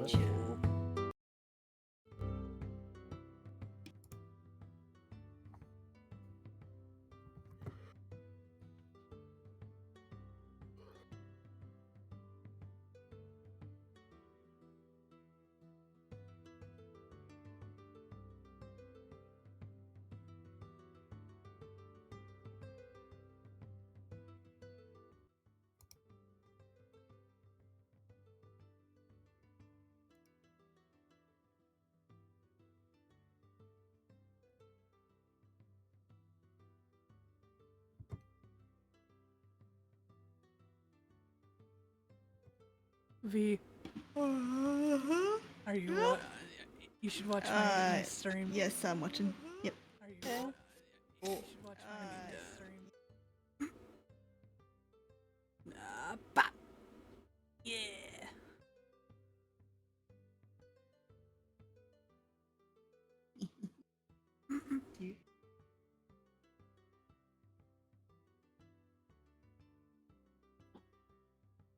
Gotcha. V. Are you? You should watch my stream. Yes, I'm watching. Yep. Are you? Okay. You should watch my stream. Bop. Yeah.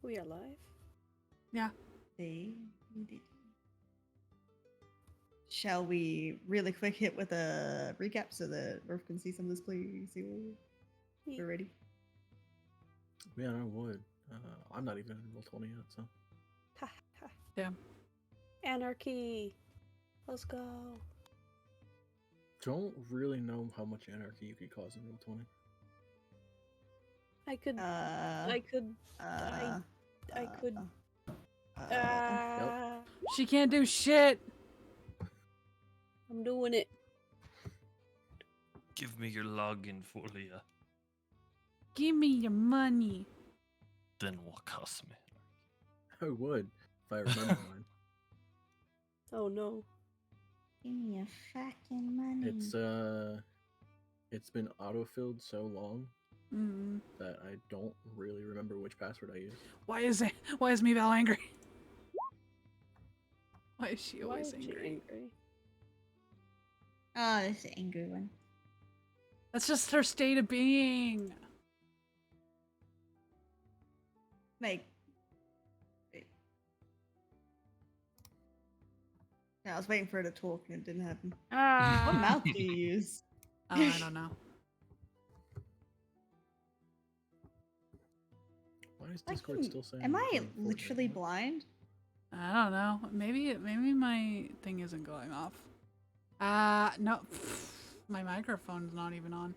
We are live. Yeah. Shall we really quick hit with a recap so that Ruff can see some of this, please? See what we're ready. Yeah, I would. I'm not even in roll 20 yet, so. Ha, ha. Damn. Anarchy. Let's go. Don't really know how much anarchy you could cause in roll 20. I could. Yep. She can't do shit. I'm doing it. Give me your login, Folia. Give me your money. Then what costs me? I would, if I remember mine. Oh no. Give me your fucking money. It's been autofilled so long Mm. that I don't really remember which password I used. Why is Meeval angry? Why is she Why always is she angry? angry? Oh, this is an angry one. That's just her state of being. Like, wait. Yeah, I was waiting for her to talk and it didn't happen. What mouth do you use? I don't know. Why is Discord still saying? Am I I'm recording? literally What? blind? I don't know. Maybe my thing isn't going off. No. My microphone's not even on.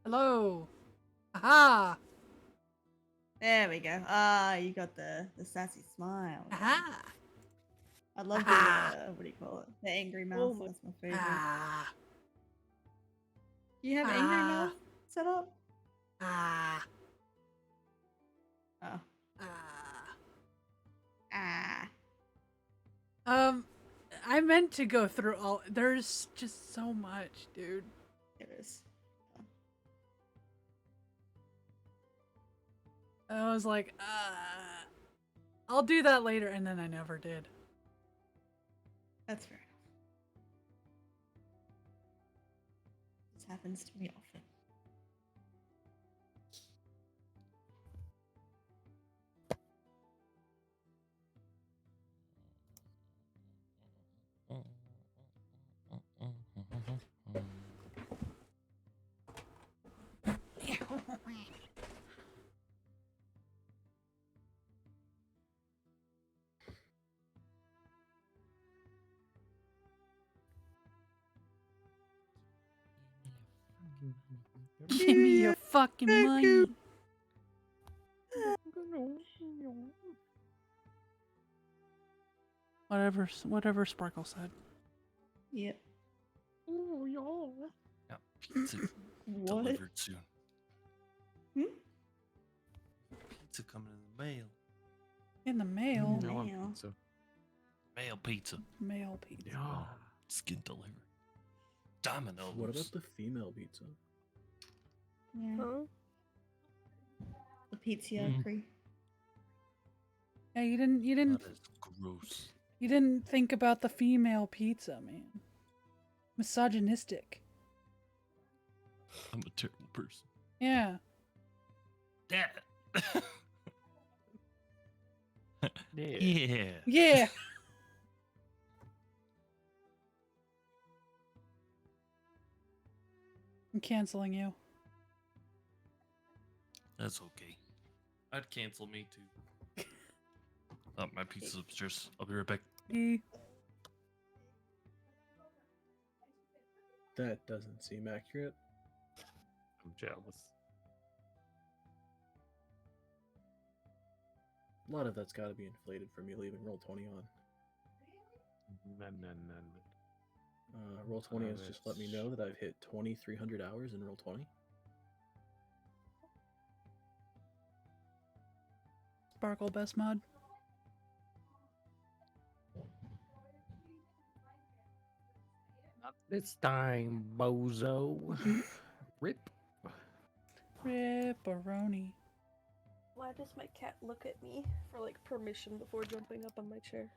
Hello. Aha. There we go. Ah, you got the sassy smile. Aha. I love the what do you call it? The angry mouth. Oh my- That's my favorite. Ah. Do you have angry mouth set up? Ah. Oh. Ah. Ah. I meant to go through all. There's just so much, dude. It is. I was like, I'll do that later, and then I never did. That's fair enough. This happens to me often. Give me your fucking money. Whatever Sparkle said. Yep. Oh yeah. Yeah, pizza What? delivered soon. Hmm? Pizza coming in the mail. In the mail. Mm. I want Mail. pizza. Mail pizza. Mail pizza. Yeah. Skin delivered. Domino's. What about the female pizza? Yeah. Huh? The pizza Mm. cream. Yeah, you didn't That is gross. You didn't think about the female pizza, man. Misogynistic. I'm a terrible person. Yeah. Dad. Yeah. Yeah. I'm canceling you. That's okay. I'd cancel me too. Oh, my pizza's upstairs. I'll be right back. E. That doesn't seem accurate. I'm jealous. A lot of that's got to be inflated from me leaving Roll20 on. No. Roll20 has just let me know that I've hit 2,300 hours in Roll20. Sparkle best mod. Not this time, bozo. Rip. Ripperoni. Why does my cat look at me for like permission before jumping up on my chair?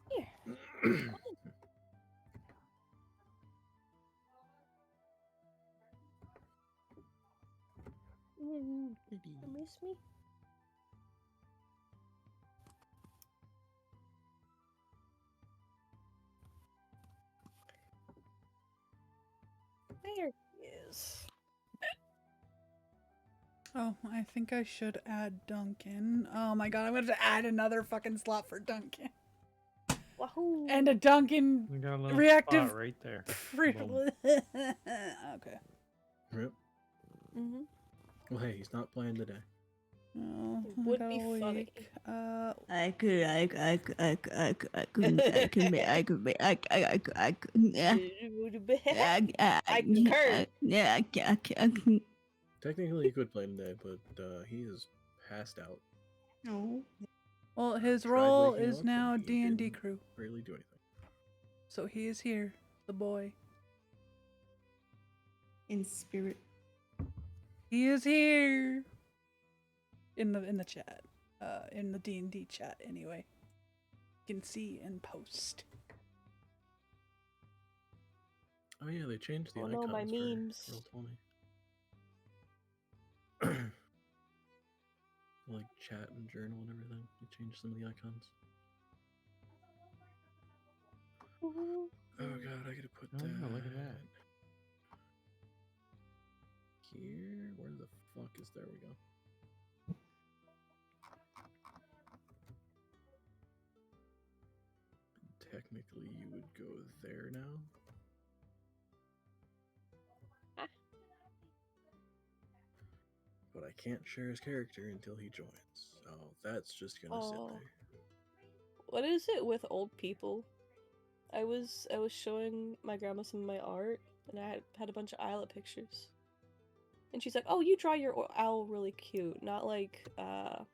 Here. You miss me? There he is. Oh, I think I should add Duncan. Oh my god, I'm gonna have to add another fucking slot for Duncan. Wahoo! And a Duncan We got a little reactive. spot right there. Okay. Yep. Mm-hmm. Well, hey, he's not playing today. Oh, It would be got a funny. week. I could, yeah. I concur. Yeah, Technically, he could play today, but he is passed out. No. Well, his Tried role waking is up, now and he D&D didn't crew. Really do anything. So he is here, the boy. In spirit. He is here. In the chat. In the D&D chat anyway. You can see and post. Oh yeah, they changed the Oh icons no, my for memes. Roll20. Like chat and journal and everything. They changed some of the icons. Oh god, I gotta put Oh, that. look at that. Here, where the fuck is? There we go. Technically, you would go there now. But I can't share his character until he joins. So that's just gonna sit Oh. there. What is it with old people? I was showing my grandma some of my art, and I had a bunch of Isla pictures. And she's like, "Oh, you draw your owl really cute, not like the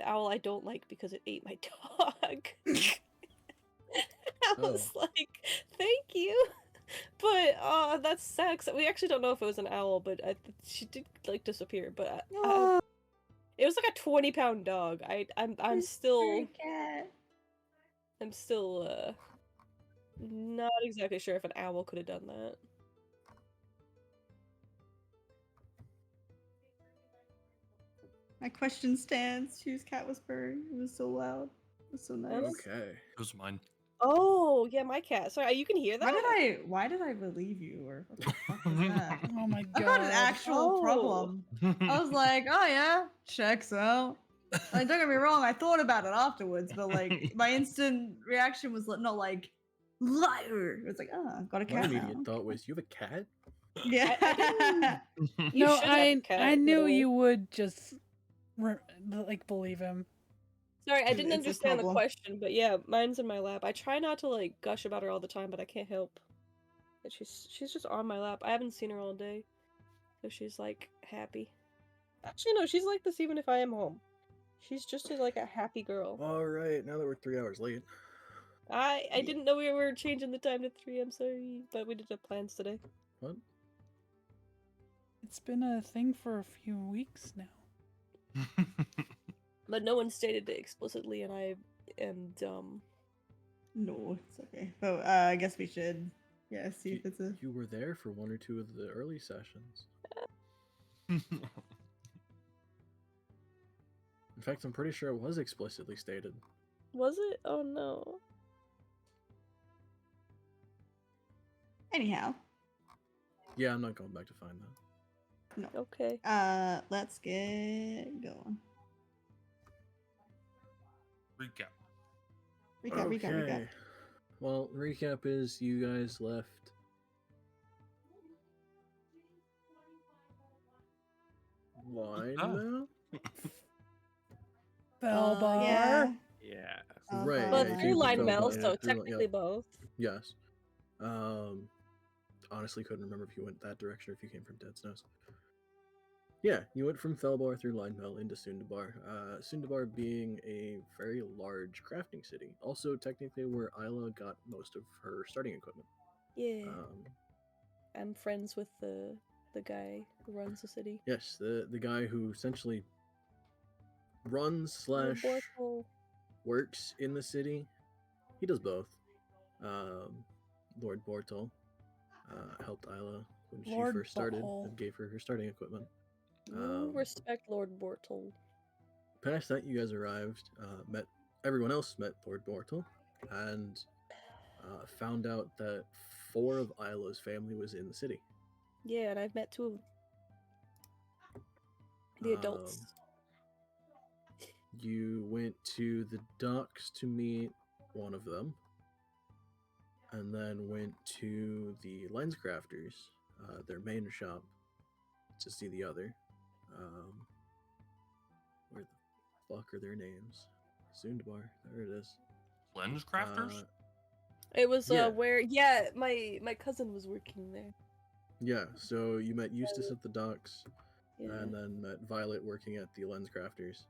owl I don't like because it ate my dog." I was like, "Thank you," but that sucks. We actually don't know if it was an owl, but she did like disappear. But it was like a 20-pound dog. I'm still not exactly sure if an owl could have done that. My question stands. Whose cat was purring? It was so loud. It was so nice. Okay. It was mine. Oh, yeah, my cat. Sorry, you can hear that? Why did I believe you? Or what the fuck was that? Oh my I've god. got an actual problem. I was like, oh yeah, checks out. Like, don't get me wrong, I thought about it afterwards, but like my instant reaction was not like liar. It was like, oh, got a My cat immediate now. thought was, you have a cat? Yeah. You No, should have a cat, I knew no. you would just like believe him. Sorry, I It's- didn't it's a understand the problem. question, but yeah, mine's in my lap. I try not to like gush about her all the time, but I can't help. But she's just on my lap. I haven't seen her all day, so she's like happy. Actually, no, she's like this even if I am home. She's just like a happy girl. Alright, now that we're 3 hours late. I didn't know we were changing the time to 3. I'm sorry, but we did have plans today. What? It's been a thing for a few weeks now. But no one stated it explicitly, and I am dumb. No, it's okay. But I guess we should, yeah, see if it's a. You were there for 1 or 2 of the early sessions. In fact, I'm pretty sure it was explicitly stated. Was it? Oh no. Anyhow, Yeah, I'm not going back to find that. Okay. let's get going. Recap. Recap. Well, recap is you guys left. Line Bell bar. Yeah. Yeah. Right. But yeah, through you line fell bell, back, so through- yeah. technically both. Yes. Honestly, couldn't remember if you went that direction or if you came from Dead Snows. Yeah, you went from Felbar through Lineville into Sundabar. Sundabar being a very large crafting city. Also, technically, where Isla got most of her starting equipment. Yeah. Um, I'm friends with the guy who runs the city. yes, the guy who essentially runs / Bortle. works in the city. He does both. Lord Bortle helped Isla when she Lord first started Butthole. and gave her her starting equipment. You respect Lord Bortle. Past that, you guys arrived, met everyone else, met Lord Bortle, and found out that 4 of Isla's family was in the city. Yeah, and I've met 2 of them. The adults. You went to the docks to meet one of them, and then went to the Lens Crafters, their main shop, to see the other. Where the fuck are their names? Sundabar, there it is. Lens crafters? It was yeah. where my cousin was working there. Yeah, so you met Eustace at the docks, Yeah. and then met Violet working at the Lens Crafters.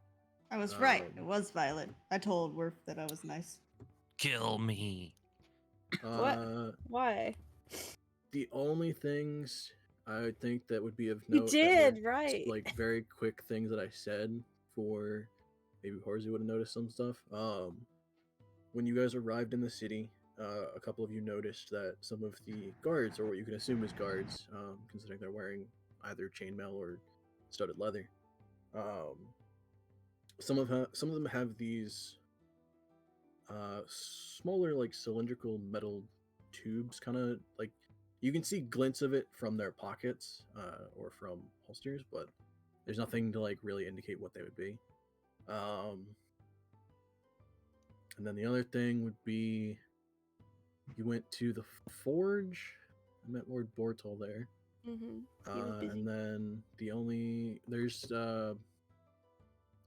I was right. It was Violet. I told Worf that I was nice. Kill me. What? Why? The only things I think that would be of You note, that did, were, right. like very quick things that I said for maybe Horsey would have noticed some stuff. When you guys arrived in the city, a couple of you noticed that some of the guards, or what you can assume is guards, considering they're wearing either chainmail or studded leather, some of them have these smaller, like cylindrical metal tubes, kind of like you can see glints of it from their pockets or from holsters, but there's nothing to like really indicate what they would be. And then the other thing would be you went to the forge. I met Lord Bortle there. Mm-hmm. He was busy. And then there's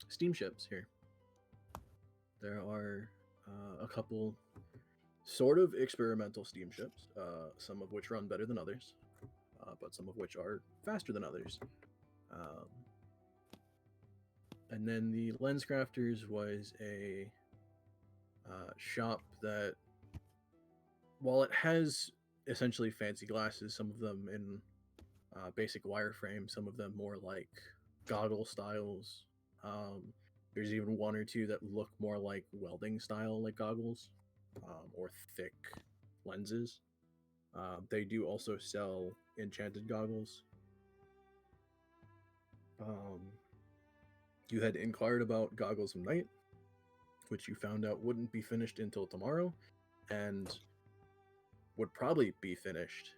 steamships here. There are a couple sort of experimental steamships, some of which run better than others, but some of which are faster than others. And then the Lens Crafters was a shop that, while it has essentially fancy glasses, some of them in basic wireframe, some of them more like goggle styles. There's even 1 or 2 that look more like welding style, like goggles, or thick lenses. They do also sell enchanted goggles. You had inquired about goggles of night, which you found out wouldn't be finished until tomorrow, and would probably be finished,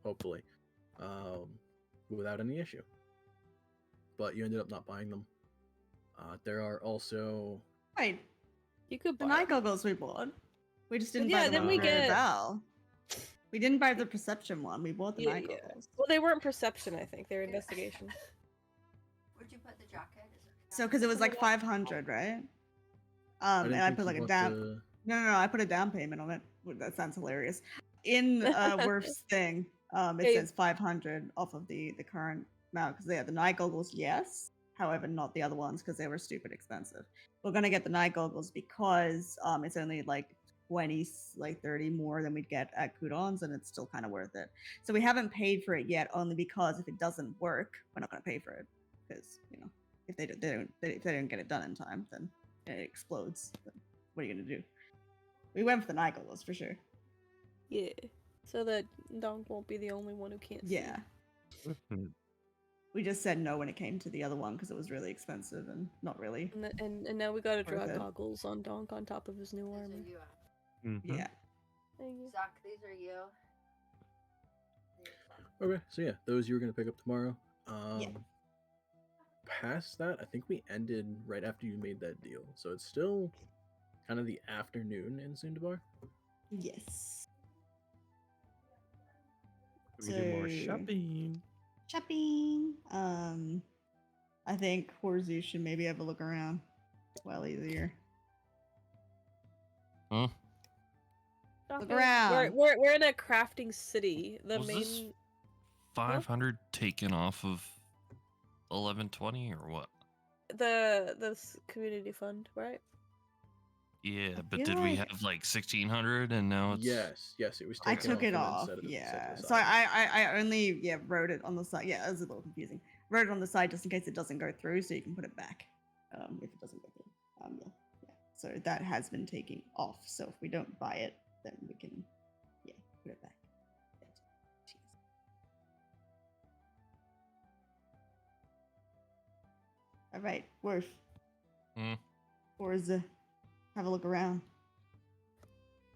hopefully, without any issue. But you ended up not buying them. There are also... Wait, You could the buy night them. goggles we bought. We just didn't Yeah, buy them then we for get- Val. We didn't buy the perception one. We bought the Yeah, night yeah. goggles. Well, they weren't perception, I think. They were investigation. Where'd you put the jacket? So, because it was like 500, right? didn't And I think put you like a bought down. the- No, I put a down payment on it. That sounds hilarious. In Worf's thing, it Hey. says 500 off of the current amount because they had the night goggles, yes. However, not the other ones because they were stupid expensive. We're gonna get the night goggles because it's only like 20, like 30 more than we'd get at Coudon's, and it's still kind of worth it. So we haven't paid for it yet, only because if it doesn't work, we're not gonna pay for it because if they don't get it done in time, then it explodes. Then what are you gonna do? We went for the night goggles for sure. Yeah. So that Donk won't be the only one who can't see. Yeah. Mhm. we just said no when it came to the other one because it was really expensive and not really. And now we gotta draw Worth it. goggles on Donk on top of his new These are armor. you. Mhm. Yeah. Thank you. Zach, these are you. Okay, so yeah, those you were gonna pick up tomorrow. Yeah. Past that, I think we ended right after you made that deal, so it's still kind of the afternoon in Sundabar. Yes. We do more So- shopping. Shopping. I think Horzu should maybe have a look around while he's here. Huh? Look Okay. around. We're in a crafting city. The Was this main 500 taken off of 1120 or what? the community fund, right? Yeah, but feel did we like- have like 1600 and now it's Yes, it was I taken took it and then off. set Yeah. to the So side. I only wrote it on the side. Yeah, it was a little confusing. Wrote it on the side just in case it doesn't go through, so you can put it back. If it doesn't go through. Yeah. So that has been taken off. So if we don't buy it, then we can put it back. Yeah. Jeez. All right, Worf. Hmm. Forza, have a look around.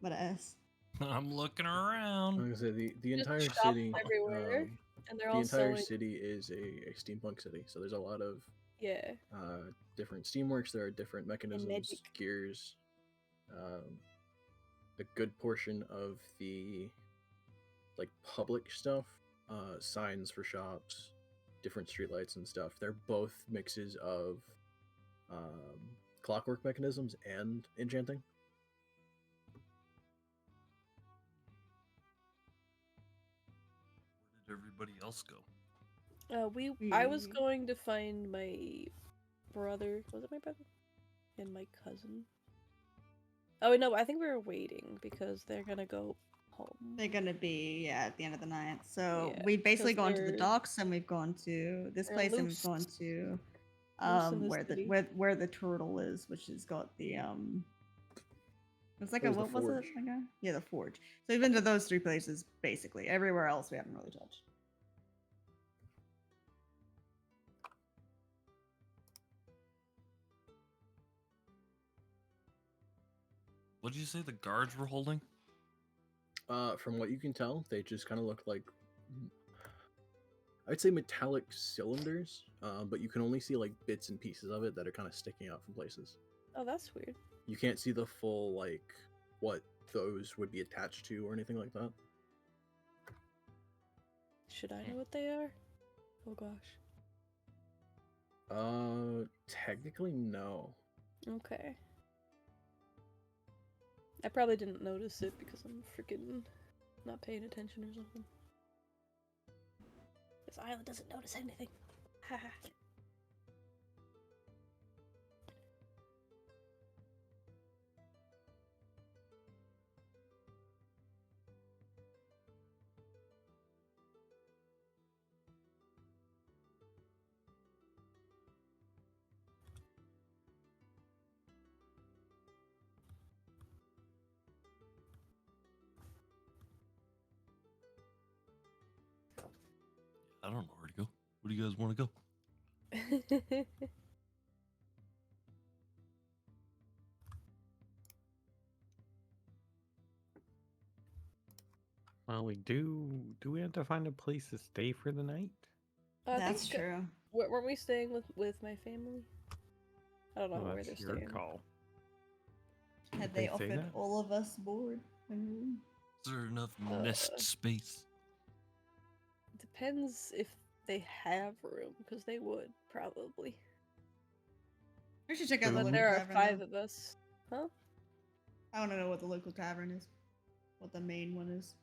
What a ass. I'm looking around. Like I said, the Just entire shops city, everywhere, and they're the all entire selling. city is a steampunk city. So there's a lot of Yeah. different steamworks. There are different mechanisms, magic. gears. A good portion of the like public stuff, signs for shops, different streetlights and stuff. They're both mixes of clockwork mechanisms and enchanting. Where did everybody else go? I was We- going to find my brother. Was it my brother? And my cousin. Oh no, I think we were waiting because they're gonna go home. They're gonna be at the end of the night. So Yeah, we've basically 'cause gone to the they're- docks and we've gone to this they're place and we've loose. gone to Loose in the where the city. where the turtle is, which has got the it's like That a was the what was forge. it? Like a, yeah, the forge. So we've been to those three places basically. Everywhere else we haven't really touched. What did you say the guards were holding? From what you can tell, they just kind of look like I'd say metallic cylinders, but you can only see like bits and pieces of it that are kind of sticking out from places. Oh, that's weird. You can't see the full like what those would be attached to or anything like that. Should I know what they are? Oh gosh. Technically no. Okay. I probably didn't notice it because I'm freaking not paying attention or something. This island doesn't notice anything. Haha. I don't know where to go. Where do you guys want to go? Well, we do. Do we have to find a place to stay for the night? I That's think, true. Weren't we staying with my family? I don't know Well, where they're that's your staying. call. Had they they say offered that? all of us board? Mm. Is there enough nest space? Depends if they have room, because they would probably. We should check out the But local there are tavern. 5 though. of us. Huh? I want to know what the local tavern is. What the main one is.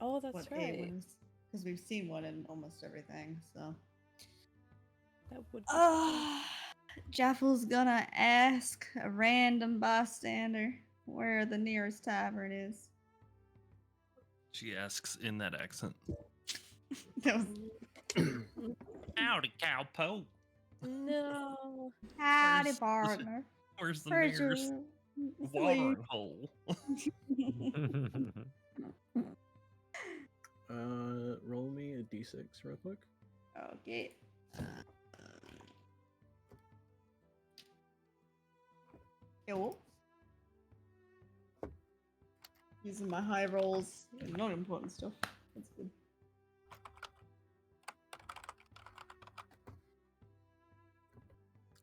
Oh, that's what A right. one is. Because we've seen one in almost everything, so. That would. Jaffel's gonna ask a random bystander where the nearest tavern is. She asks in that accent. That was Howdy, cowpoke. No. howdy, Where's- partner. Where's the Where's your nearest sleep? watering hole? Roll me a d6 real quick. Okay. Yeah, well. Using my high rolls. Not important stuff. That's good.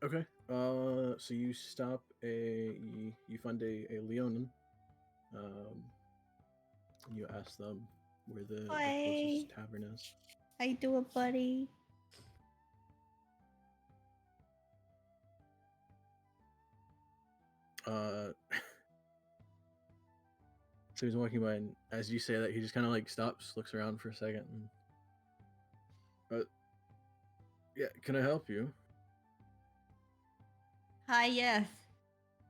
Okay. So you stop you find a Leonin. And you ask them where the closest tavern is. How you doing, buddy? So he's walking by, and as you say that, he just kind of like stops, looks around for a second, and yeah, can I help you? Hi, yes.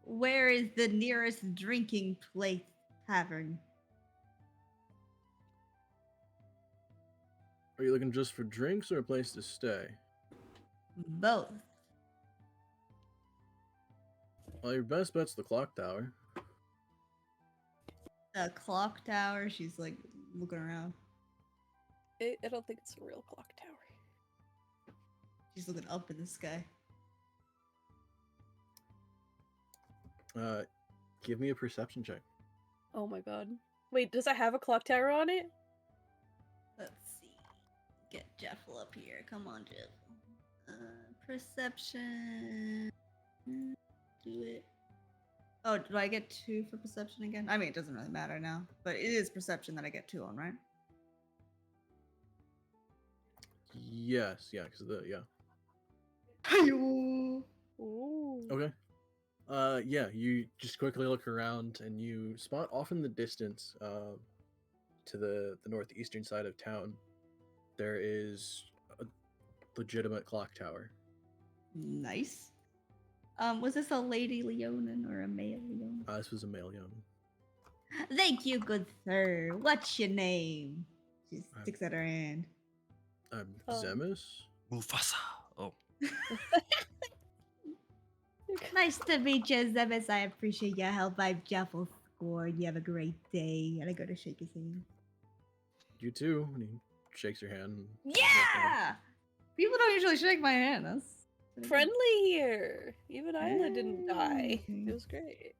Where is the nearest drinking place tavern? Are you looking just for drinks or a place to stay? Both. Well, your best bet's the clock tower. The clock tower. She's like looking around. I don't think it's a real clock tower. She's looking up in the sky. Give me a perception check. Oh my god. Wait, does it have a clock tower on it? Let's see. Get Jeffel up here. Come on, Jeff. Perception. Do it. Oh, do I get 2 for perception again? I mean, it doesn't really matter now, but it is perception that I get 2 on, right? Yes, yeah, because yeah. Hi-yo. Ooh. Okay. Yeah, you just quickly look around and you spot off in the distance, to the northeastern side of town, there is a legitimate clock tower. Nice. Was this a lady Leonin or a male Leonin? This was a male young. Thank you, good sir. What's your name? She sticks out her hand. I'm Zemus. Mufasa. Oh. Nice to meet you, Zemis. I appreciate your help. I'm Jeffel Score. You have a great day. And I go to shake his hand. You too. And he shakes your hand. Yeah! People don't usually shake my hand. That's pretty good. Friendly here. Even Isla didn't die. Okay. It was great.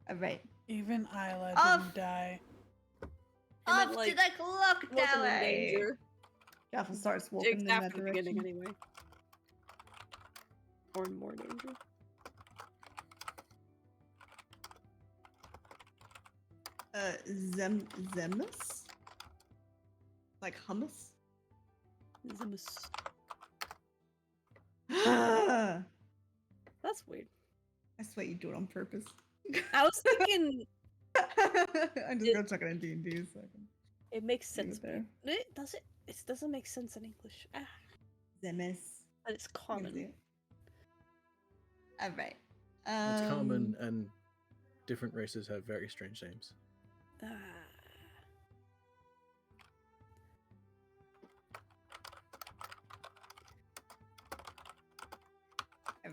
Alright. Even Isla Off- didn't die. I meant, Off like, to the clock Wasn't tower. in danger. Jeffel starts walking Jake's in that after the beginning direction. anyway. Or in more danger. Zemus? Like hummus? Zemus. I That's weird. swear you do it on purpose. I was thinking I'm just gonna check it in D&D a second. it makes Leave it sense. there. It does it. It doesn't make sense in English. Ah, Zemus. but it's common. Alright. It's common, and different races have very strange names. Ah.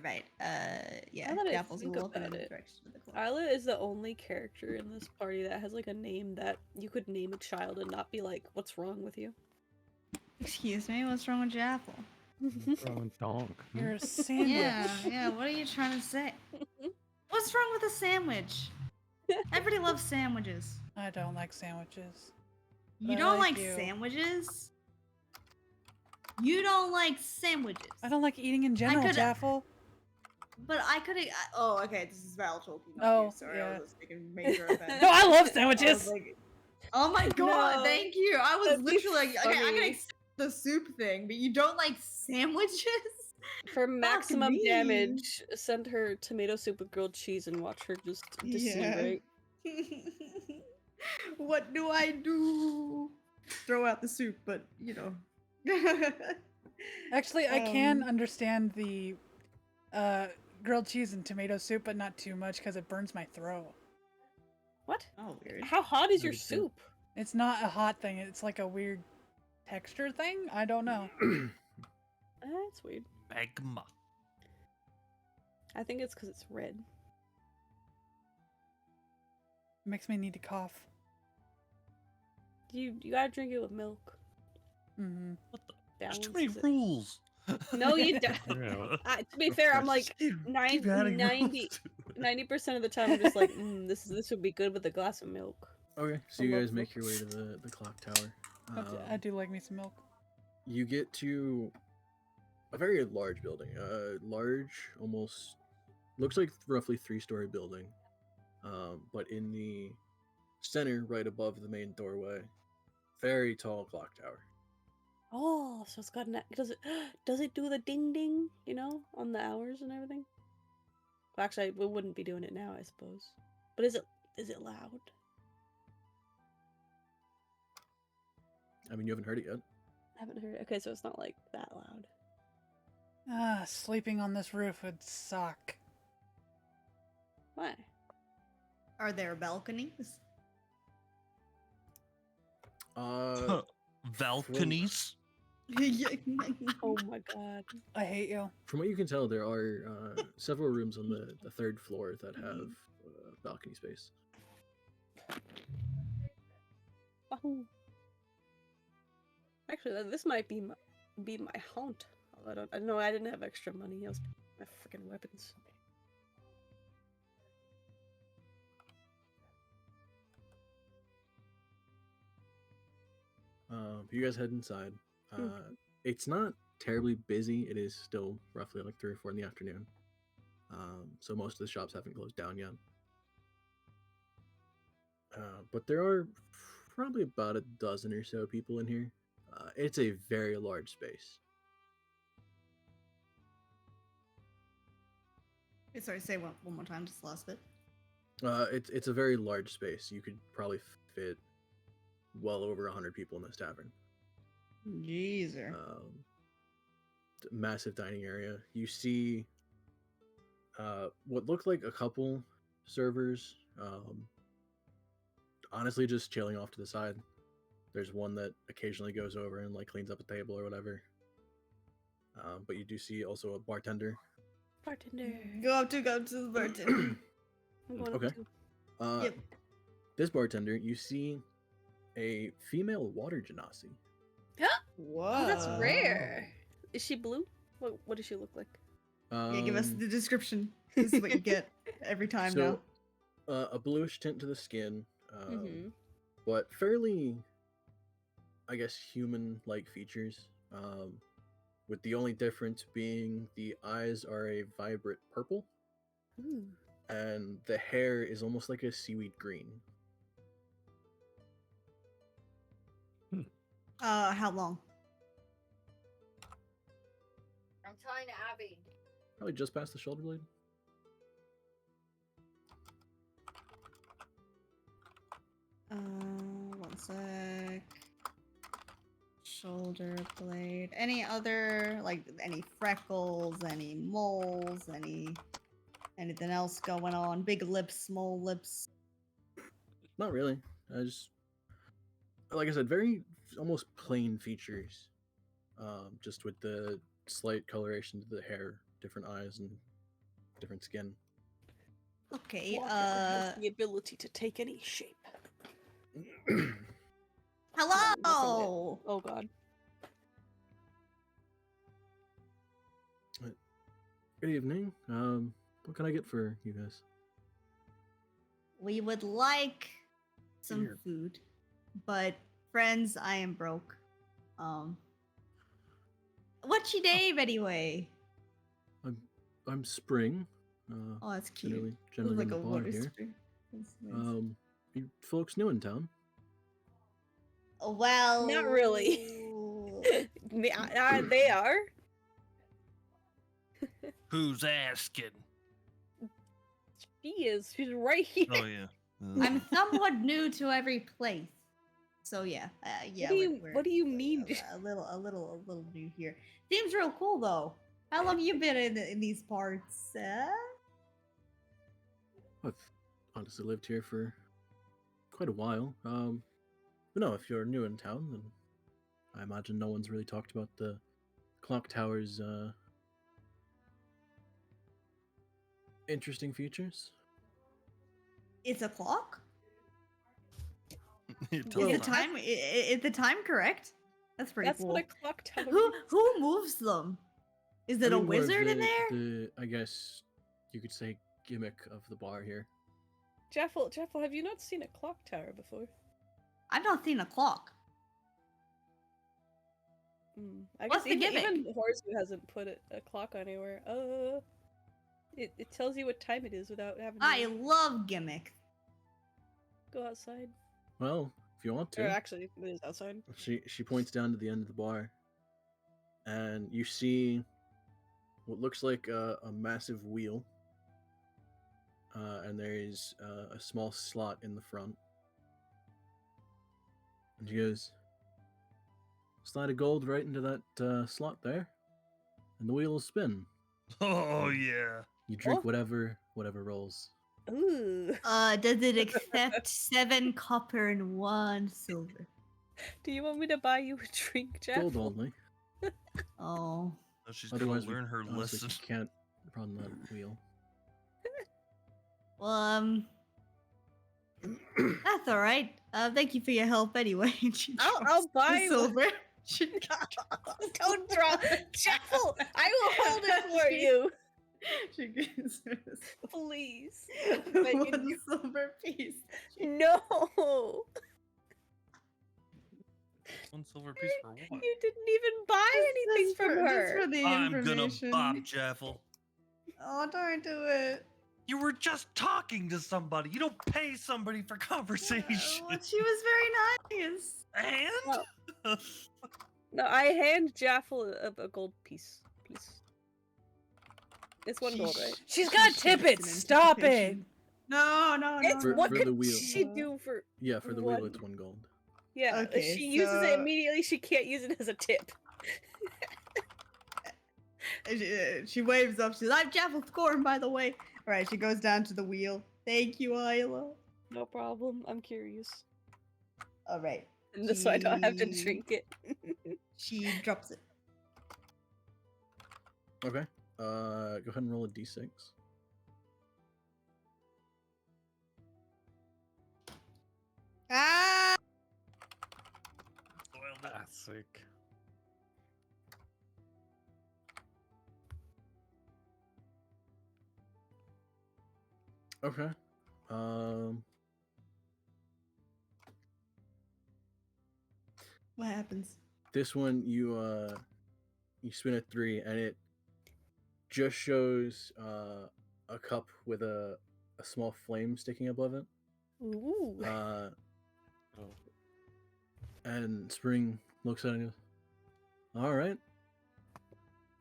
Right. Yeah. Now that I Daffle's think walking in about the it, direction of the clock. Isla is the only character in this party that has like a name that you could name a child and not be like, "What's wrong with you?" Excuse me, what's wrong with Jaffle? Throwing donk. You're a sandwich. Yeah, what are you trying to say? What's wrong with a sandwich? Everybody loves sandwiches. I don't like sandwiches. You I don't like like you. sandwiches? You don't like sandwiches. I don't like eating in general, could- Jaffle. But I could. Oh, okay. This is Val talking. Oh, you. Sorry, I yeah. was just making major offense. No, I love I was sandwiches. like, oh my god, No. thank you. I was That'd be literally like, okay, I can funny. accept the soup thing, but you don't like sandwiches? For maximum me. damage, send her tomato soup with grilled cheese and watch her just disintegrate. What do I do? Throw out the soup, but you know. Actually, I can Um, understand the grilled cheese and tomato soup, but not too much because it burns my throat. What? Oh, weird. How hot is your Understand. soup? It's not a hot thing. It's like a weird texture thing. I don't know. That's weird. Magma. I think it's because it's red. It makes me need to cough. You gotta drink it with milk. Mm-hmm. What the? There's too Balance many it. rules. No, you don't. Yeah. To be fair, I'm like Keep adding 90% of the time I'm just like, this would be good with a glass of milk. Okay, so I you love guys make your way milk. to the clock tower. I do like me some milk. You get to a very large building. Large, almost looks like roughly 3-story building. But in the center, right above the main doorway, very tall clock tower. Oh, so it's got an does it do the ding ding, you know, on the hours and everything? Well, actually, we wouldn't be doing it now, I suppose. But is it loud? I mean, you haven't heard it yet. I haven't heard it. Okay, so it's not like that loud. Sleeping on this roof would suck. Why? Are there balconies? Balconies? Oh my god. I hate you. From what you can tell, there are several rooms on the third floor that have balcony space. Oh. Actually, this might be my haunt. I don't know. I didn't have extra money. I was my freaking weapons. You guys head inside. It's not terribly busy. It is still roughly like 3 or 4 in the afternoon. So most of the shops haven't closed down yet. But there are probably about a dozen or so people in here. It's a very large space. Sorry, say one more time, just the last bit. It's a very large space. You could probably fit well over 100 people in this tavern. Jeezer. Massive dining area. You see what look like a couple servers, honestly just chilling off to the side. There's one that occasionally goes over and like cleans up a table or whatever. But you do see also a bartender. Bartender. Go to the bartender. I'm going Okay. up too. Yep. This bartender, you see a female water genasi. Whoa. Oh, that's rare. Is she blue? What does she look like? Yeah, give us the description. This is what you get every time now. A bluish tint to the skin, Mm-hmm. but fairly, I guess, human-like features. With the only difference being the eyes are a vibrant purple, and the hair is almost like a seaweed green. How long? I'm telling Abby. Probably just past the shoulder blade. One sec. Shoulder blade. Any other, like, any freckles, any moles, anything else going on? Big lips, small lips. Not really. I just, like I said, very almost plain features. Just with the slight coloration to the hair, different eyes, and different skin. Okay, Walker has the ability to take any shape. hello! Oh god. Good evening. What can I get for you guys? We would like some Here. food, but friends, I am broke. What's your name anyway? I'm Spring. Oh, that's cute. Generally Looks like in a the bar water here. spring. That's nice. You folks new in town? Well, Not really. They are. Who's asking? She is. She's right here. Oh yeah. I'm somewhat new to every place, so yeah, yeah. What do you mean? A little new here. Seems real cool though. How long you been in these parts? I've honestly lived here for quite a while. But no, if you're new in town, then I imagine no one's really talked about the clock tower's interesting features. It's a clock. Tell Is them. the time? Is the time correct? That's pretty That's cool. what a clock tower Who is. who moves them? Is it a more of wizard in the- there? The, I guess you could say, gimmick of the bar here. Jaffel, have you not seen a clock tower before? I've not seen a clock. I What's guess the gimmick? even Horsu hasn't put a clock on anywhere. It tells you what time it is without having to I love gimmick. go outside. Well, if you want Or to. actually, it is outside. She points down to the end of the bar, and you see what looks like a massive wheel, and there is a small slot in the front. And she goes, slide of gold right into that slot there, and the wheel will spin. Oh yeah. You drink Oh. whatever rolls. Ooh. Does it accept 7 copper and 1 silver? Do you want me to buy you a drink, Jaffel? Gold only. Oh. Oh, she's Otherwise, gonna learn her we honestly lesson. can't run that wheel. Well, that's all right. Thank you for your help anyway. And she I'll drops buy the you- silver. Don't drop, Jaffel. I will hold it for you, She gives her please. one silver piece. No, One silver piece for what? you didn't even buy anything from her. Just for the I'm gonna information. bop Jaffel. Oh, don't do it. You were just talking to somebody. You don't pay somebody for conversation. Well, she was very nice. And No, I hand Jaffel a gold piece, please. It's one gold, right? She's got tippets. Stop it. No, no, no. It's For- what for could the wheel. she do for? Yeah, for the One. wheel, it's 1 gold. Yeah, Okay, if she uses it so- immediately, she can't use it as a tip. She waves up. She's, I'm Jaffel Scorn, by the way. All right, she goes down to the wheel. Thank you, Isla. No problem. I'm curious, All right. and this so I don't have to Gee. drink it. She drops it. Okay. Go ahead and roll a d6. Ah! Spoiled it. Classic. Okay. What happens? This one you spin a 3 and it just shows a cup with a small flame sticking above it. Ooh. Oh. And Spring looks at it and goes, all right.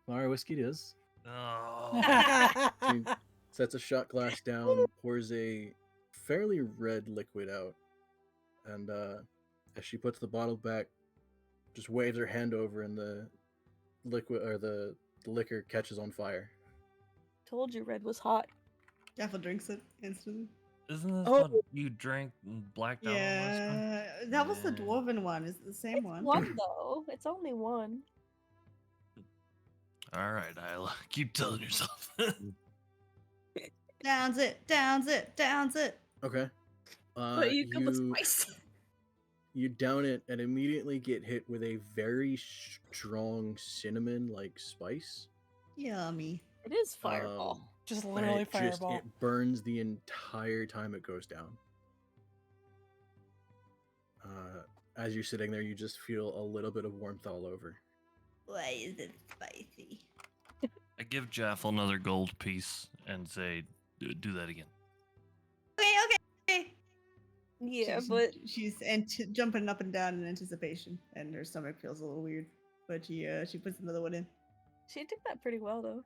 Fire whiskey it is. Oh. She sets a shot glass down, pours a fairly red liquid out, and as she puts the bottle back, just waves her hand over, and the liquid or the liquor catches on fire. Told you red was hot. Jaffel drinks it instantly. Isn't this Oh. what you drank and blacked out on last time? Yeah, that was the Yeah. dwarven one. Is it the same It's one? one though. It's only one. All right, Isla. Keep telling yourself. Downs it, downs it, downs it. Okay. But you come with spice. You down it and immediately get hit with a very strong cinnamon-like spice. Yummy. It is fireball. Just and literally it fireball. it burns the entire time it goes down. As you're sitting there, you just feel a little bit of warmth all over. Why is it spicy? I give Jaffel another gold piece and say, do that again. Okay, okay. Yeah, she's, but she's jumping up and down in anticipation, and her stomach feels a little weird. But she puts another one in. she did that pretty well though.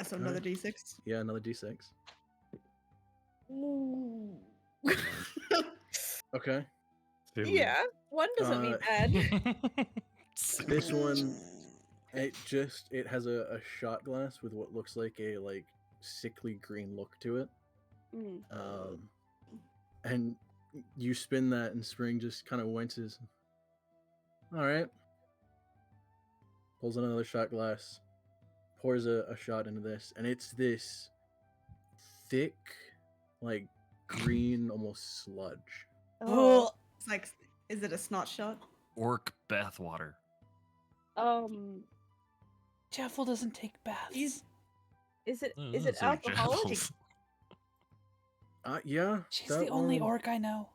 So another d6. Yeah, another d6. Ooh. Okay. Two. Yeah, one doesn't mean bad. This one, it has a shot glass with what looks like a sickly green look to it. Mm. And you spin that, and Spring just kind of winces. All right. Pulls another shot glass, pours a shot into this, and it's this thick, green, almost sludge. Oh, It's like, is it a snot shot? orc bathwater. Jeffel doesn't take baths. Is it That's it so alcoholic? jealous. Yeah. She's that the only one- orc I know.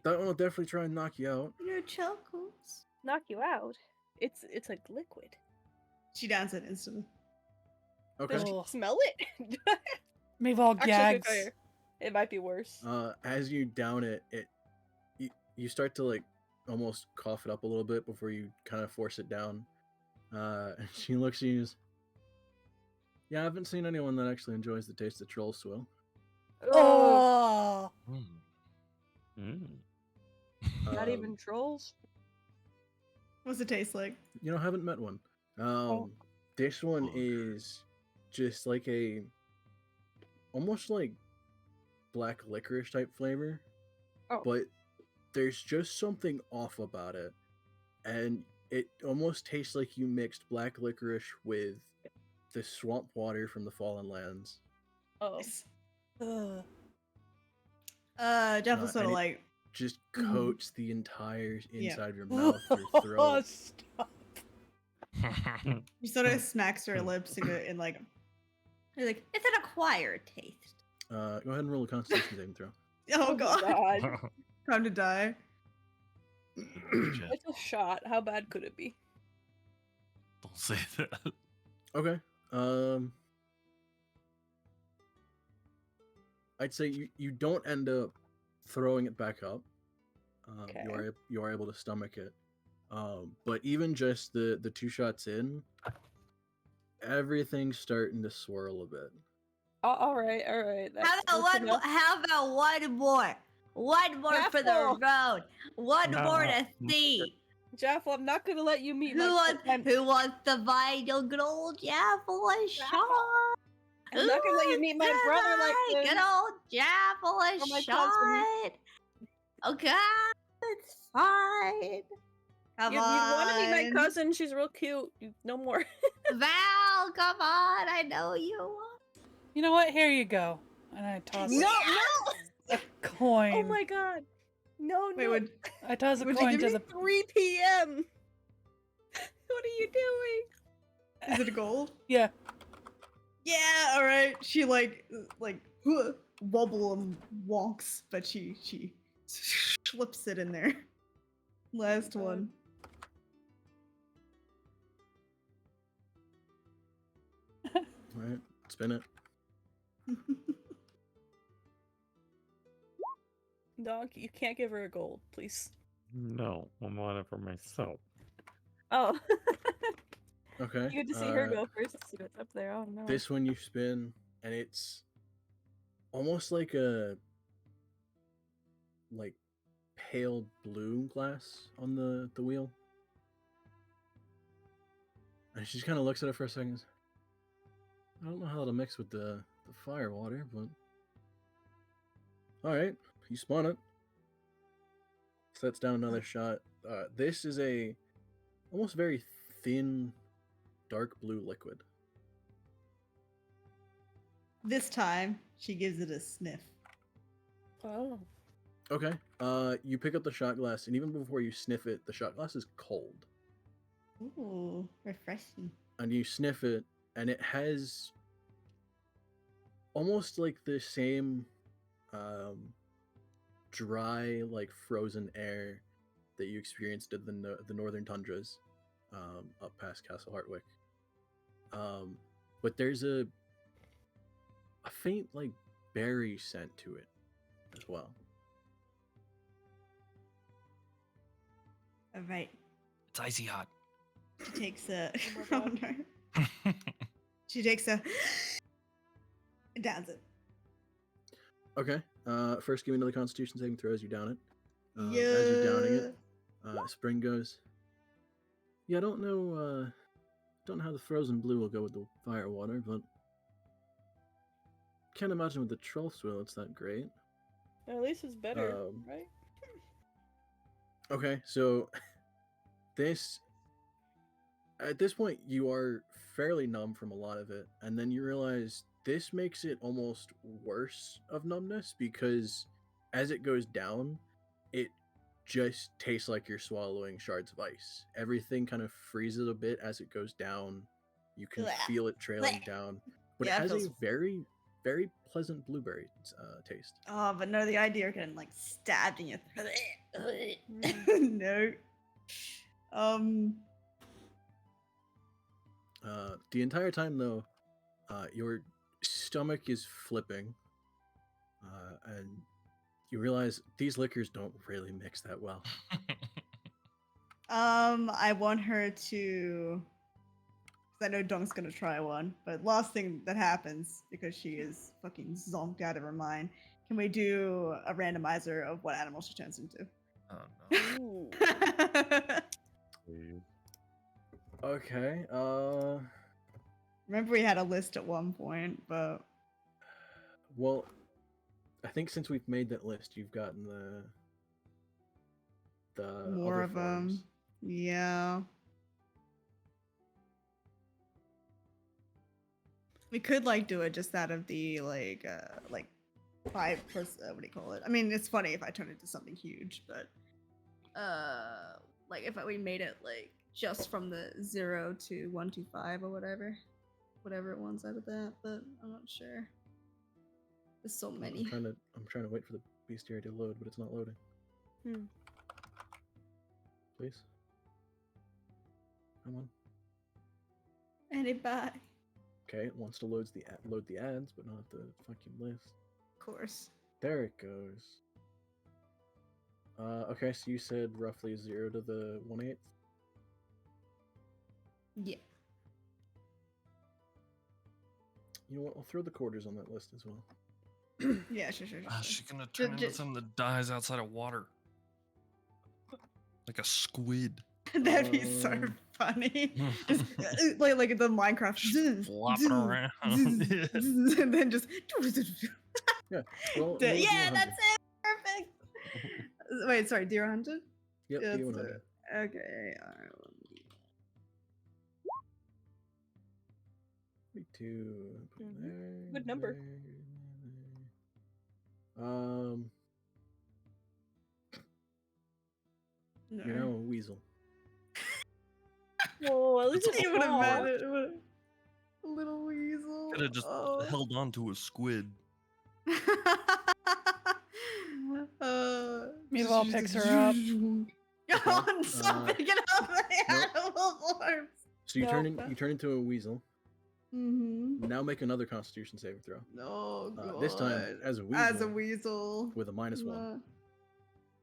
That one will definitely try and knock you out. Your chocos. Knock you out. It's like liquid. She downs it instantly. Okay. Does she Oh. smell it? Mavel Actually, gags. good fire. It might be worse. As you down it, you start to like almost cough it up a little bit before you kind of force it down. And she looks at you. Yeah, I haven't seen anyone that actually enjoys the taste of troll swill. Oh. Not Um, even trolls. What's it taste like? You know, haven't met one. This one is just like a almost like black licorice type flavor. Oh. But there's just something off about it. And it almost tastes like you mixed black licorice with the swamp water from the Fallen Lands. Oh. Ugh. Jeff was Uh, sort of and it- like, Just Mhm. coats the entire Yeah. inside of your mouth, your throat. Stop. he sort of smacks her lips and like, you're like, it's an acquired taste. Go ahead and roll a Constitution saving throw. Oh god, God. time to die. Jeff, It's a shot. How bad could it be? don't say that. Okay. I'd say you don't end up throwing it back up. Okay. You are able to stomach it. But even just the 2 shots in, everything's starting to swirl a bit. Oh, all right. How about one more? How about one more? One more for the Careful. road. One No. more to see. Jeff, I'm not gonna let you meet Who my wants? I'm Who wants the vital good old Jaffle shot? I'm not gonna let you meet my brother like this. Good old Jaffle Or my shot. cousin. Okay, it's fine. Come You on. want to meet my cousin? She's real cute. No more. Val, come on. I know you want. You know what? Here you go. And I toss No, a coin. Oh my god. No, Wait, no. would I toss a would you coin give to me the. 3 p.m. What are you doing? is it gold? Yeah. Yeah, all right. She like wobble and wonks, but she slips it in there. Last God. one. Alright, spin it. Donk, you can't give her a gold, please. No, I want it for myself. Oh. Okay. You get to see her go first to see what's up there. Oh no. This one you spin, and it's almost like a pale blue glass on the wheel. And she just kind of looks at it for a second. I don't know how it'll mix with the fire water, but all right, you spun it. Sets down another shot. This is a almost very thin, dark blue liquid. This time, she gives it a sniff. Oh. Okay. You pick up the shot glass, and even before you sniff it, the shot glass is cold. Ooh, refreshing. And you sniff it, and it has almost like the same dry, like frozen air that you experienced in the northern tundras up past Castle Hartwick. But there's a faint like berry scent to it as well. All right. It's icy hot. She takes a. Oh Oh, my no. She takes a. And downs it. Okay. First, give me another Constitution saving throw as you down it. Yeah. As you're downing it, Spring goes. Yeah, I don't know. Don't know how the frozen blue will go with the fire water, but can't imagine with the troll swill it's that great. At least it's better, right? Okay, so this at this point you are fairly numb from a lot of it, and then you realize this makes it almost worse of numbness because as it goes down, it just tastes like you're swallowing shards of ice. Everything kind of freezes a bit as it goes down. You can Blech. feel it trailing Blech. down, but Yeah, it it has feels- a very, very pleasant blueberry taste. Oh, but no, the idea of getting like stabbed in your no. The entire time, though, your stomach is flipping, and you realize these liquors don't really mix that well. I want her to. 'Cause I know Dong's gonna try one, but last thing that happens because she is fucking zonked out of her mind. Can we do a randomizer of what animal she turns into? Oh no. Ooh. Please. Okay. Remember we had a list at one point, but Well, I think since we've made that list, you've gotten the more other of them. forms. Yeah. We could like do it just out of the like 5 what do you call it? I mean, it's funny if I turn it into something huge, but like if we made it like just from the 0 to 1 to 5 or whatever it wants out of that, but I'm not sure. There's so many. I'm trying to wait for the bestiary to load, but it's not loading. Hmm. Please. Come on. Anybody, Okay, it wants to load the ads, but not the fucking list. of course. There it goes. Okay, so you said roughly 0 to the 1/8. Yeah. You know what? I'll throw the quarters on that list as well. Yeah, sure. She's gonna turn into something that dies outside of water. Like a squid. That'd be so Um, funny. Just like the Minecraft. Flopping around. And then just. Yeah. Well, Yeah, roll D100. that's it. Perfect. Wait, sorry, Deer Hunted? Yep, Yeah, D100. that's it. Okay, alright. 32. Put it Mhm. there, Good number. there. You know, a weasel. Well, at least it's It would have small. been a little weasel. Could have just Oh. held on to a squid. Meanwhile, just- picks her up. Oh, stop picking up the nope. animal forms. So you No. you turn into a weasel. Mm-hmm. Now make another Constitution saving throw. Oh god. This time as a weasel. As a weasel. With a -1.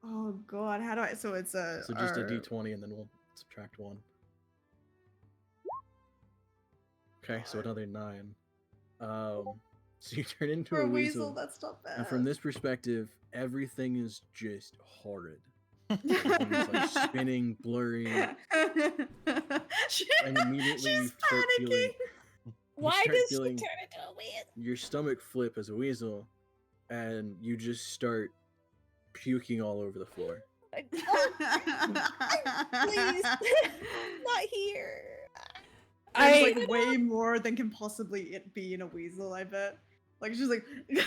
Oh god, how do I? So it's a. So just a D20 and then we'll subtract 1. Okay, so another 9. So you turn into For a a weasel, weasel. that's not bad. And from this perspective, everything is just horrid. Everything's like spinning, blurry, and immediately you She's start feeling panicking. Why start does she feeling- turn into a weasel? your stomach flip as a weasel, and you just start puking all over the floor. Please, not here. There's like way more than can possibly it be in a weasel, I bet. Like she's like and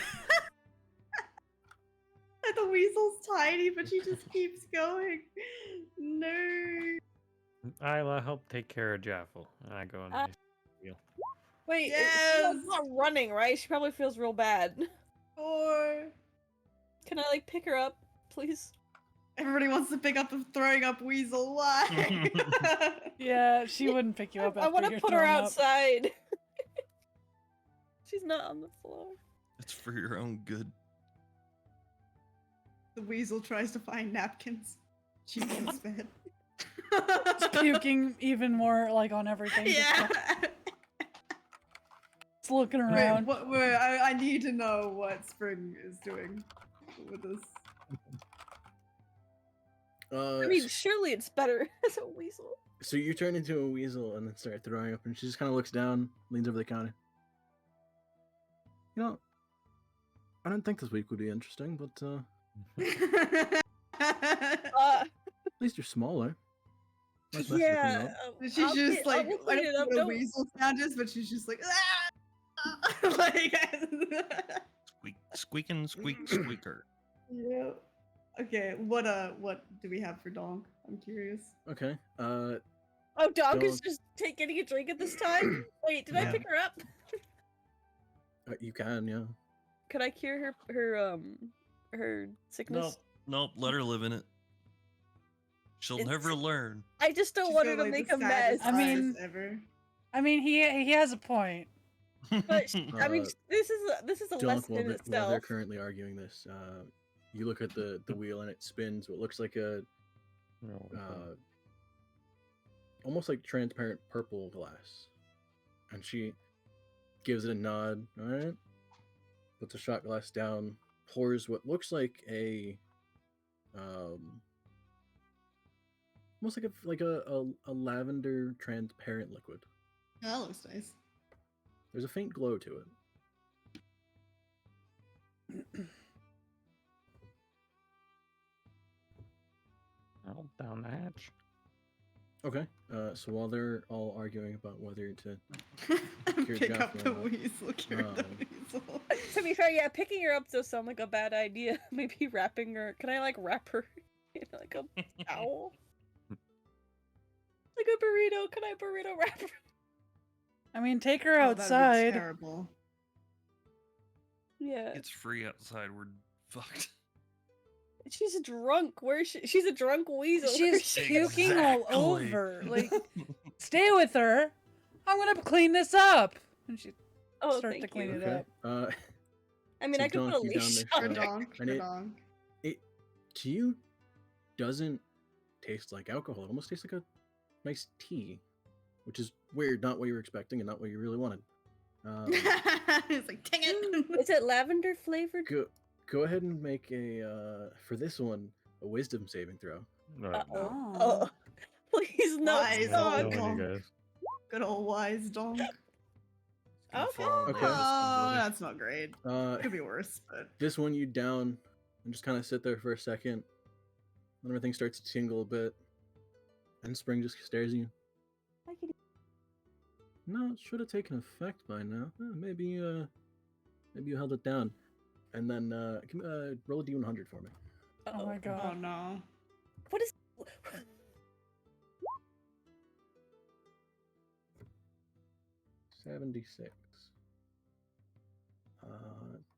the weasel's tiny, but she just keeps going. No. Isla, help take care of Jaffel. I go in. Wait, Yes! she's not running, right? She probably feels real bad. Or Can I like pick her up, please? everybody wants to pick up a throwing up weasel. Why? Yeah, she wouldn't pick you up. I After want to you're put her thrown up. outside. She's not on the floor. It's for your own good. The weasel tries to find napkins. She gets fed. Puking even more like on everything. Yeah. Just looking Wait, around. wait, I need to know what Spring is doing with this. I mean, surely it's better as a weasel. So you turn into a weasel and then start throwing up, and she just kind of looks down, leans over the counter. You know, I didn't think this week would be interesting, but at least you're smaller. Nice messing with me, Yeah. though. She's just like, we'll I clean don't it know up. what a Don't. weasel sound is, but she's just like, ah! Like, Squeak, squeaking, squeak, squeaker. yeah. Okay, what do we have for Donk? I'm curious. Okay. Oh, Dog is Dog. just getting a drink at this time? Wait, did I Yeah. pick her up? You can, yeah. Could I cure her sickness? Nope. Let her live in it. She'll It's- never learn. I just don't She's want her got, to like, make the a mess. saddest I mean- eyes ever. I mean, he has a point. But I mean, Uh, this is a Donk, lesson while in they're itself. currently arguing this, you look at the wheel and it spins what looks like a almost like transparent purple glass, and she gives it a nod. All right, puts a shot glass down, pours what looks like a almost like a lavender transparent liquid. Oh, that looks nice. There's a faint glow to it. I'll down the hatch. Okay, so while they're all arguing about whether to Cure Pick up Jaffa the or not, weasel. Cure the um, weasel. To be fair, yeah, picking her up does sound like a bad idea. Maybe wrapping her. Can I like wrap her in like a towel? Like a burrito. Can I burrito wrap her? I mean, take her Oh, that'd be outside. terrible. Yeah. It's free outside. We're fucked. She's drunk. Where is she? She's a drunk weasel. She's Where's she? puking all Exactly. over. Like, stay with her. I'm gonna clean this up. And she Oh, start to thank clean you. it okay. up. I mean, So I could put a Donk, you down leash there, on For sure. her. Donk. And For it- Donk. It to you doesn't taste like alcohol. It almost tastes like a nice tea, which is weird. Not what you were expecting, and not what you really wanted. It's like, dang it. Is it lavender flavored? Go ahead and make a for this one a wisdom saving throw. Alright. Oh. Oh, please no. Wise Yeah, old knowing Donk. you guys. Good old wise Donk. Gonna Okay. fall in Okay. love with Oh, somebody. that's not great. Could be worse, but This one you down and just kind of sit there for a second. Then everything starts to tingle a bit, and Spring just stares at you. I can- No, it should have taken effect by now. Maybe you held it down. And then roll a d100 for me. Oh my oh god. no. What is? 76.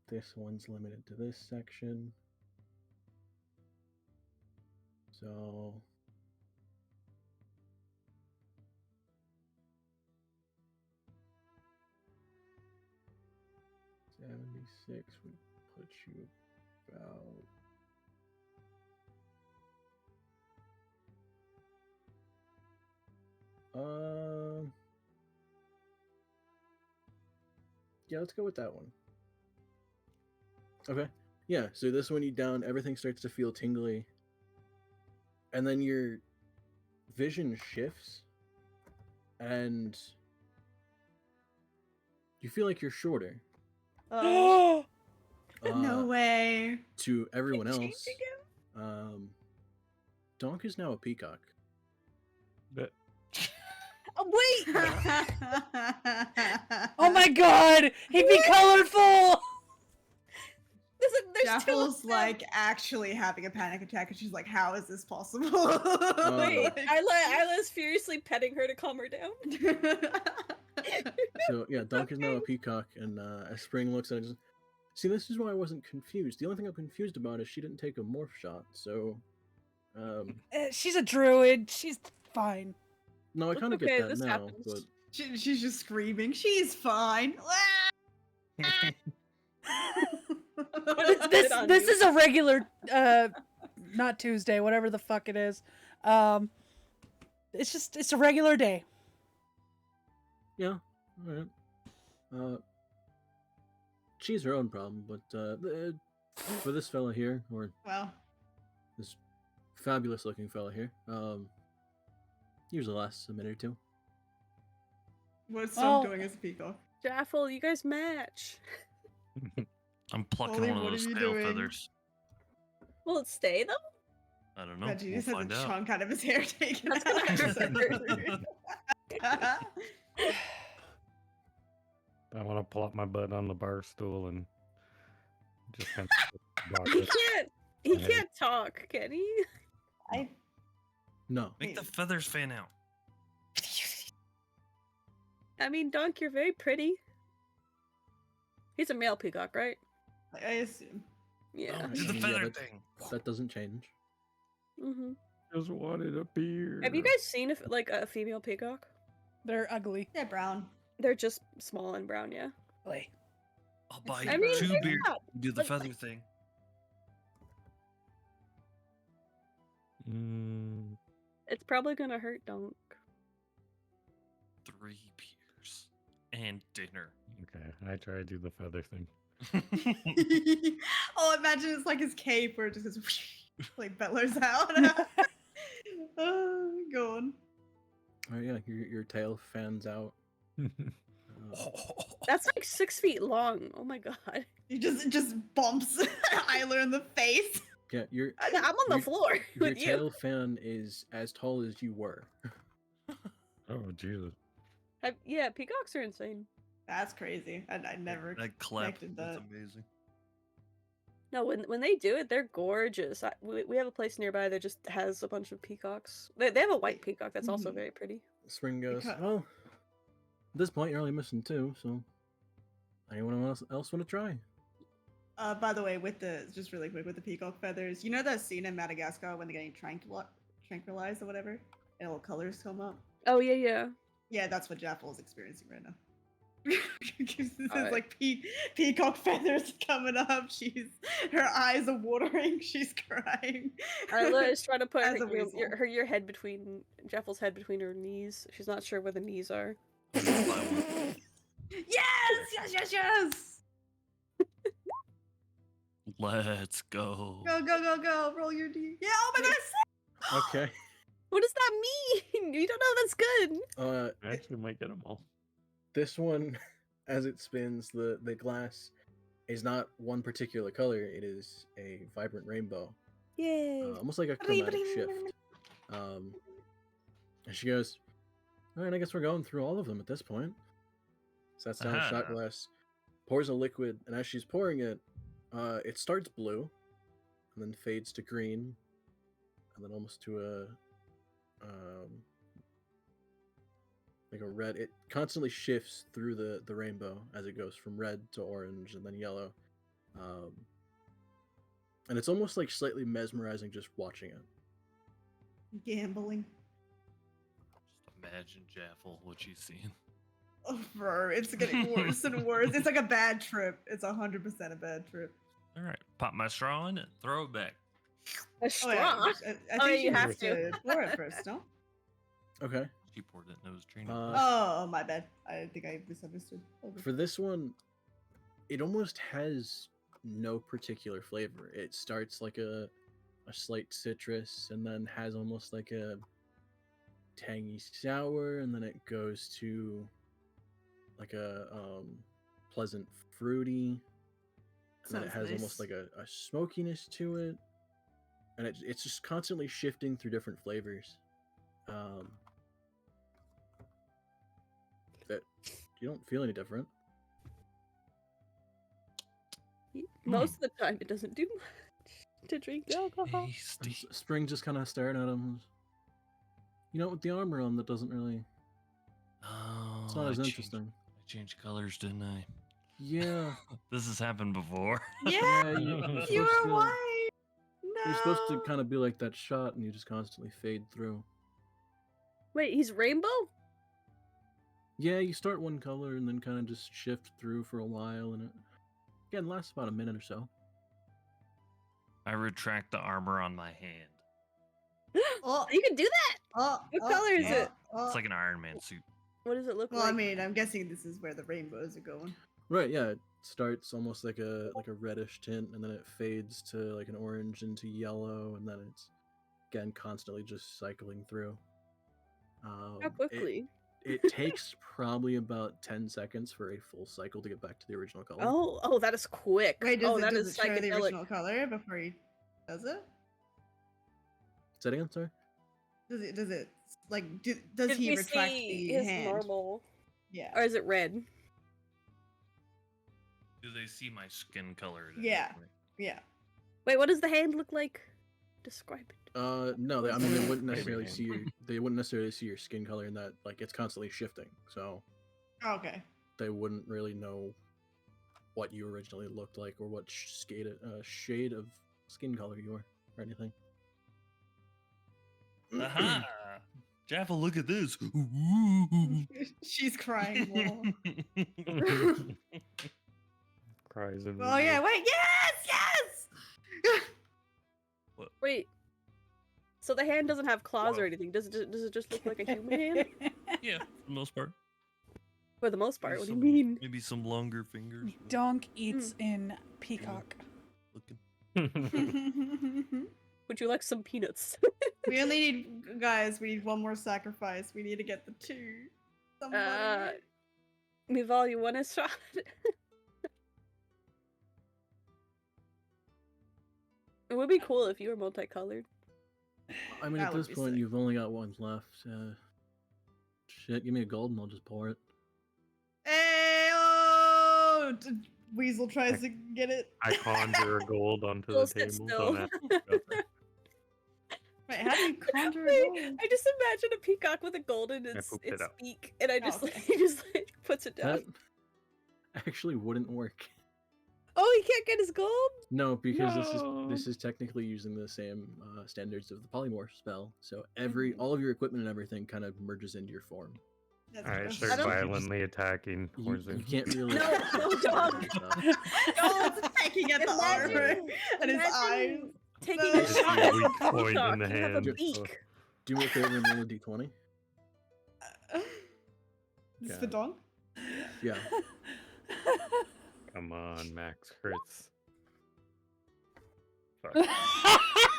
This one's limited to this section. So $76 would put you about yeah, let's go with that one. Okay. Yeah, so this one you down, everything starts to feel tingly. And then your vision shifts and you feel like you're shorter. Oh. No way. To everyone Change else, again? Donk is now a peacock. But Oh, wait. Oh my god! He'd be colorful! There's two of Jaffle's them. like actually having a panic attack, and she's like, "How is this possible?" Wait, Like- Isla's furiously petting her to calm her down. So yeah, Donk is now a peacock, and as Spring looks at it, see, this is why I wasn't confused. The only thing I'm confused about is she didn't take a morph shot. So, She's a druid. She's fine. no, I It's kind of okay, get that this now, happens. but She's just screaming. She's fine. This on this you. is a regular not Tuesday, whatever the fuck it is. It's a regular day. yeah, all right. She's her own problem, but for this fella here, or Well, this fabulous-looking fella here, usually lasts a minute or two. what's Oh. Tom doing as a peacock? Jaffle, you guys match. I'm plucking Ollie, one of what those are you tail doing? feathers. Will it stay though? I don't know. God, he We'll just has a find out. chunk out of his hair taken That's out. gonna hurt. I want to pull up my butt on the bar stool and just kind of block You it. can't. He Hey. can't talk, can he? I No. Make the feathers fan out. I mean, Dunk, you're very pretty. He's a male peacock, right? assume. Yeah. Oh, I do the mean, feather that, thing. that doesn't change. Mm-hmm. Just wanted a beer. Have you guys seen like a female peacock? They're ugly. They're brown. They're just small and brown, yeah. Ugly. I'll buy I you mean, 2 they're beers. not- Do the like- feather thing. Mm, It's probably gonna hurt Dunk. 3 beers and dinner. okay, I try to do the feather thing. Oh, imagine it's like his cape where it just goes like bellows out. Oh, go on. Oh yeah, your tail fans out. That's like 6 feet long. Oh my god. He just bumps Isla in the face. Yeah, I'm on the Your- floor your with you. tail fan is as tall as you were. Oh Jesus! Yeah, peacocks are insane. That's crazy. I never That clap. expected That's that. amazing. No, when they do it, they're gorgeous. We have a place nearby that just has a bunch of peacocks. They have a white peacock that's also Mhm. very pretty. Spring goes, Because- well, at this point you're only missing 2, so anyone else want to try? By the way, with the just really quick with the peacock feathers, you know that scene in Madagascar when they're getting tranquilized or whatever, and all colors come up. Oh yeah, yeah. Yeah, that's what Jaffel is experiencing right now. This is Alright. like peacock feathers coming up. Her eyes are watering. She's crying. Arla is trying to put As her, a weasel. your head between Jeffel's head between her knees. She's not sure where the knees are. Yes, yes, yes, yes. Let's go. Go, go, go, go. Roll your D. Yeah. Oh my God. Okay. What does that mean? You don't know that's good. I actually might get them all. This one, as it spins, the glass is not one particular color. It is a vibrant rainbow, Yay. almost like a chromatic shift. And she goes, "All right, I guess we're going through all of them at this point." So that's down a shot Aha. glass, pours a liquid, and as she's pouring it, it starts blue, and then fades to green, and then almost to a like a red. It constantly shifts through the rainbow as it goes from red to orange and then yellow, and it's almost like slightly mesmerizing just watching it. Gambling. Just imagine Jaffel, what she's seeing. Oh, bro, it's getting worse and worse. It's like a bad trip. It's 100% a bad trip. All right, pop my straw in it, throw it back. A straw. Oh, yeah. I Oh, think you you have have to. to pour it first, no? Okay. She poured it and it was Trina. Oh, my bad. I think I misunderstood. Okay. For this one, it almost has no particular flavor. It starts like a slight citrus and then has almost like a tangy sour, and then it goes to like a pleasant fruity, and then it Sounds has nice. almost like a smokiness to it, and it's just constantly shifting through different flavors. That you don't feel any different. Most of the time, it doesn't do much to drink the alcohol. And Tasty. Spring just kind of staring at him. You know, with the armor on, that doesn't really. Oh, It's not I as changed- interesting. I changed colors, didn't I? Yeah. This has happened before. Yeah, you're you supposed were to- white. No. You're supposed to kind of be like that shot, and you just constantly fade through. Wait, he's rainbow? Yeah, you start one color and then kind of just shift through for a while, and it again lasts about a minute or so. I retract the armor on my hand. Oh, You can do that. oh, What oh, color is oh, it? oh. It's like an Iron Man suit. What does it look Well, like? I mean, I'm guessing this is where the rainbows are going. Right? Yeah, it starts almost like a reddish tint, and then it fades to like an orange into yellow, and then it's again constantly just cycling through. How It- quickly? It takes probably about 10 seconds for a full cycle to get back to the original color. Oh, that is quick. Wait, oh, does that it is show the psychedelic. original color before he does it? Say it again, sorry? Does it like does Did he we retract see the his hand? normal, Yeah. or is it red? Do they see my skin color? at any Yeah. point? Yeah. Wait, what does the hand look like? Describe it. No, I mean they wouldn't Maybe necessarily hand. see your skin color in that like it's constantly shifting. So Okay. they wouldn't really know what you originally looked like or what shade of skin color you were or anything. Aha! Jaffa, look at this. She's crying more. Cries in Oh yeah, the wait, yes! Wait. So the hand doesn't have claws or anything. Does it just look like a human hand? Yeah, for the most part. For the most part, Maybe what do you some- mean? Maybe some longer fingers. but Donk eats in peacock. looking. Would you like some peanuts? We only need, guys, we need one more sacrifice. We need to get the 2. Somebody. Mival, you want a shot? It would be cool if you were multicolored. I mean, That at would this be point, sick. you've only got one left. Shit, give me a gold and I'll just pour it. Hey, oh! Weasel tries to get it. I conjure a gold onto Still the sit table. still. Don't ask each other. Wait, how do you conjure a Wait, gold? I just imagine a peacock with a gold in its pooped it out. beak, and I Oh, just okay. he just like puts it down. That actually wouldn't work. Oh, he can't get his gold? No, because No. this is technically using the same standards of the polymorph spell. So Mhm. all of your equipment and everything kind of merges into your form. That's Alright, gross. start I don't- violently attacking You Horzin. can't really. No, no, dog. Oh, it's pecking at the Imagine- armor and his eyes. imagine taking No. a Just shot see a at weak a point in peacock. the You have a hand. beak. Do me a favor and roll a d20. This is Yeah. the dong? Yeah. Come on, Max hurts.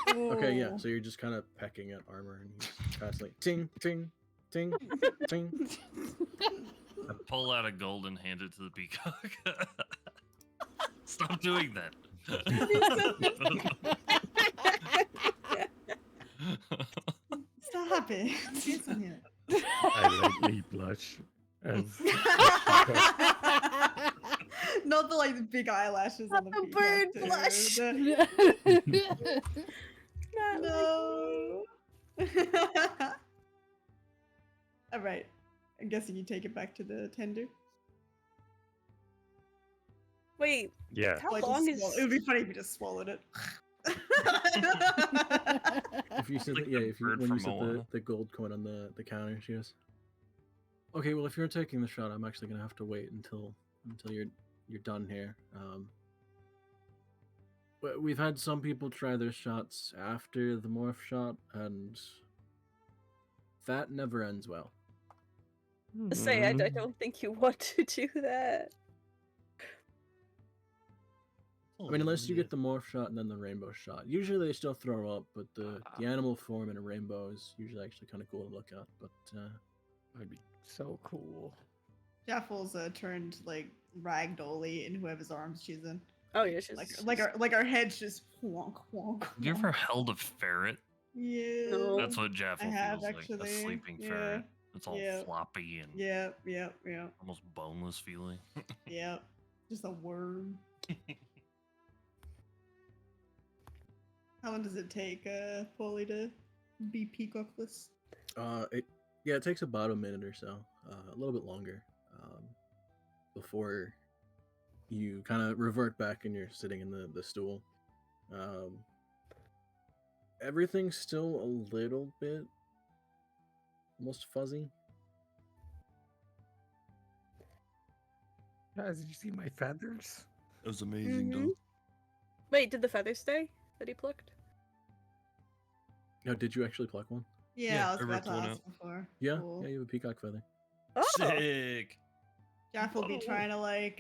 Okay, yeah. So you're just kind of pecking at armor and he's constantly ting, ting, ting, ting. I pull out a gold and hand it to the peacock. Stop doing that. Stop it. Isn't it? I lightly blush as Not the like the big eyelashes on the The peacock, bird too. blush. Not No. All right. I'm guessing you take it back to the tender. Wait, yeah. how Like, long just is? swallow- It would be funny if you just swallowed it. If you said Like that, yeah, the if you bird when you from set Moana. the gold coin on the counter, she goes, "Okay, well, if you're taking the shot, I'm actually gonna have to wait until you're done here. We've had some people try their shots after the morph shot, and that never ends well. Say, I Mm. don't think you want to do that. I mean, unless you get the morph shot and then the rainbow shot. Usually they still throw up, but the animal form in a rainbow is usually actually kind of cool to look at. But That'd be so cool. Jaffel's turned like ragdolly in whoever's arms she's in. Oh yeah, she's Like our heads just wonk wonk. Have you ever held a ferret? Yeah. No. That's what Jaffa I have, feels like. actually. A sleeping Yeah. ferret. It's all Yeah. floppy and Yeah. almost boneless feeling. Yeah. Just a worm. How long does it take, Polly, to be peacockless? it takes about a minute or so, a little bit longer, before you kind of revert back and you're sitting in the stool. Everything's still a little bit almost fuzzy. Guys, did you see my feathers? That was amazing, Mhm. Wait, did the feathers stay that he plucked? Now, did you actually pluck one? Yeah, Yeah, I was I about ripped to one ask out. before. Yeah, Cool. yeah, you have a peacock feather. Oh, Sick. Jaff will be Oh. trying to like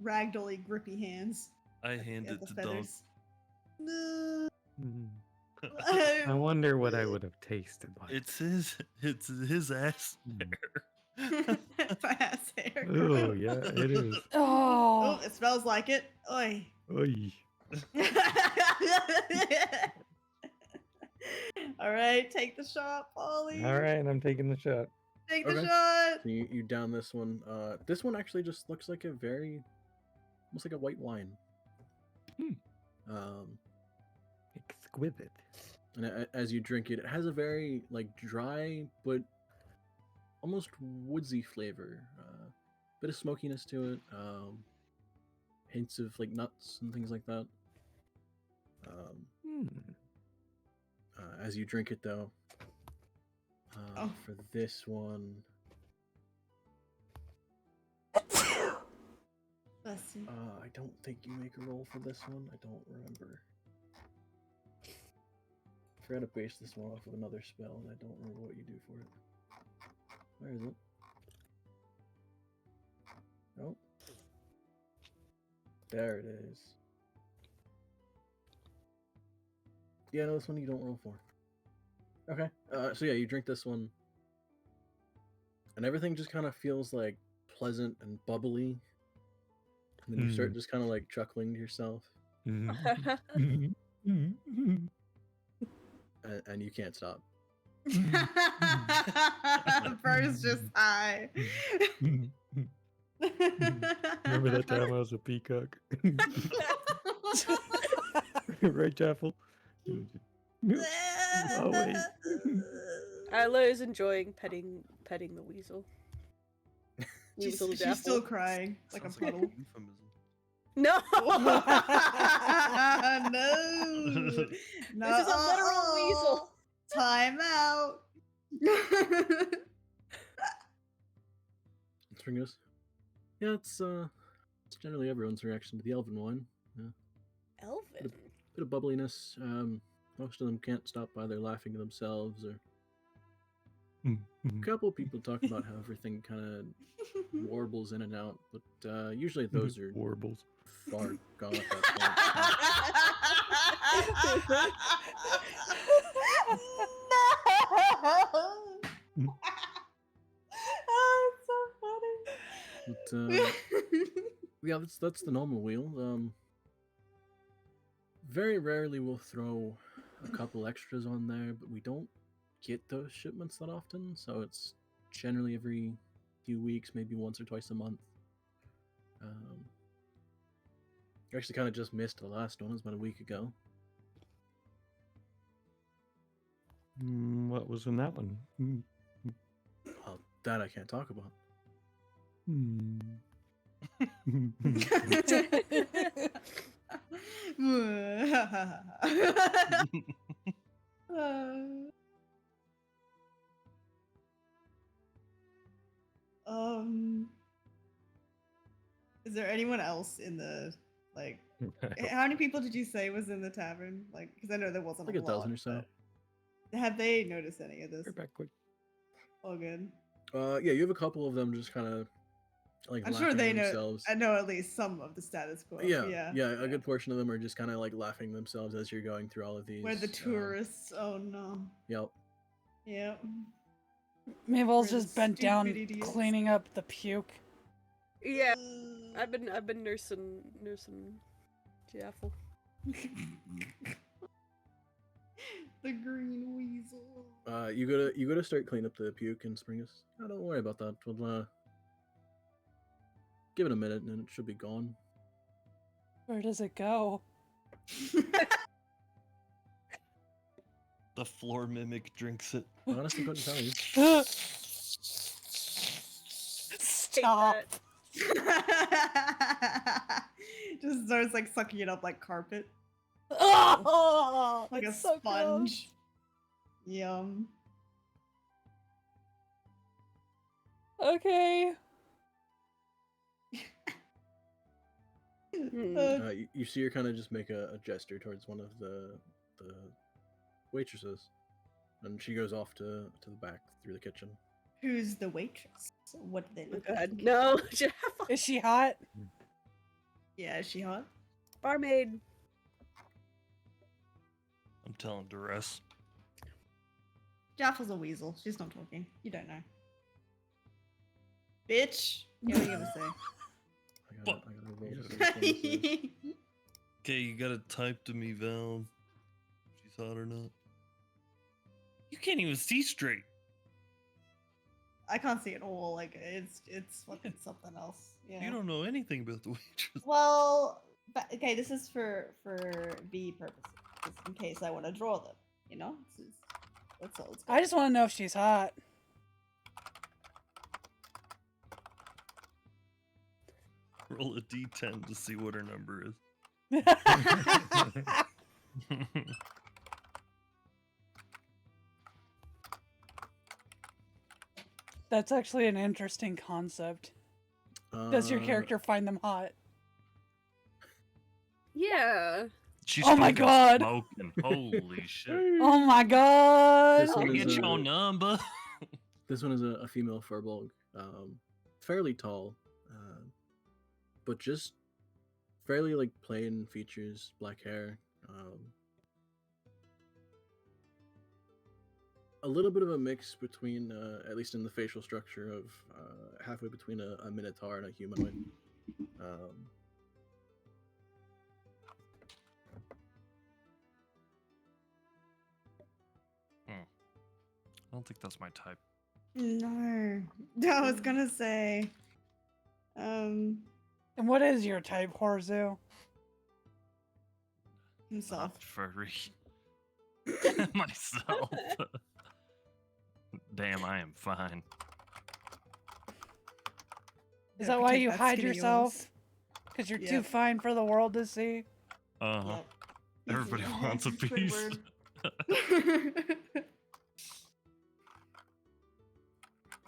ragdolly grippy hands. I at handed the to Dog. feathers. No. Mm. I wonder what I would have tasted like. It's his ass Mm. hair. Fast hair. Oh, yeah, it is. Oh, Oh, it smells like it. Oi. Oy. All right, take the shot, Polly. All right, I'm taking the shot. Take the Okay. shot. So you down this one. This one actually just looks like a very, almost like a white wine. Hmm. Exquisite. And as you drink it, it has a very like dry but almost woodsy flavor. Bit of smokiness to it. Hints of like nuts and things like that. As you drink it, though, for this one, I don't think you make a roll for this one. I don't remember. I forgot to base this one off of another spell, and I don't remember what you do for it. Where is it? Nope. There it is. Yeah, no, this one you don't roll for. Okay. So yeah, you drink this one, and everything just kind of feels like pleasant and bubbly. And then you start just kind of like chuckling to yourself, and you can't stop. Bro's just high. Remember that time I was a peacock? Right, Jaffel? Oh, wait. Isla is enjoying petting the weasel. She's still crying like a Sounds like puddle. euphemism. No! No. This is a literal weasel. Time out. Spring goes, yeah, it's generally everyone's reaction to the elven wine. Yeah. Elven? Bit of bubbliness. Most of them can't stop either laughing to themselves or. A couple people talk about how everything kind of warbles in and out, but usually those are warbles. far gone at that No! Oh, it's so funny. But yeah, that's the normal wheel. Very rarely we'll throw a couple extras on there, but we don't get those shipments that often, so it's generally every few weeks, maybe once or twice a month. You actually kind of just missed the last one. It was about a week ago. What was in that one? Well, that I can't talk about. Is there anyone else in the like? How many people did you say was in the tavern? Like, because I know there wasn't Like a dozen lot, or so. but have they noticed any of this? We're back quick. All good. Yeah, you have a couple of them just kind of like. I'm sure laughing they to know. themselves. I know at least some of the status quo. Yeah. A good portion of them are just kind of like laughing themselves as you're going through all of these. We're the tourists. Oh no. Yep. Yep. Mabel's We're the just bent down, stupid idiots. cleaning up the puke. Yeah, I've been nursing Jaffel. The green weasel. You gotta start cleaning up the puke and Springus. Oh, don't worry about that. We'll give it a minute and it should be gone. Where does it go? The floor mimic drinks it. I honestly couldn't tell you. Stop. Just starts like sucking it up like carpet, Oh, like a it's so gross. sponge. Yum. Okay. You see her kind of just make a gesture towards one of the waitresses, and she goes off to the back through the kitchen. Who's the waitress? What do they Oh look God, like? no, Jaffel. Is she hot? Yeah, is she hot? Barmaid. I'm telling Duress. Jaffel's a weasel. She's not talking. You don't know. Bitch. Yeah, what are you gonna say? I gotta roll Jesus. for this one, so- Okay, you gotta type to me, Val. If she's hot or not. You can't even see straight. I can't see it all. Like it's fucking something else. Yeah. You don't know anything about the waitress. Well, But, okay, this is for V purposes, just in case I want to draw them. You know, let's go. I just want to know if she's hot. Roll a d10 to see what her number is. That's actually an interesting concept. Does your character find them hot? Yeah. She's Oh my fucking God. Smoking. Holy shit. Oh my god! This one Get is your number. This one is a female furbolg, fairly tall, but just fairly like plain features, black hair, a little bit of a mix between, at least in the facial structure, of halfway between a minotaur and a humanoid. I don't think that's my type. No, I was gonna say. And what is your type, Horzu? Himself. Not furry. Myself. Damn, I am fine. Is Yeah, that why protect you that hide skinny yourself? yours. Because you're too Yep. fine for the world to see? Uh-huh. Yep. Everybody Easy. wants a piece. Squidward.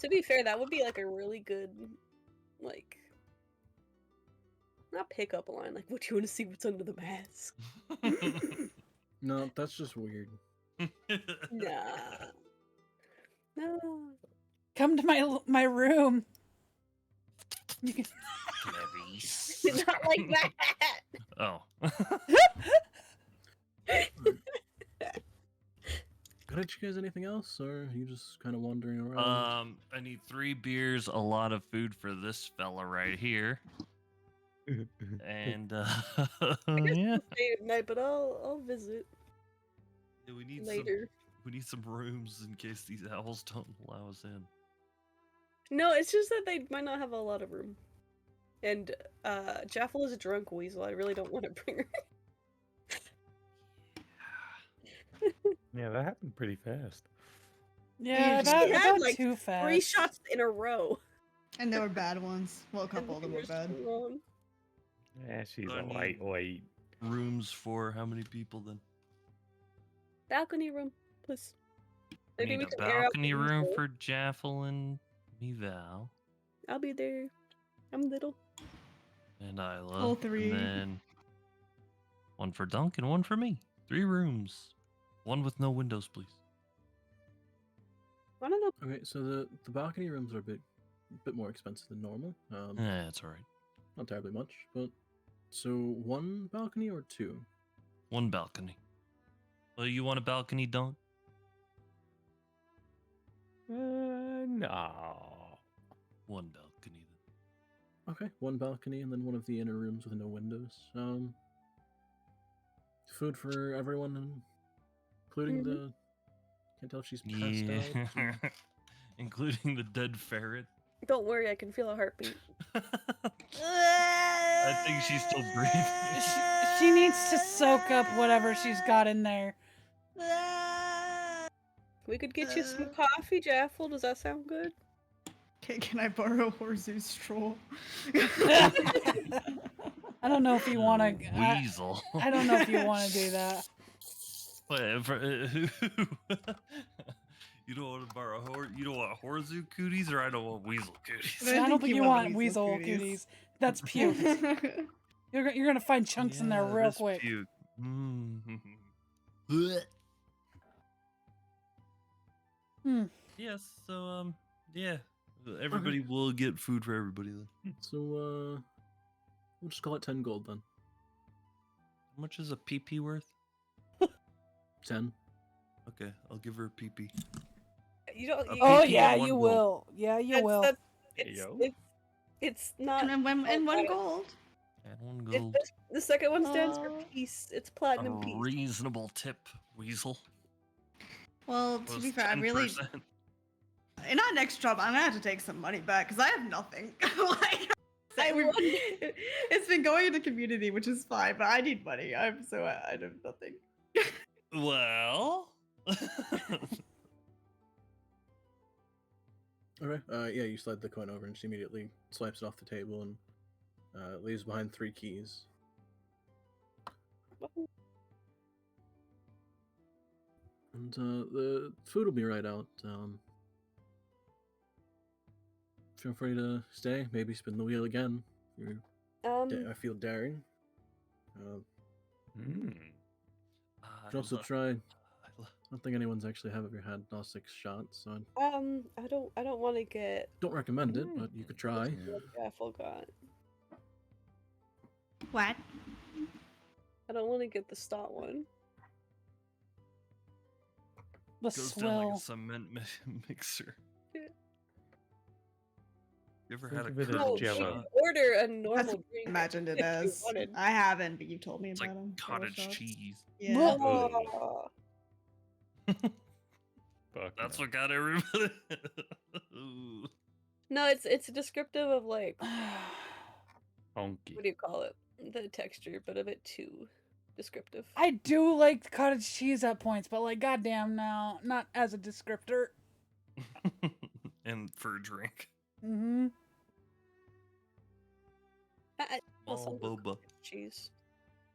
To be fair, that would be like a really good, like, not pickup line. Like, what do you want to see? What's under the mask? No, that's just weird. Nah. No. Come to my room. You can... Clarice. It's not like that. Oh. Got you guys anything else, or are you just kind of wandering around? I need 3 beers, a lot of food for this fella right here. And I guess yeah. I'll stay at night, but I'll visit Yeah, we need later. we need some rooms in case these owls don't allow us in. No, it's just that they might not have a lot of room. And Jaffel is a drunk weasel. I really don't want to bring her. Yeah, that happened pretty fast. Yeah, She about, had, about like, too fast. 3 shots in a row. And they were bad ones. Well, a couple of them were bad. Yeah, she's I a need- lightweight. Rooms for how many people then? Balcony room, please. I Maybe need we a can air out balcony the room weasel. for Jaffel and me, Val. I'll be there. I'm little. And Isla. All 3. And then one for Dunk and one for me. 3 rooms. One with no windows, please. One of them. Okay, so the balcony rooms are a bit more expensive than normal. Yeah, that's alright. Not terribly much, but so 1 balcony or 2? 1 balcony. Well, you want a balcony, Dunk? No. 1 balcony then. Okay, 1 balcony and then one of the inner rooms with no windows. Food for everyone, including the. Can't tell if she's passed out. or- Including the dead ferret. Don't worry, I can feel a heartbeat. I think she's still breathing. She needs to soak up whatever she's got in there. We could get you some coffee, Jaffel. Does that sound good? Can I borrow Horzu's straw? I don't know if you want to. Weasel. I don't know if you want to do that. Wait, you don't want to borrow you don't want Horzu cooties, or I don't want weasel cooties. I I don't think you want weasel weasel cooties. That's puke. You're gonna find chunks in there Yeah, real this quick. puke. Hmm. Yes, so yeah, everybody will get food for everybody then. So we'll just call it 10 gold then. How much is a PP worth? 10. Okay, I'll give her a PP. You don't. A You, Oh PP yeah, and 1 you gold. will. Yeah, you that's- will. that's- There you it's, go. it's not. and one gold. And 1 It, gold. the second one stands for Aw. peace. It's A platinum peace. reasonable tip, weasel. Well, to Was be fair, I really. 10%. In our next job, I'm gonna have to take some money back because I have nothing. Like, It's been going into community, which is fine, but I need money. I have nothing. Well. Okay. Yeah, you slide the coin over and she immediately swipes it off the table and leaves behind 3 keys. And the food will be right out. Feel free to stay. Maybe spin the wheel again. I feel daring. You can also try. I don't think anyone's actually ever had Gnostic shots, so I don't want to get don't recommend it, but you could try. Jaffel got. What? I don't want to get the stot one. The Goes down like swill. a cement mixer. Yeah. You ever Think had a of it as curdled Jello. shot? Order a normal That's drink. imagined it if you as. wanted. I haven't, but you've told me It's about like them. cottage shots. cheese. Yeah. Oh. Fuck That's no. what got everybody. Ooh. No, it's descriptive of like Funky. what do you call it? The texture, but a bit too descriptive. I do like cottage cheese at points, but like, goddamn, no, not as a descriptor. And for a drink. Mm-hmm. Well, All some of the boba. cheese.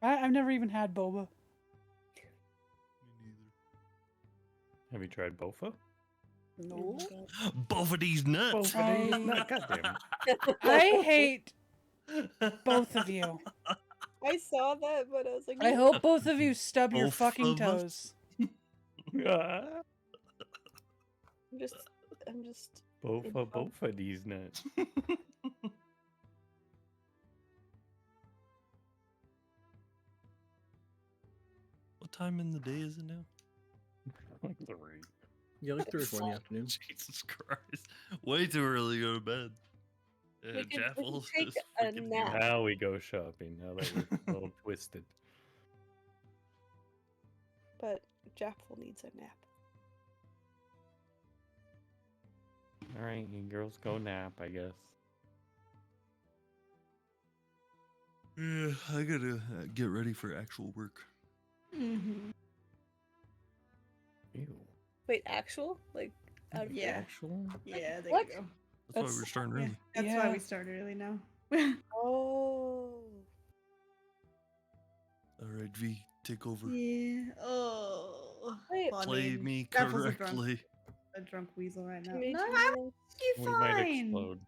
I've never even had boba. Me Have you tried Bofa? No. neither. Both of these nuts. I- Goddamn. I hate both of you. I saw that, but I was like, I no. hope both of you stub your Both fucking of us? toes. I'm just. Bofa these nuts. What time in the day is it now? Like 3. Yeah, like 3 or 4 in the afternoon. Jesus Christ. Way too early to go to bed. We can Jaffel take is a freaking nap. here. Now we go shopping. Now that we're a little twisted. But Jaffel needs a nap. Alright, you girls go nap, I guess. Yeah, I gotta get ready for actual work. Mm-hmm. Ew. Wait, actual? Like, out of Yeah. Actual? Yeah, there What? you go. That's why That's- we're starting Yeah, early. that's Yeah. why we started early now. Oh. Alright, V, take over. Yeah. Oh. Wait, Well, I Play mean, me Jaffel's a drunk, correctly. a drunk weasel right now. Made No, you I'm realize- you We might fine. explode.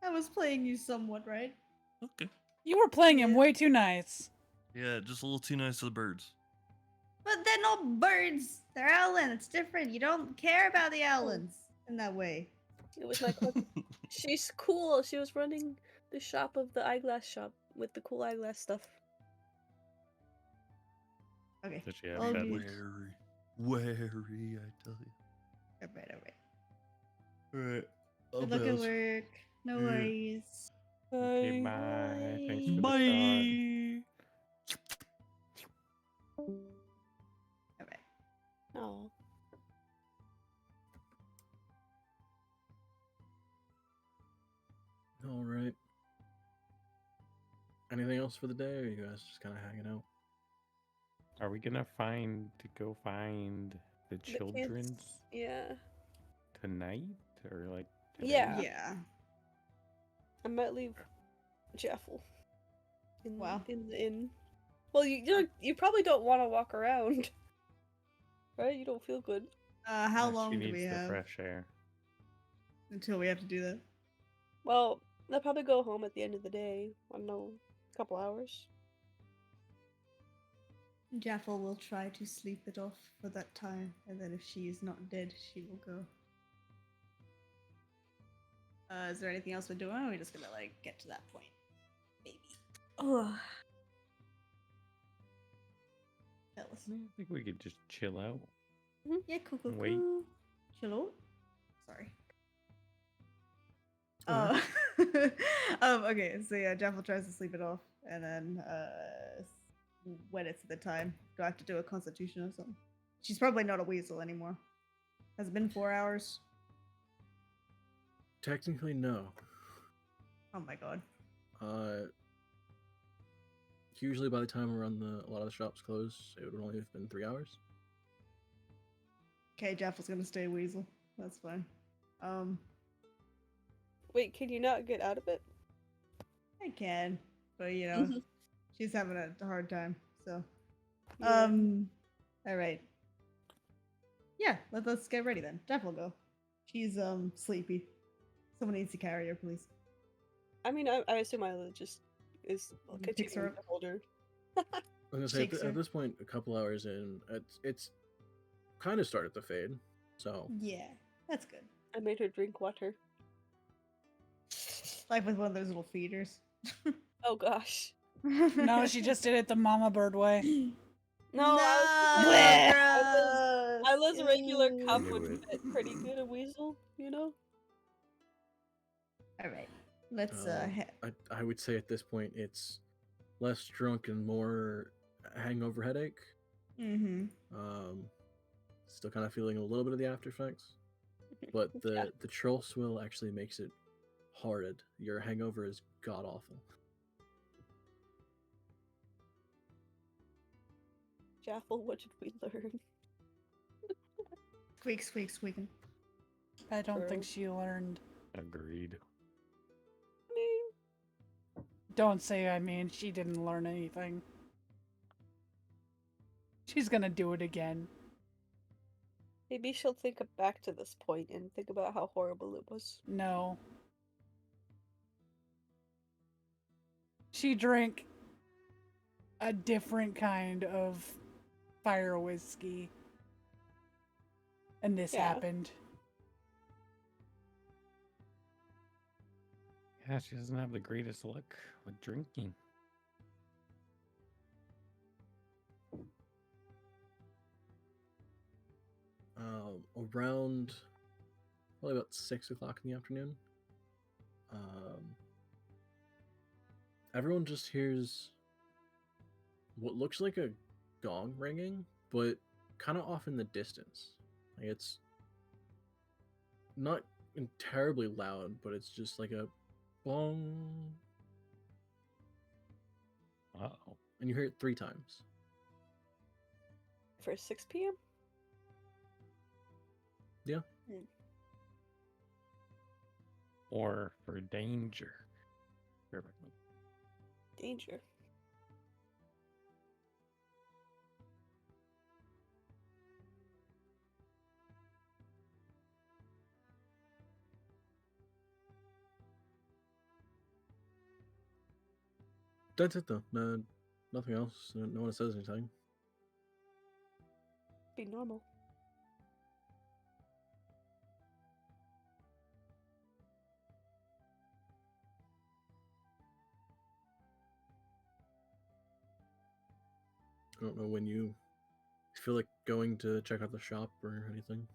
I was playing you somewhat right. Okay. You were playing him Yeah. way too nice. Yeah, just a little too nice to the birds. But they're not birds. They're Owlin. It's different. You don't care about the Owlins in that way. It was my cousin. She's cool. She was running the shop of the eyeglass shop with the cool eyeglass stuff. Okay. Does she have All feathers? good. Wary, I tell you. Alright, alright. Alright. Good luck at work. No Yeah. worries. Okay, bye. Thanks for the Bye. Alright. Oh. All right. Anything else for the day, or are you guys just kind of hanging out? Are we gonna go find the kids. children's Yeah. tonight? Or like today? Yeah. Yeah. I might leave Jaffel. In, Wow. In the inn. Well, you probably don't want to walk around. Right? You don't feel good. How Yeah, long she do needs we the have fresh air. until we have to do that? Well, they'll probably go home at the end of the day. I don't know, a couple hours. Jaffel will try to sleep it off for that time, and then if she is not dead, she will go. Is there anything else we're doing? Or are we just gonna like get to that point? Maybe. Oh. Fellas. I think we could just chill out. Yeah, cool, cool, Wait. cool. Hello? Sorry. Okay, so yeah, Jaffel tries to sleep it off, and then when it's the time, do I have to do a constitution or something? She's probably not a weasel anymore. Has it been 4 hours? Technically, no. Oh my god. Usually by the time a lot of the shops close, it would only have been 3 hours. Okay, Jeff was gonna stay weasel. That's fine. Wait, can you not get out of it? I can, but you know, Mm-hmm. she's having a hard time. So, Yeah. all right. Yeah, let's get ready then. Jeff will go. She's sleepy. Someone needs to carry her, please. I mean, I assume Isla just is Picks her continuing up. to hold her. I was gonna say Shakes her. at this point, a couple hours in, it's kind of started to fade. So Yeah, that's good. I made her drink water. Like with one of those little feeders. Oh gosh. No, she just did it the mama bird way. No, I was a regular cup Knew would it. fit pretty good a weasel, you know? All right, let's I would say at this point it's less drunk and more hangover headache. Mm-hmm. Still kind of feeling a little bit of the after effects, but Yeah. the troll swill actually makes it horrid. Your hangover is god awful. Jaffel, what did we learn? Squeak, squeak, squeaking. I don't think True. she learned. Agreed. I mean, Don't say I mean. She didn't learn anything. She's gonna do it again. maybe she'll think back to this point and think about how horrible it was. No. She drank a different kind of fire whiskey. And this Yeah. happened. Yeah, she doesn't have the greatest luck with drinking. Around probably about 6 o'clock in the afternoon, everyone just hears what looks like a gong ringing, but kind of off in the distance. Like it's not terribly loud, but it's just like a bong, Uh-oh. and you hear it 3 times. For 6 p.m.? Yeah. Or for danger. Perfectly. Danger. That's it though. No, nothing else. No one says anything. Be normal. I don't know when you feel like going to check out the shop or anything.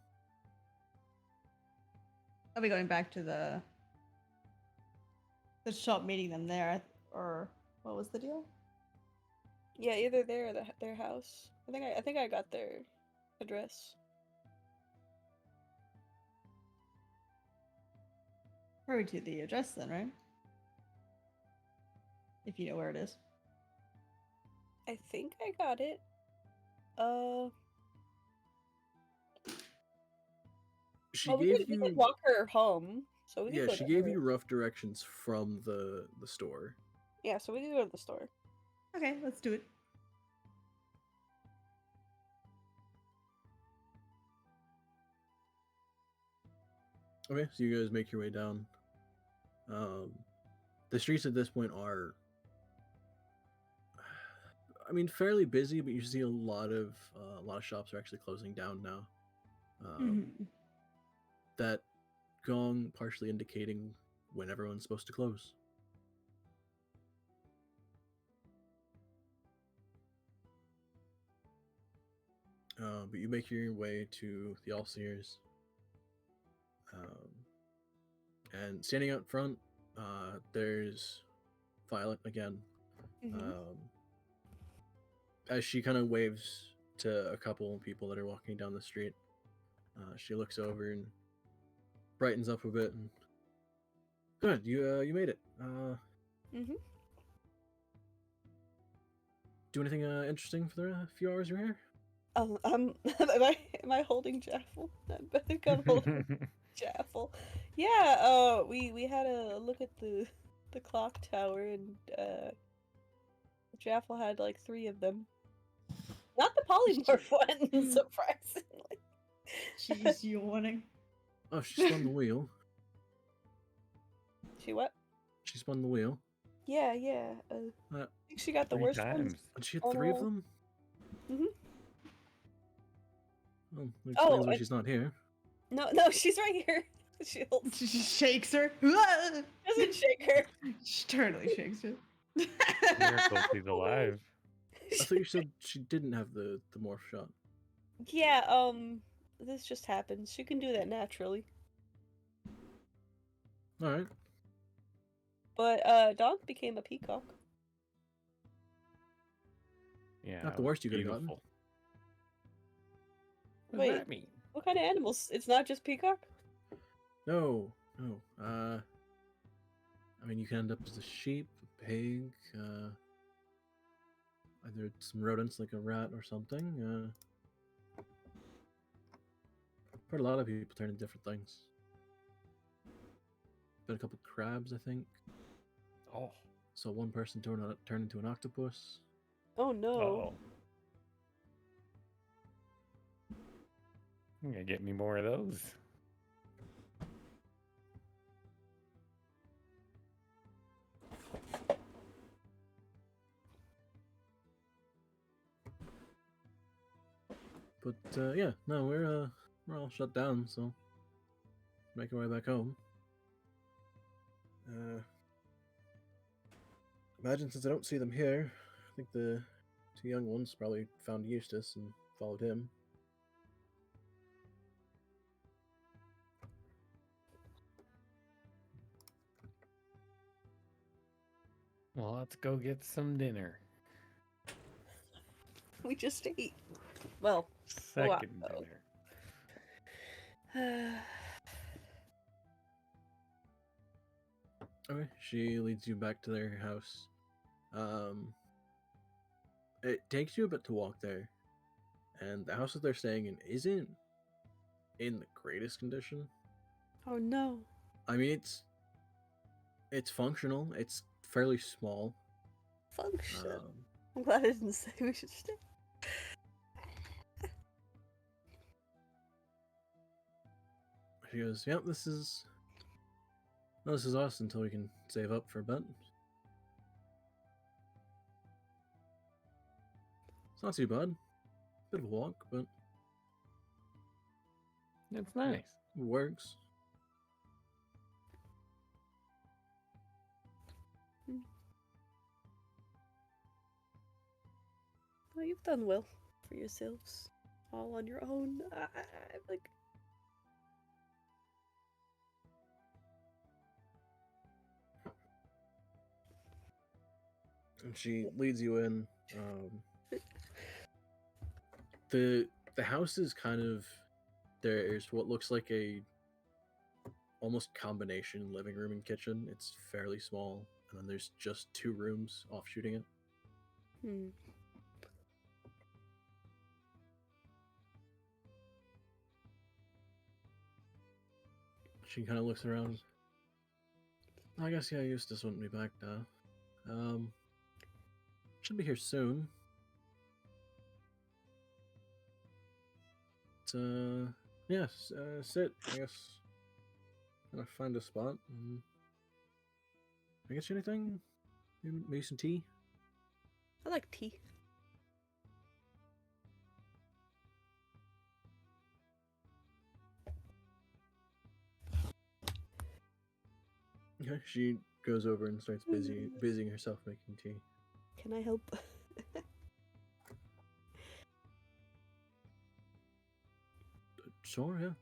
I'll be going back to the shop, meeting them there, or what was the deal? Yeah, either there or their house. I think I got their address. Probably to the address then, right? If you know where it is. I think I got it. She Well, we gave could you walk her home. So we could yeah, go she to gave her. you rough directions from the store. Yeah, so we could go to the store. Okay, let's do it. Okay, so you guys make your way down. The streets at this point are, I mean, fairly busy, but you see a lot of shops are actually closing down now. Mhm. That gong partially indicating when everyone's supposed to close. But you make your way to the All-Seers. And standing out front, there's Violet again. As she kind of waves to a couple of people that are walking down the street, she looks over and brightens up a bit. And Good. You made it. Mm-hmm. Do anything interesting for the few hours you're here? Am I holding Jaffel? I think I'm holding Jaffel. Yeah, we had a look at the clock tower, and Jaffel had like 3 of them. Not the polymorph one, surprisingly. She's yawning. Oh, she spun the wheel. She what? She spun the wheel. Yeah, yeah. I think she got the 3 worst ones. times. And she had Oh, 3 of no. them? Mhm. Well, that Oh, explains why and- she's not here. No, she's right here. She holds. She shakes her. Doesn't shake her. She totally shakes her. Miracle she's alive. I thought you said she didn't have the morph shot. Yeah, this just happens. She can do that naturally. Alright. But, Donk became a peacock. Yeah. Not the worst you could've gotten. beautiful. What Wait. does that mean? What kind of animals? It's not just peacock? No. I mean, you can end up as a sheep, a pig, either some rodents like a rat or something. Heard a lot of people turn into different things. Been a couple crabs, I think. Oh. Saw one person turn into an octopus. Oh no. Oh. You gotta get me more of those. But yeah, no, we're all shut down, so making our way back home. Imagine since I don't see them here, I think the 2 young ones probably found Eustace and followed him. Well, let's go get some dinner. We just ate. Well, Second wow. dinner. Okay, she leads you back to their house. It takes you a bit to walk there, and the house that they're staying in isn't in the greatest condition. Oh no. I mean, it's functional. It's fairly small. Function. I'm glad I didn't say we should stay. She goes, "Yep, this is us until we can save up for a bit." It's not too bad. Bit of a walk, but It's nice. it works. Well, you've done well for yourselves. All on your own. Like. And she leads you in. The house is kind of, there's what looks like a almost combination living room and kitchen. It's fairly small, and then there's just 2 rooms offshooting it. Hmm. She kind of looks around. I guess yeah, Eustace wouldn't be back now. Should be here soon. Yes, sit, I guess. Gonna find a spot. Can I get you anything? Maybe some tea? I like tea. Okay, she goes over and starts busying herself making tea. Can I help? Sure, yeah.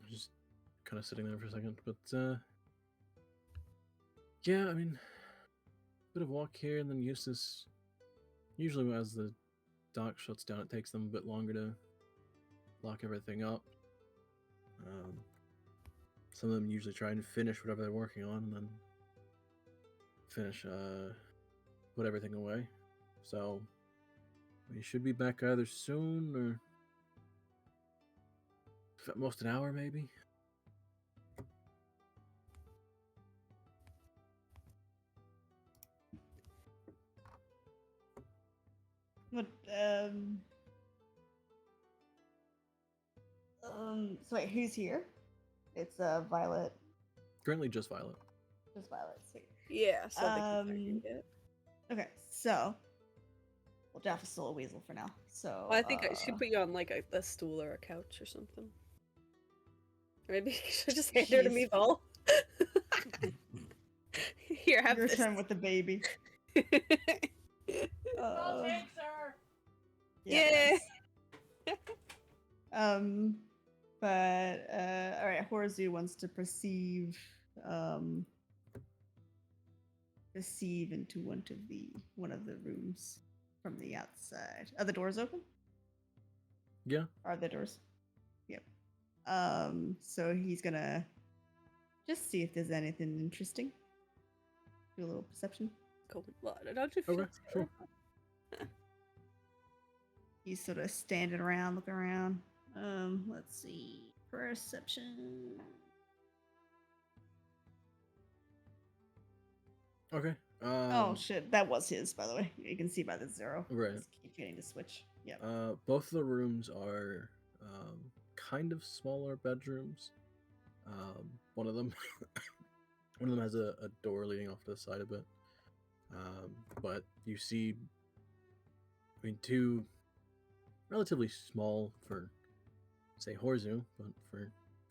Just kind of sitting there for a second, but yeah, I mean, bit of walk here, and then Eustace. Usually, as the dock shuts down, it takes them a bit longer to lock everything up. Some of them usually try and finish whatever they're working on, and then put everything away. So we should be back either soon or at most an hour, maybe. What, so wait, who's here? It's Violet. Currently, just Violet. Just Violet. Sweet. Yeah, so they can it. Okay, so well, Jeff is still a weasel for now. So Well, I think I should put you on like a stool or a couch or something. Or maybe you should just hand her to me, Vol. Here, have your this. turn with the baby. Yeah. But all right, Horozu wants to perceive into one of the rooms from the outside. Are the doors open? Yeah. Are the doors? Yep. So he's gonna just see if there's anything interesting. Do a little perception. Cool. Well, don't you feel Okay, sure. He's sort of standing around, looking around. Let's see. Perception. Okay. Oh shit, that was his, by the way. You can see by the 0. Right. Just keep getting to switch. Yeah. Both of the rooms are kind of smaller bedrooms. One of them has a door leading off to the side a bit. But you see, I mean, two relatively small for, say, Horzu, but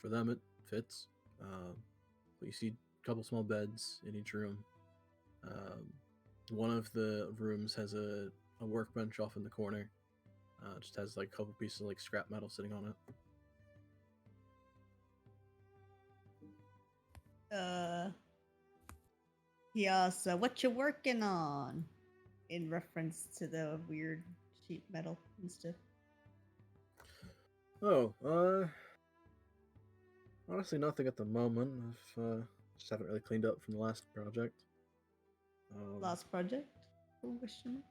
for them it fits. But you see a couple small beds in each room. One of the rooms has a workbench off in the corner. Just has like a couple pieces of like scrap metal sitting on it. He asks, "What you working on?" In reference to the weird sheet metal and stuff. Oh, honestly, nothing at the moment. I've just haven't really cleaned up from the last project. Last project? Question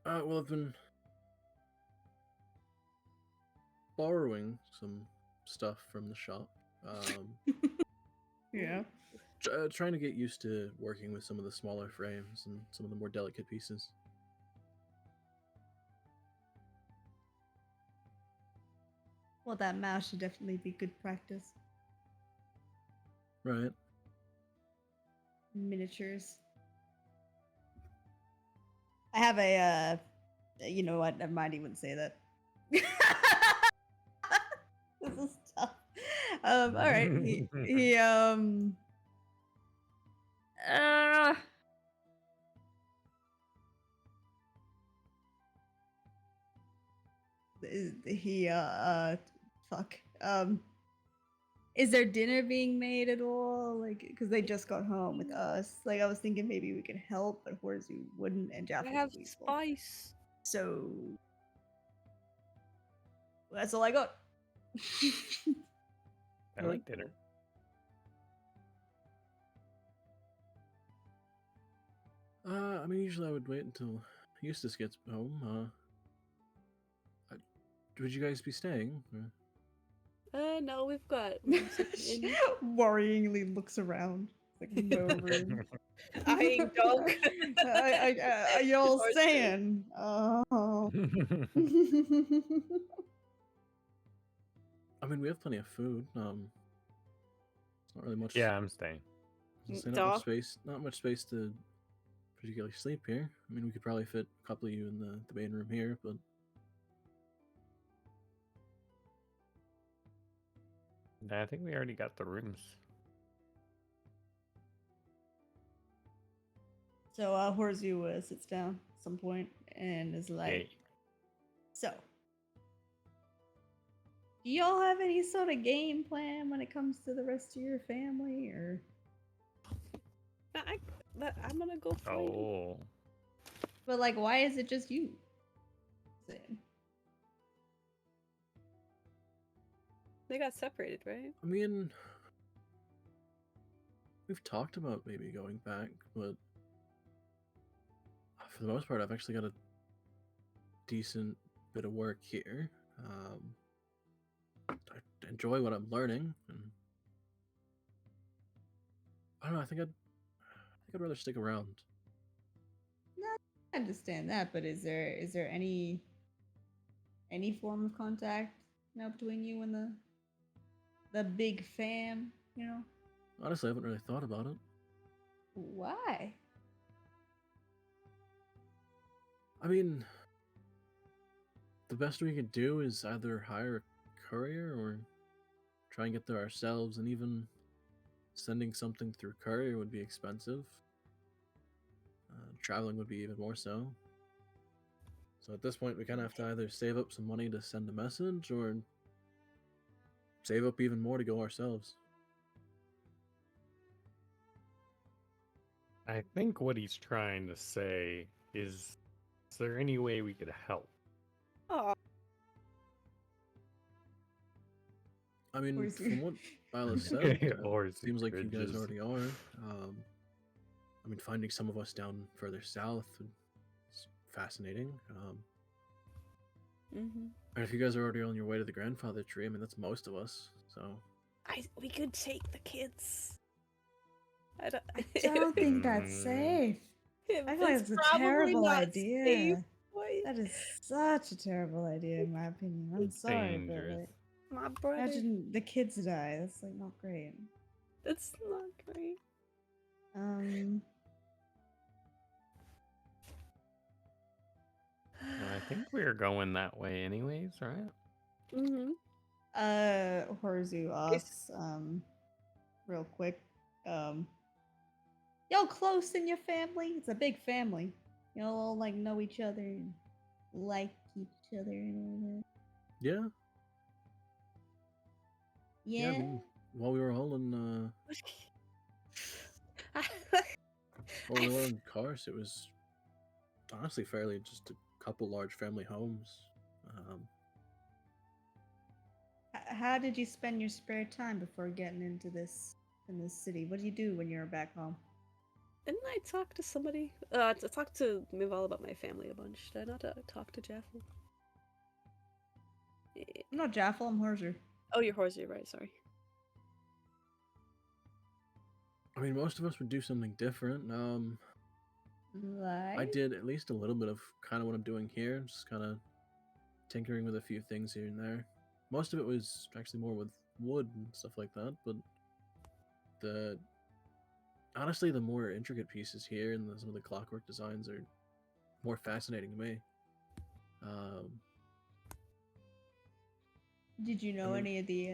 mark? Well, I've been borrowing some stuff from the shop. Yeah. Trying to get used to working with some of the smaller frames and some of the more delicate pieces. Well, that mouse should definitely be good practice. Right. Miniatures. I have a, you know what? Never mind. He wouldn't say that. This is tough. All right. Fuck. Is there dinner being made at all? Like, because they just got home with us. Like, I was thinking maybe we could help, but Horzu wouldn't, and Jaff I is have useful. spice. So that's all I got. I like dinner. I mean, usually I would wait until Eustace gets home. Would you guys be staying? Or... No, we've got. Worryingly looks around. Like, no room. Eyeing dog. Are y'all staying? Oh. I mean, we have plenty of food. It's not really much. Yeah, I'm staying. Not much space to particularly sleep here. I mean, we could probably fit a couple of you in the main room here, but I think we already got the rooms. So Horzu sits down at some point and is like, Hey. "So, do y'all have any sort of game plan when it comes to the rest of your family, or I'm gonna go find him. Oh. But like, why is it just you? They got separated, right? I mean, we've talked about maybe going back, but for the most part, I've actually got a decent bit of work here. I enjoy what I'm learning, and I don't know. I think I'd rather stick around. I understand that, but is there any form of contact now between you and the big fam? You know Honestly, I haven't really thought about it. why? I mean, the best we could do is either hire a courier or try and get there ourselves, and even sending something through courier would be expensive. Traveling would be even more so. So at this point, we kind of have to either save up some money to send a message or save up even more to go ourselves. I think what he's trying to say is there any way we could help? Oh, I mean, Where's from your- what Isla said, Or seems like you guys secretages. already are. I mean, finding some of us down further south is fascinating. mm-hmm. And if you guys are already on your way to the grandfather tree, I mean, that's most of us. So We could take the kids. I don't think that's Mm. safe. I feel like It's it's a probably terrible not idea. safe, boy. That is such a terrible idea, in my opinion. I'm It's sorry, but dangerous. like, My brother. imagine the kids die. That's like not great. That's not great. Well, I think we're going that way anyways, right? Mm-hmm. Horzu asks, real quick, y'all close in your family? It's a big family. Y'all all like know each other and like each other and all that. yeah, Yeah. I mean, while we were all in while we were in Kars, it was honestly fairly just a couple large family homes. How did you spend your spare time before getting into this in this city? What do you do when you're back home? Didn't I talk to somebody? I talked to Mival about my family a bunch. Did I not talk to Jaffel? I'm not Jaffel, I'm Horzer. Oh, you're Horsey, right? Sorry. I mean, most of us would do something different. I Like? did at least a little bit of kind of what I'm doing here, just kind of tinkering with a few things here and there. Most of it was actually more with wood and stuff like that, but honestly, the more intricate pieces here and some of the clockwork designs are more fascinating to me. Did you know mean- any of the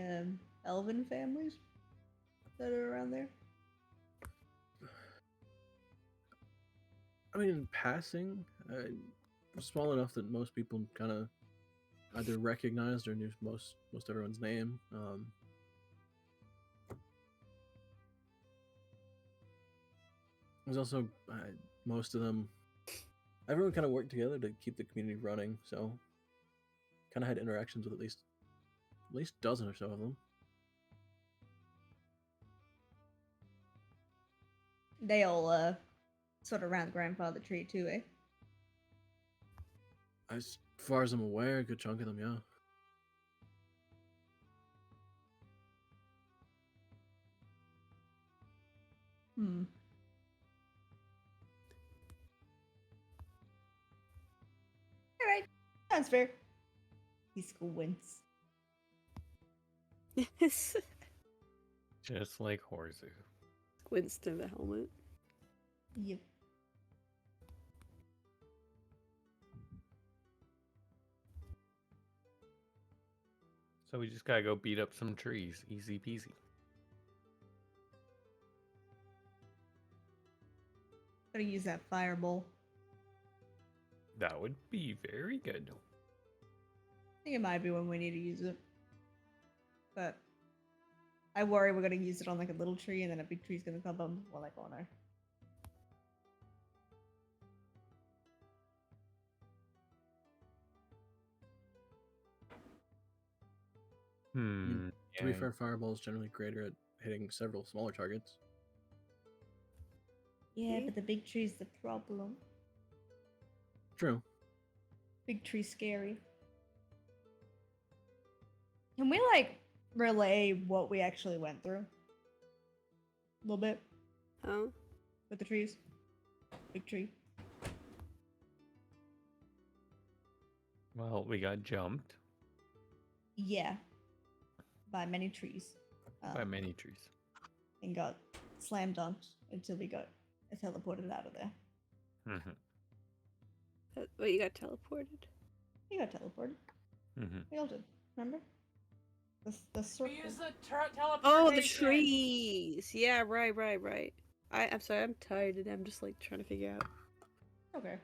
elven families that are around there? I mean, in passing, small enough that most people kind of either recognized or knew most everyone's name. There's also most of them. Everyone kind of worked together to keep the community running, so kind of had interactions with at least a dozen or so of them. They all sort of around the grandfather tree too, eh? As far as I'm aware, a good chunk of them, yeah. Hmm. Alright. Sounds fair. He squints. Just like Horzu. Squints through the helmet. Yep. So we just gotta go beat up some trees. Easy peasy. Gotta use that fireball. That would be very good. I think it might be when we need to use it. But I worry we're gonna use it on like a little tree and then a big tree's gonna come up before that corner. Hmm. To be yeah, fair, Fireball is generally greater at hitting several smaller targets. Yeah, See? but the big tree's the problem. True. Big tree scary. Can we like relay what we actually went through? A little bit Oh. with the trees. Big tree. Well, we got jumped Yeah. By many trees. by many trees. And got slam dunked until we got teleported out of there. Wait, you got teleported? We got teleported. We all did. Remember? The circle. We use the teleportation. Oh, the trees! Yeah, right. I'm sorry, I'm tired and I'm just like trying to figure out. Okay.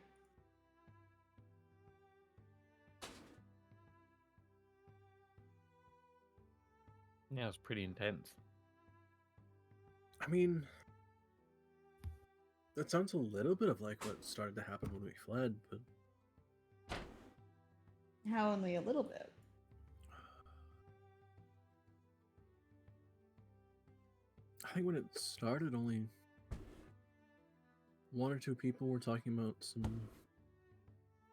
Yeah, it's pretty intense. I mean, that sounds a little bit of like what started to happen when we fled, but How only a little bit? I think when it started, only one or two people were talking about some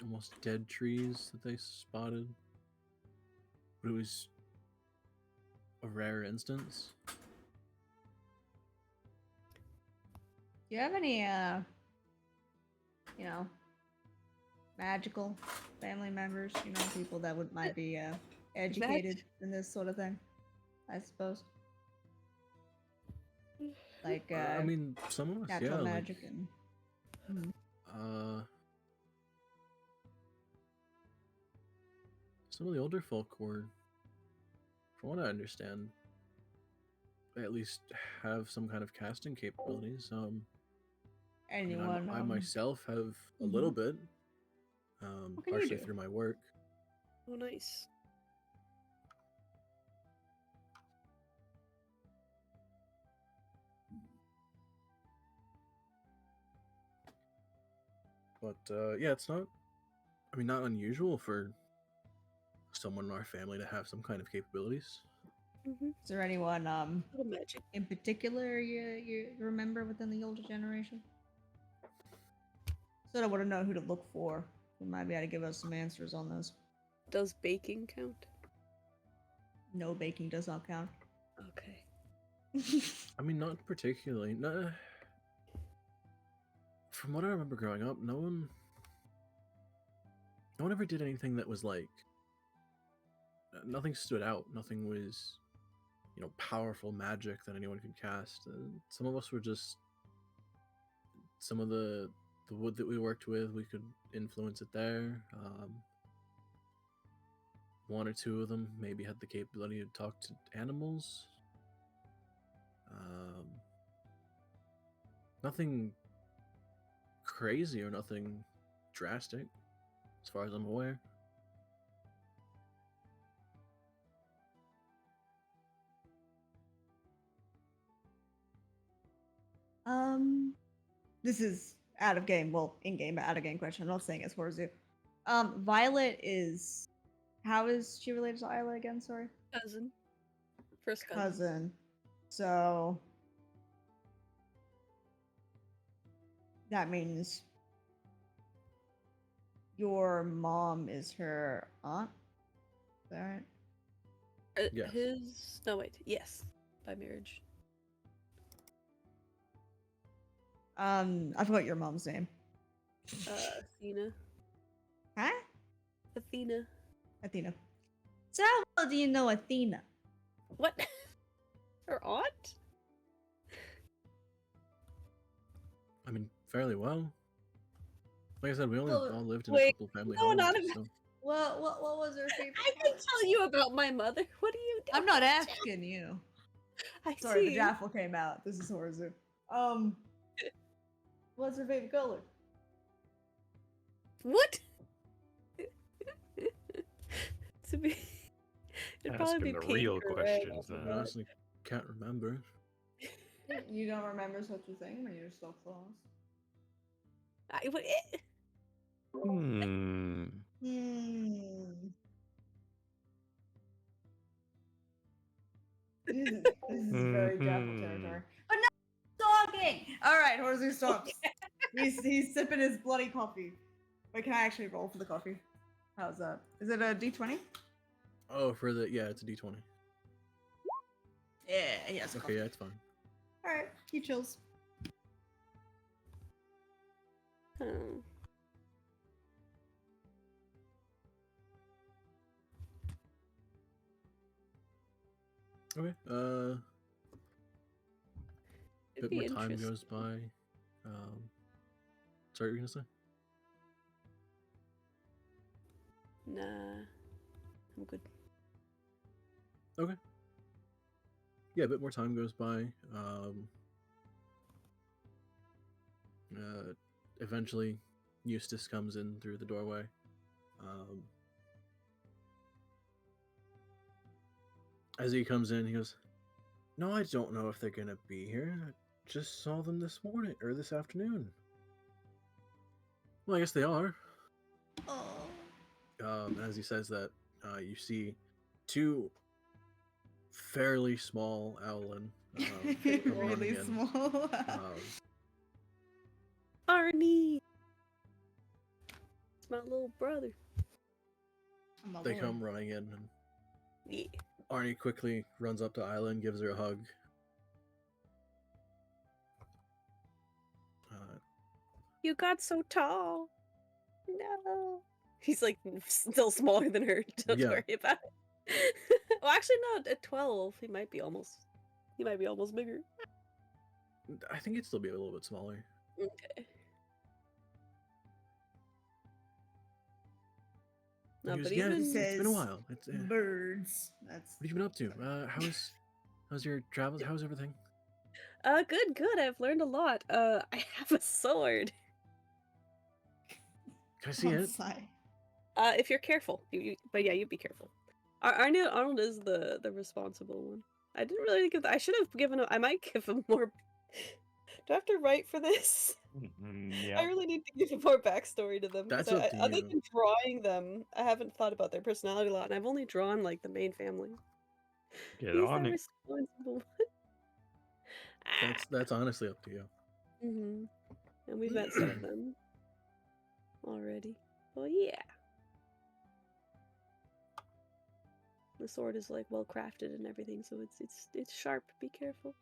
almost dead trees that they spotted. But it was a rare instance. Do you have any magical family members, people that might be educated in this sort of thing? I suppose. Like I mean, some of us, natural yeah, magic and some of the older folk were, from what I understand, they at least have some kind of casting capabilities. I mean, anyone. I myself have a little bit, What can you partially do? through my work. Oh, nice. But yeah, it's not. I mean, not unusual for someone in our family to have some kind of capabilities. Mm-hmm. Is there anyone Little magic. in particular you remember within the older generation? Sort of want to know who to look for. Who might be able to give us some answers on this. Does baking count? No, baking does not count. Okay. I mean, not particularly. No, from what I remember growing up, no one ever did anything that was like. Nothing stood out. Nothing was, powerful magic that anyone could cast. Some of us were just. Some of the wood that we worked with, we could influence it there. One or two of them maybe had the capability to talk to animals. Nothing crazy or nothing drastic, as far as I'm aware. This is out of game. Well, in game, but out of game question. I'm not saying it's Horzu. Violet is. How is she related to Isla again? Sorry. Cousin. First cousin. Cousin. So that means your mom is her aunt. Is that right? Yes. His. No, wait. Yes. By marriage. I forgot your mom's name. Athena. Huh? Athena. Athena. So how well do you know Athena? What? Her aunt? I mean, fairly well. Like I said, we only Well, all lived in wait, a couple family no, homes. not So. What was her favorite? I can tell you about my mother. What are you doing? I'm not asking you. I Sorry, the see. Jaffle came out. This is Horzu. What's her favorite color? What? To be. It'd probably Asking be the pink real or red. questions I then. honestly can't remember. You don't remember such a thing when you're so close. What? Hmm. This is very Jaffle territory. But no talking! Alright, Horzu stops. He's sipping his bloody coffee. Wait, can I actually roll for the coffee? How's that? Is it a d20? Oh, for the it's a d20. Yeah, yes. Okay, yeah, it's fine. Alright, he chills. Hmm. Okay. It'd Bit be more time interesting. goes by. Sorry, what were you gonna say? Nah, I'm good. Okay. Yeah, a bit more time goes by. Eventually, Eustace comes in through the doorway. As he comes in, he goes, "No, I don't know if they're gonna be here. I just saw them this morning or this afternoon." Well, I guess they are. Oh. As he says that, you see two fairly small owlin come running Really in. small. Arnie! It's my little brother. I'm a They lord. come running in, and Yeah. Arnie quickly runs up to Isla and gives her a hug. You got so tall. No. He's like still smaller than her. Don't Yeah. worry about it. Well, actually, no. At 12, he might be almost bigger. I think he'd still be a little bit smaller. Okay. He No, goes, but yeah, even it's been a Says while. birds. That's What have you been up to? How's your travels? How's everything? good. I've learned a lot. I have a sword. Can I see on it? site. If you're careful, but yeah, you be careful. Arnold is the responsible one. I didn't really give. I should have given him. I might give him more. Do I have to write for this? Yeah. I really need to give more backstory to them. 'Cause That's up to other you. than drawing them, I haven't thought about their personality a lot, and I've only drawn like the main family. Get He's on the it. responsible one. That's honestly up to you. And we've met some of them already. Well, yeah. The sword is like well crafted and everything, so it's sharp. Be careful.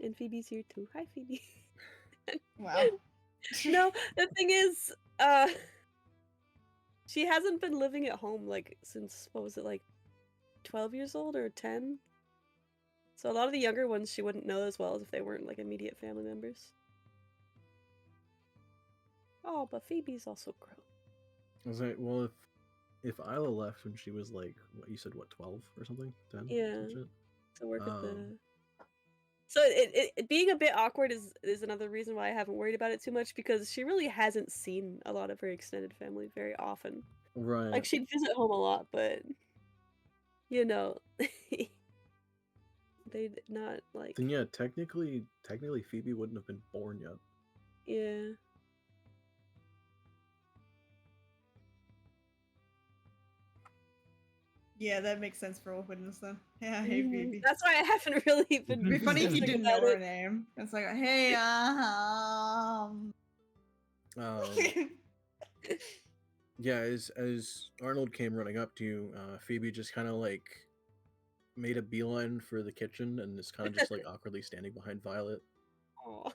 And Phoebe's here too. Hi, Phoebe. Wow. No, the thing is, she hasn't been living at home like since what was it, like 12 years old or 10? So a lot of the younger ones she wouldn't know as well as if they weren't like immediate family members. Oh, but Phoebe's also grown. I was like, well, if Isla left when she was like, what you said, what, 12 or something, 10? Yeah. Some shit? To work at the. So it being a bit awkward is another reason why I haven't worried about it too much, because she really hasn't seen a lot of her extended family very often. Right. Like she'd visit home a lot, but you know, they'd not like. Then yeah, technically Phoebe wouldn't have been born yet. Yeah. Yeah, that makes sense for Awkwardness then. Yeah, hey Phoebe. That's why I haven't really been. It'd be funny if you thinking didn't know about her it. name. It's like, hey, Yeah, as Arnold came running up to you, Phoebe just kind of like made a beeline for the kitchen and is kind of just like awkwardly standing behind Violet. Aw.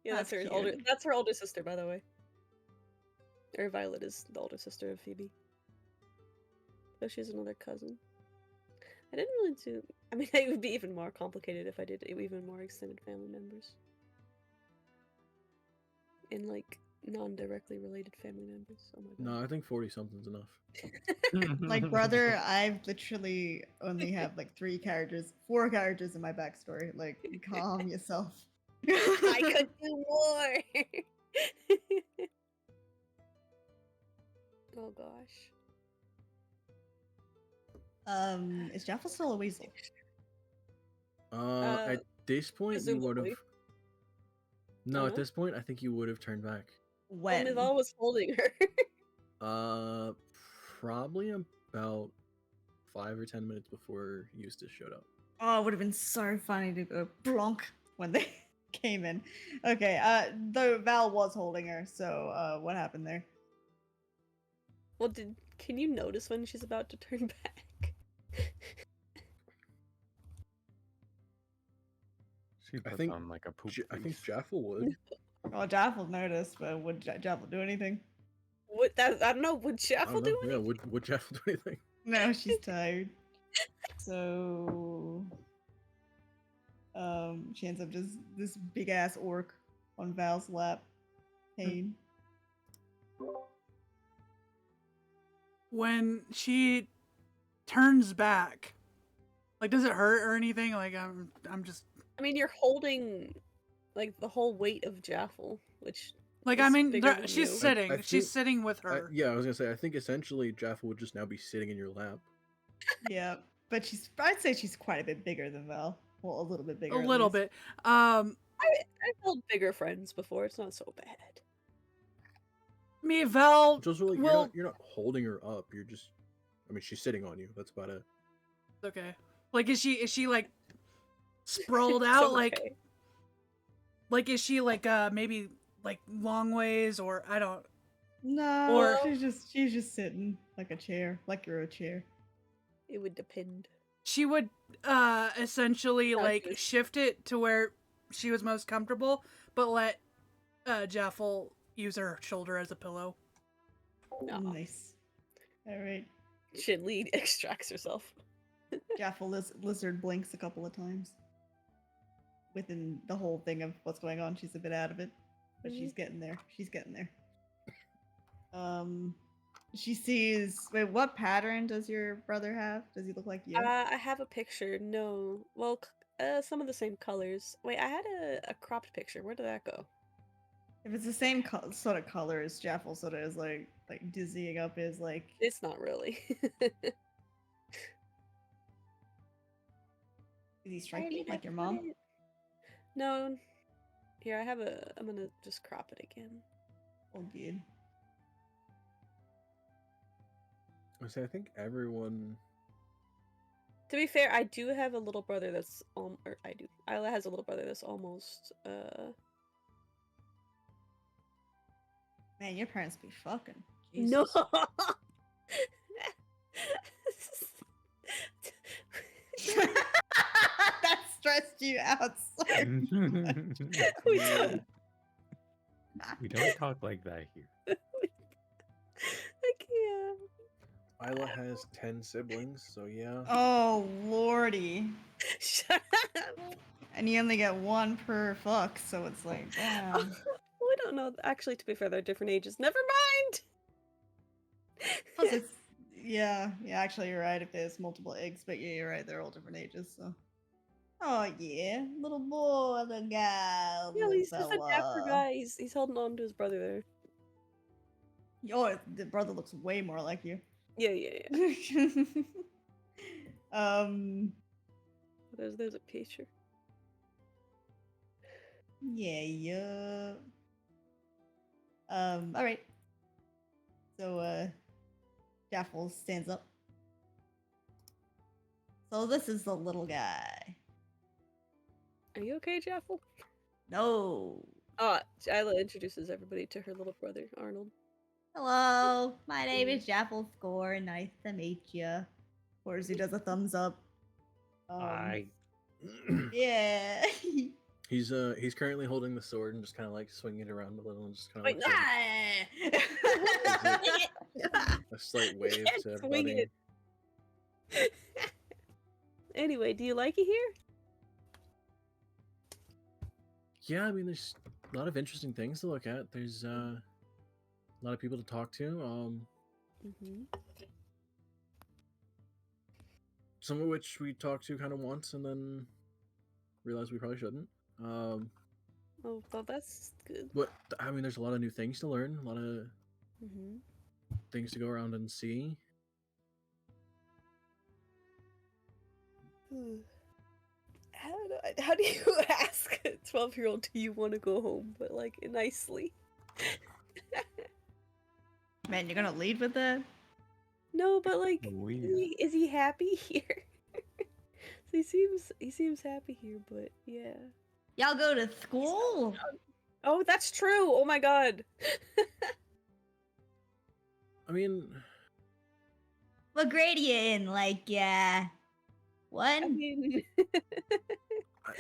Yeah, that's That's her older. cute. That's her older sister, by the way. Or Violet is the older sister of Phoebe. So she's another cousin. I didn't really do. I mean, it would be even more complicated if I did even more extended family members. And like non-directly related family members. Oh my god. No, I think 40 something's enough. like brother, I've literally only have like 4 characters in my backstory. Like, calm yourself. I could do more. Oh gosh. Is Jaffel still a weasel? At this point, you would have. presumably. No, at Uh-huh. this point, I think you would have turned back. When? Mival was holding her. Probably about 5 or 10 minutes before Eustace showed up. Oh, it would have been so funny to go blonk when they came in. Okay, though Val was holding her, so what happened there? Well, can you notice when she's about to turn back? She puts think on like a poop I think face. Jaffel would. Well, Jaffel noticed, but would Jaffel do anything? What that? I don't know. Would I Jaffel don't do know. Yeah, anything? would Jaffel do anything? No, she's tired. So, she ends up just this big ass orc on Val's lap. Pain. When she turns back, like, does it hurt or anything? Like, I'm just I mean, you're holding like the whole weight of Jaffel, which like, is I mean, bigger than she's you. sitting. I She's think- sitting with her. Yeah, I was gonna say. I think essentially Jaffel would just now be sitting in your lap. Yeah, but I'd say she's quite a bit bigger than Val. Well, a little bit bigger. A at little least. bit. I've held bigger friends before. It's not so bad. Me, Val. Just really, well, you're not holding her up. You're just. I mean, she's sitting on you. That's about it. okay. Like, is she like sprawled It's out? okay. Like, is she like maybe like long ways, or I don't. No, Or- she's just sitting like a chair, like you're a chair. It would depend. She would essentially like Calculus. shift it to where she was most comfortable, but let Jaffel use her shoulder as a pillow. No. Nice. All right. Shinli extracts herself. Jaffel lizard blinks a couple of times. Within the whole thing of what's going on, she's a bit out of it, but she's getting there. She's getting there. She sees. Wait, what pattern does your brother have? Does he look like you? I have a picture. No. Well, some of the same colors. Wait, I had a cropped picture. Where did that go? If it's the same sort of color as Jaffel, sort of is like dizzying up is like. It's not really. Is he striking like your mom? No. Here, I'm gonna just crop it again. Oh, good. I think everyone. To be fair, I do have a little brother that's Isla has a little brother that's almost Man, your parents be fucking. No. Jesus. That stressed you out. Sorry. We don't. We don't talk like that here. I can't. Isla has 10 siblings, so yeah. Oh lordy. Shut up. And you only get one per fuck, so it's like, damn. We don't know. Actually, to be fair, they're different ages. Never mind. Plus it's, yeah, actually you're right if there's multiple eggs, but yeah, you're right, they're all different ages, so. Oh yeah, little boy, little guy, Yeah, little he's just a dapper fella. guy. He's holding on to his brother there. Oh, the brother looks way more like you. Yeah. There's a picture. Yeah. All right. So, Jaffel stands up. So this is the little guy. Are you okay, Jaffel? No. Isla introduces everybody to her little brother, Arnold. Hello, my name is Jaffel Score. Nice to meet you. Horsey does a thumbs up. Yeah. He's currently holding the sword and just kind of like swinging it around a little and just kind of Wait, a slight wave can't to swing everybody. it. Anyway, do you like it here? Yeah, I mean, there's a lot of interesting things to look at. There's a lot of people to talk to. Mm-hmm. Some of which we talked to kind of once and then realized we probably shouldn't. Oh, well, that's good. But I mean, there's a lot of new things to learn, a lot of Mm-hmm. things to go around and see. How do you ask a 12-year-old, do you want to go home, but like nicely? Man, you're gonna lead with that? No, but like, Louise. is he happy here? So he seems happy here, but yeah. Y'all go to school? Oh, that's true. Oh my god. I mean, What grade are you in? Like, I one? mean, I-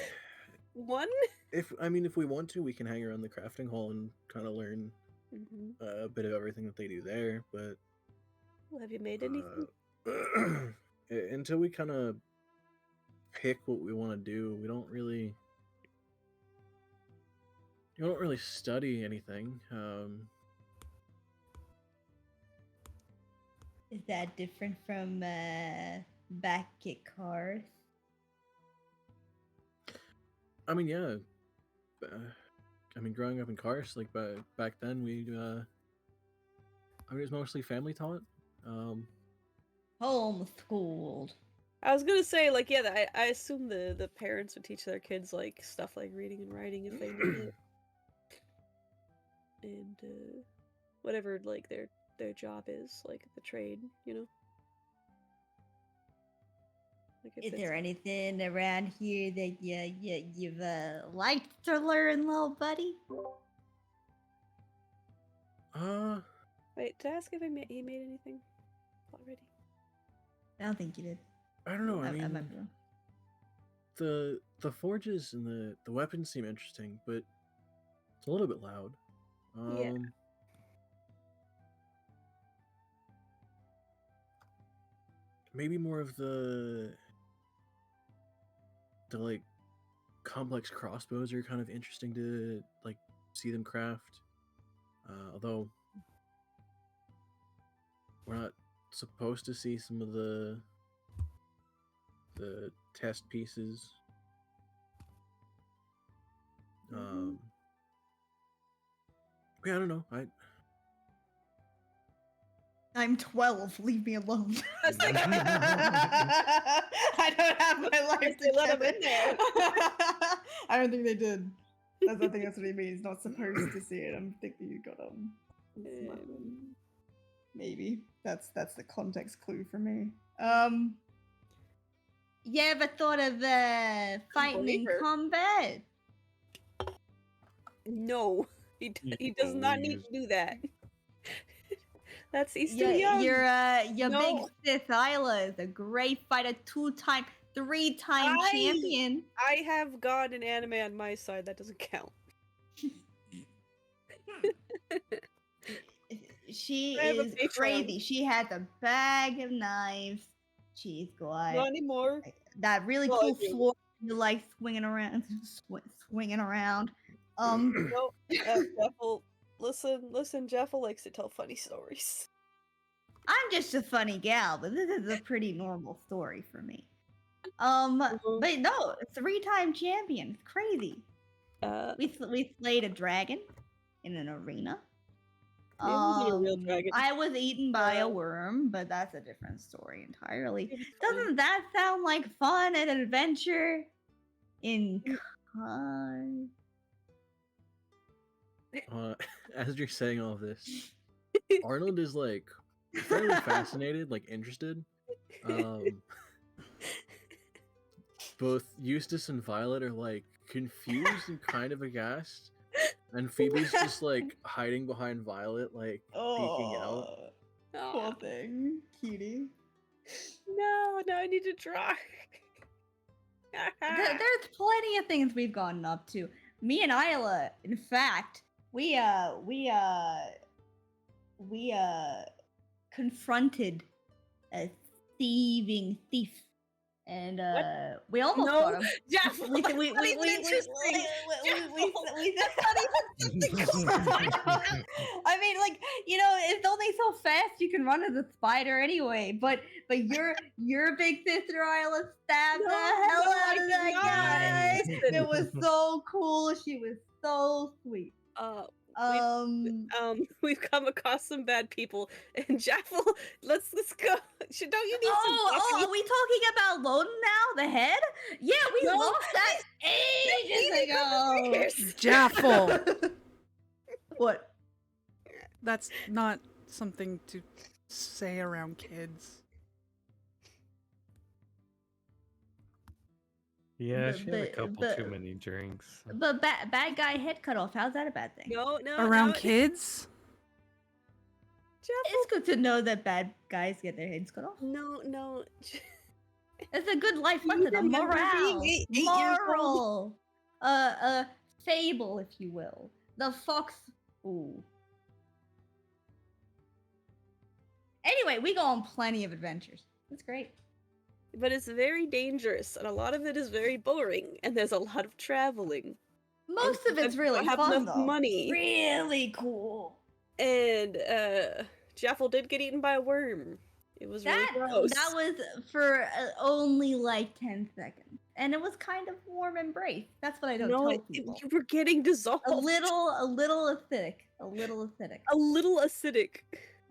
one. if we want to, we can hang around the crafting hall and kind of learn a bit of everything that they do there. But Well, have you made anything? until we kind of pick what we want to do, we don't really study anything. Is that different from back at Cars? I mean, yeah. Growing up in Kars, like back then, it was mostly family taught. Homeschooled. I was gonna say, like, yeah, I assume the parents would teach their kids like stuff like reading and writing if they knew it, and whatever like their job is, like the trade, you know. Like if Is it's- there anything around here that you've liked to learn, little buddy? Wait, did I ask if he made anything already? I don't think you did. I don't know. I I mean, might be wrong. the forges and the weapons seem interesting, but it's a little bit loud. Yeah. Maybe more of the like complex crossbows are kind of interesting to like see them craft. Although we're not supposed to see some of the test pieces. Yeah, I don't know. I'm 12. Leave me alone. I was like- I don't have my life They let him in together. there. I don't think they did. I think that's what he means. Not supposed to see it. I'm thinking you got maybe that's the context clue for me. You ever thought of fighting in Believer. combat? No, he You does not need believes. to do that. He's too Yeah, young. your big No. sis Isla is a great fighter, 2-time, 3-time I- champion. I have God and anime on my side. That doesn't count. She I have a is Patreon. crazy. She has a bag of knives. She's got Not anymore. that really Well, I cool do. sword you like swinging around, swinging around. No, Jeffel. Listen. Jeffel likes to tell funny stories. I'm just a funny gal, but this is a pretty normal story for me. Mhm. But no, 3-time champion. It's crazy. We slayed a dragon in an arena. It wasn't a real dragon. I was eaten by a Uh, worm, but that's a different story entirely. It was fun. Doesn't that sound like fun and adventure? In Cars? As you're saying all this, Arnold is like fairly fascinated, like interested. Both Eustace and Violet are like confused and kind of aghast, and Phoebe's just like hiding behind Violet, like peeking out. Poor Aw. thing, cutie. No, now I need to try. There's plenty of things we've gotten up to. Me and Isla, in fact, we confronted a thieving thief, and we almost No, got him. Jeff, We that's we not we even we interesting. I mean, like, you know, it's only so fast you can run as a spider anyway. But your big sister Isla stabbed No, the hell no, out I of did that not. guy. Listen. It was so cool. She was so sweet. We've come across some bad people, and Jaffel, let's go. Don't you need some Oh, coffee? are we talking about Loden now? The head? Yeah, we No, lost that ages ago. Years. Jaffel! What? That's not something to say around kids. Yeah, But- she had a but- couple but- too many drinks. But bad guy head cut off. How's that a bad thing? No, no. Around no. kids? It's good to know that bad guys get their heads cut off. No, no. It's a good life You lesson, a remember being morale, 8 years old? moral, a fable, if you will. The fox. Ooh. Anyway, we go on plenty of adventures. That's great. But it's very dangerous, and a lot of it is very boring, and there's a lot of traveling. Most of I it's don't really have fun, enough though. money. Really cool. And Jaffel did get eaten by a worm. It was really gross. That was for only like 10 seconds, and it was kind of warm embrace. That's what I don't no, tell people. you were getting dissolved. A little acidic. A little acidic. A little acidic.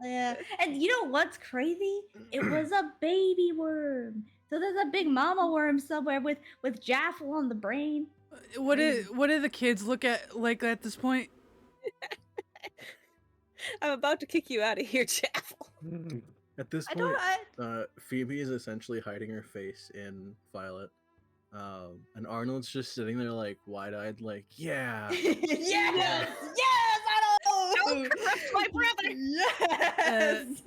Yeah, and you know what's crazy? It was a baby worm. So there's a big mama worm somewhere with Jaffel on the brain. What do the kids look at like at this point? I'm about to kick you out of here, Jaffel. At this I point, don't. Phoebe is essentially hiding her face in Violet. And Arnold's just sitting there like wide-eyed, like, yeah. Yes, I don't know. Don't corrupt my brother. Yes.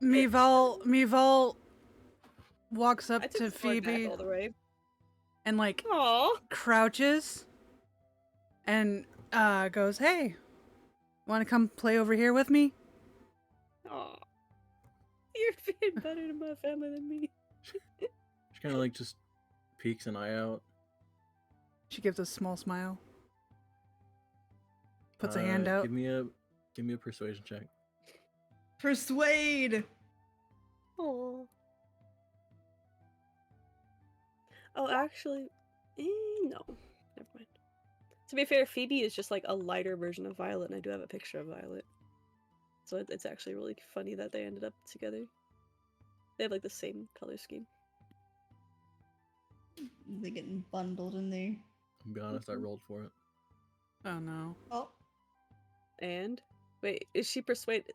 Mival walks up I took to the sword back Phoebe all the way. and like Aw. crouches and goes, "Hey, want to come play over here with me?" Aw. You're being better to my family than me. She kind of like just peeks an eye out. She gives a small smile, puts a hand out. Give me a persuasion check. Persuade. Aw. Oh, actually, no. Never mind. To be fair, Phoebe is just like a lighter version of Violet, and I do have a picture of Violet. So it's actually really funny that they ended up together. They have like the same color scheme. They're getting bundled in there. I'll be honest, I rolled for it. Oh no. Oh. And wait, is she persuaded?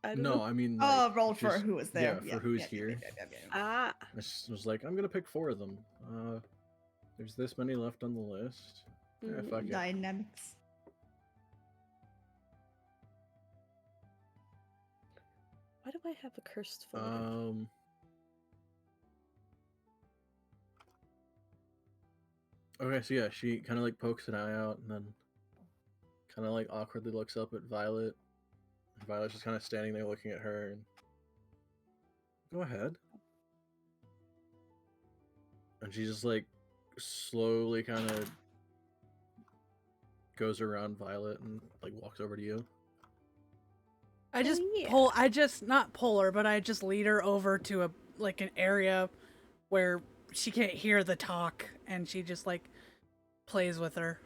I don't No, know. I mean, Oh, like, rolled for just- who was there. Yeah, for who's here. Ah, I just was like, I'm gonna pick 4 of them. There's this many left on the list. Yeah, Mm, fuck it. Dynamics. why do I have a cursed photo? Okay, so yeah, she kind of like pokes an eye out and then kind of like awkwardly looks up at Violet. And Violet's just kind of standing there looking at her and go ahead. And she just like slowly kind of goes around Violet and like walks over to you. I just yeah. not pull her, but I just lead her over to a like an area where she can't hear the talk, and she just like plays with her.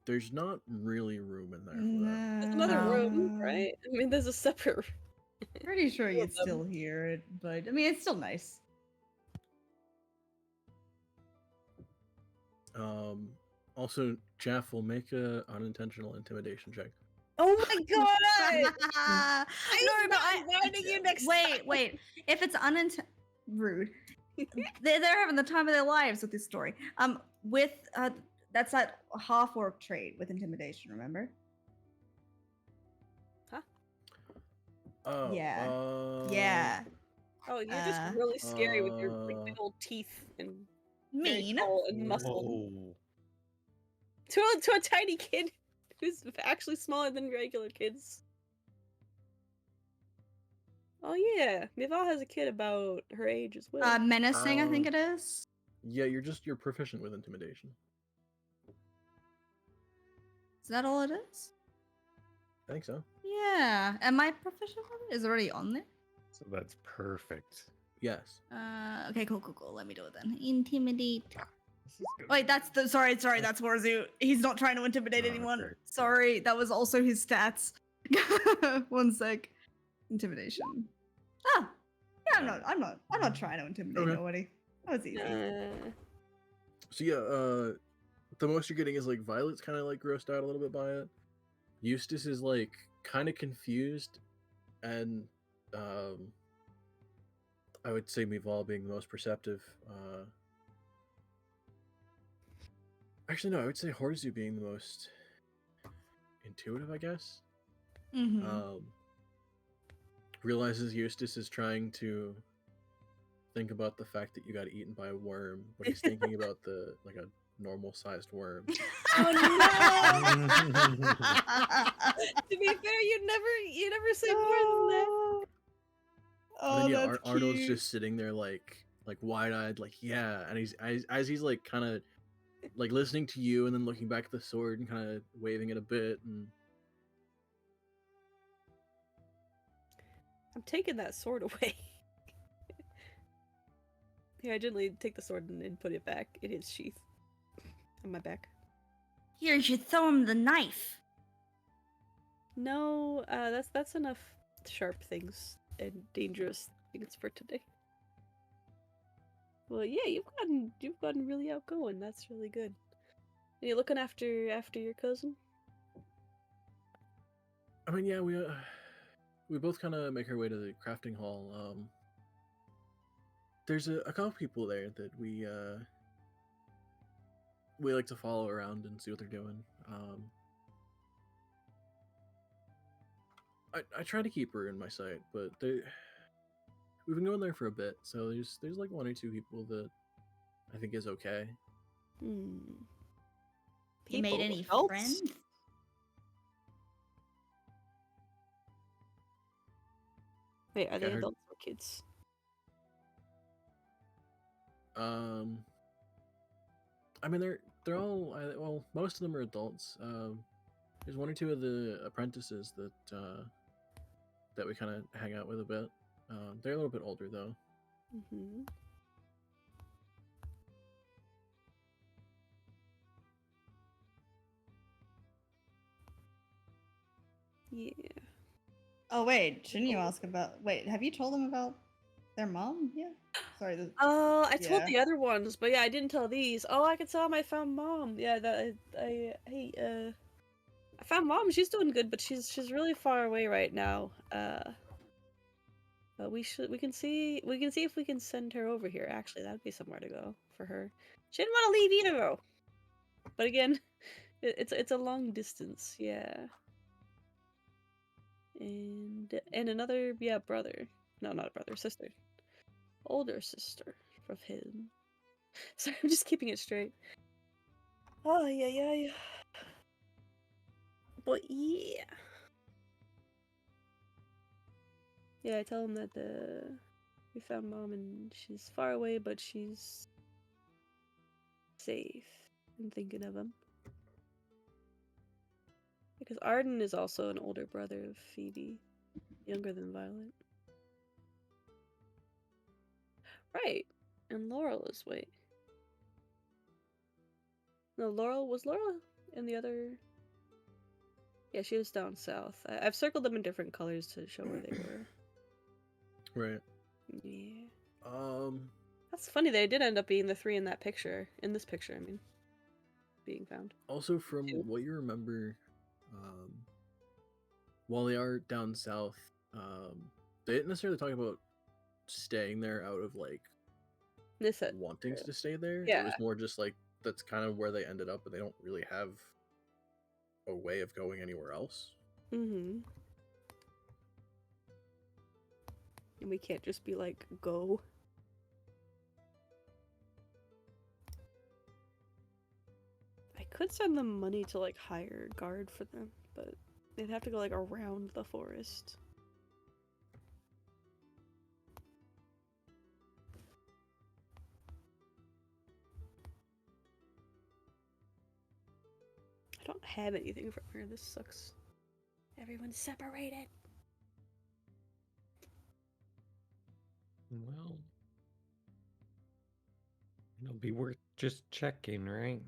There's not really room in there for that. There's another No. room, right? I mean, there's a separate. Pretty sure Two you'd of them. still hear it, but I mean, it's still nice. Also, Jeff will make a unintentional intimidation check. Oh my god! No, no, inviting you next wait. If it's rude, they're having the time of their lives with this story. With that's that half orc trait with intimidation. Remember? Oh, Yeah. uh, Yeah. Oh, you're just really scary with your like, big Uh, old teeth and very Mean. tall and muscle. Whoa. To a tiny kid who's actually smaller than regular kids. Oh yeah, Mival has a kid about her age as well. Menacing, I think it is. Yeah, you're proficient with intimidation. Is that all it is? I think so. Yeah. Am I proficient with it? Is it already on there? So that's perfect. Yes. Okay, cool. Let me do it then. Intimidate. This is good. Wait, that's the sorry, that's Warzu. He's not trying to intimidate Oh, anyone. great. Sorry, that was also his stats. 1 sec. Intimidation. Ah, yeah, I'm not trying to intimidate Okay. nobody. That was easy. So yeah, the most you're getting is like Violet's kind of like grossed out a little bit by it. Eustace is like kind of confused, and I would say Mival being the most perceptive. Actually, no, I would say Horzu being the most intuitive, I guess. Mm-hmm. Realizes Eustace is trying to think about the fact that you got eaten by a worm, but he's thinking about the like a normal-sized worm. Oh no! To be fair, you never said more than that. Oh, And then yeah, that's Arnold's cute. just sitting there like wide-eyed, like yeah, and he's as he's like kind of like listening to you and then looking back at the sword and kind of waving it a bit and I'm taking that sword away. Here, I gently take the sword and put it back in its sheath on my back. Here, you should throw him the knife. No, that's enough sharp things and dangerous things for today. Well, yeah, you've gotten really outgoing. That's really good. Are you looking after your cousin? I mean, yeah, we both kind of make our way to the crafting hall. There's a couple people there that we like to follow around and see what they're doing. I try to keep her in my sight, but we've been going there for a bit, so there's like one or two people that I think is okay. Hmm. You made People, any adults? friends? Wait, are they Yeah, her- adults or kids? I mean they're all well, most of them are adults. There's one or two of the apprentices that we kind of hang out with a bit. They're a little bit older though. Mm-hmm. Yeah. Oh wait, shouldn't you ask about? Wait, have you told them about their mom? Yeah. Sorry. Oh, I told Yeah. the other ones, but yeah, I didn't tell these. Oh, I could tell them I found mom. Yeah, that I found mom. She's doing good, but she's really far away right now. But we can see if we can send her over here. Actually, that'd be somewhere to go for her. She didn't want to leave either though. But again, it's a long distance. Yeah. And another brother. No, not a brother, sister. Older sister of him. Sorry, I'm just keeping it straight. Oh yeah. But yeah. Yeah, I tell him that we found mom and she's far away, but she's safe. I'm thinking of him. Because Arden is also an older brother of Phoebe, younger than Violet. Right. And Laurel is wait. No, was Laurel in the other? Yeah, she was down south. I've circled them in different colors to show where they were. Right. Yeah. That's funny. They did end up being the three in that picture. In this picture, I mean, being found. Also, from Two. what you remember, while they are down south, they didn't necessarily talk about staying there out of like wanting to stay there. Yeah. It was more just like that's kind of where they ended up, but they don't really have a way of going anywhere else. Mm-hmm. And we can't just be like, go. I could send them money to like hire a guard for them, but they'd have to go like around the forest. I don't have anything from her. This sucks. Everyone's separated. Well, it'll be worth just checking, right?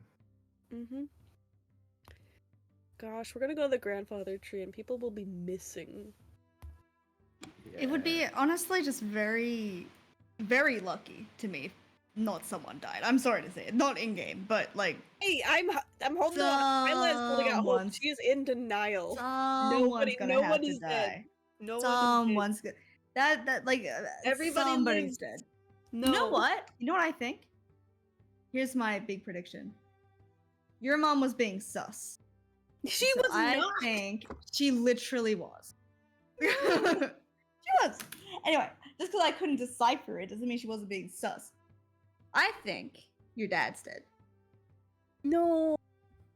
Mm-hmm. Gosh, we're gonna go to the grandfather tree and people will be missing. It would be honestly just very, very lucky to me. Not someone died. I'm sorry to say it. Not in game, but like. Hey, I'm holding on. Isla's holding out hope. Someone's- She's in denial. Someone's gonna have to die. No Someone's gonna. That like Everybody somebody's lives- dead. No. You know what? You know what I think? Here's my big prediction. Your mom was being sus. She So was I not. think she literally was. She was. Anyway, just because I couldn't decipher it doesn't mean she wasn't being sus. I think your dad's dead. No.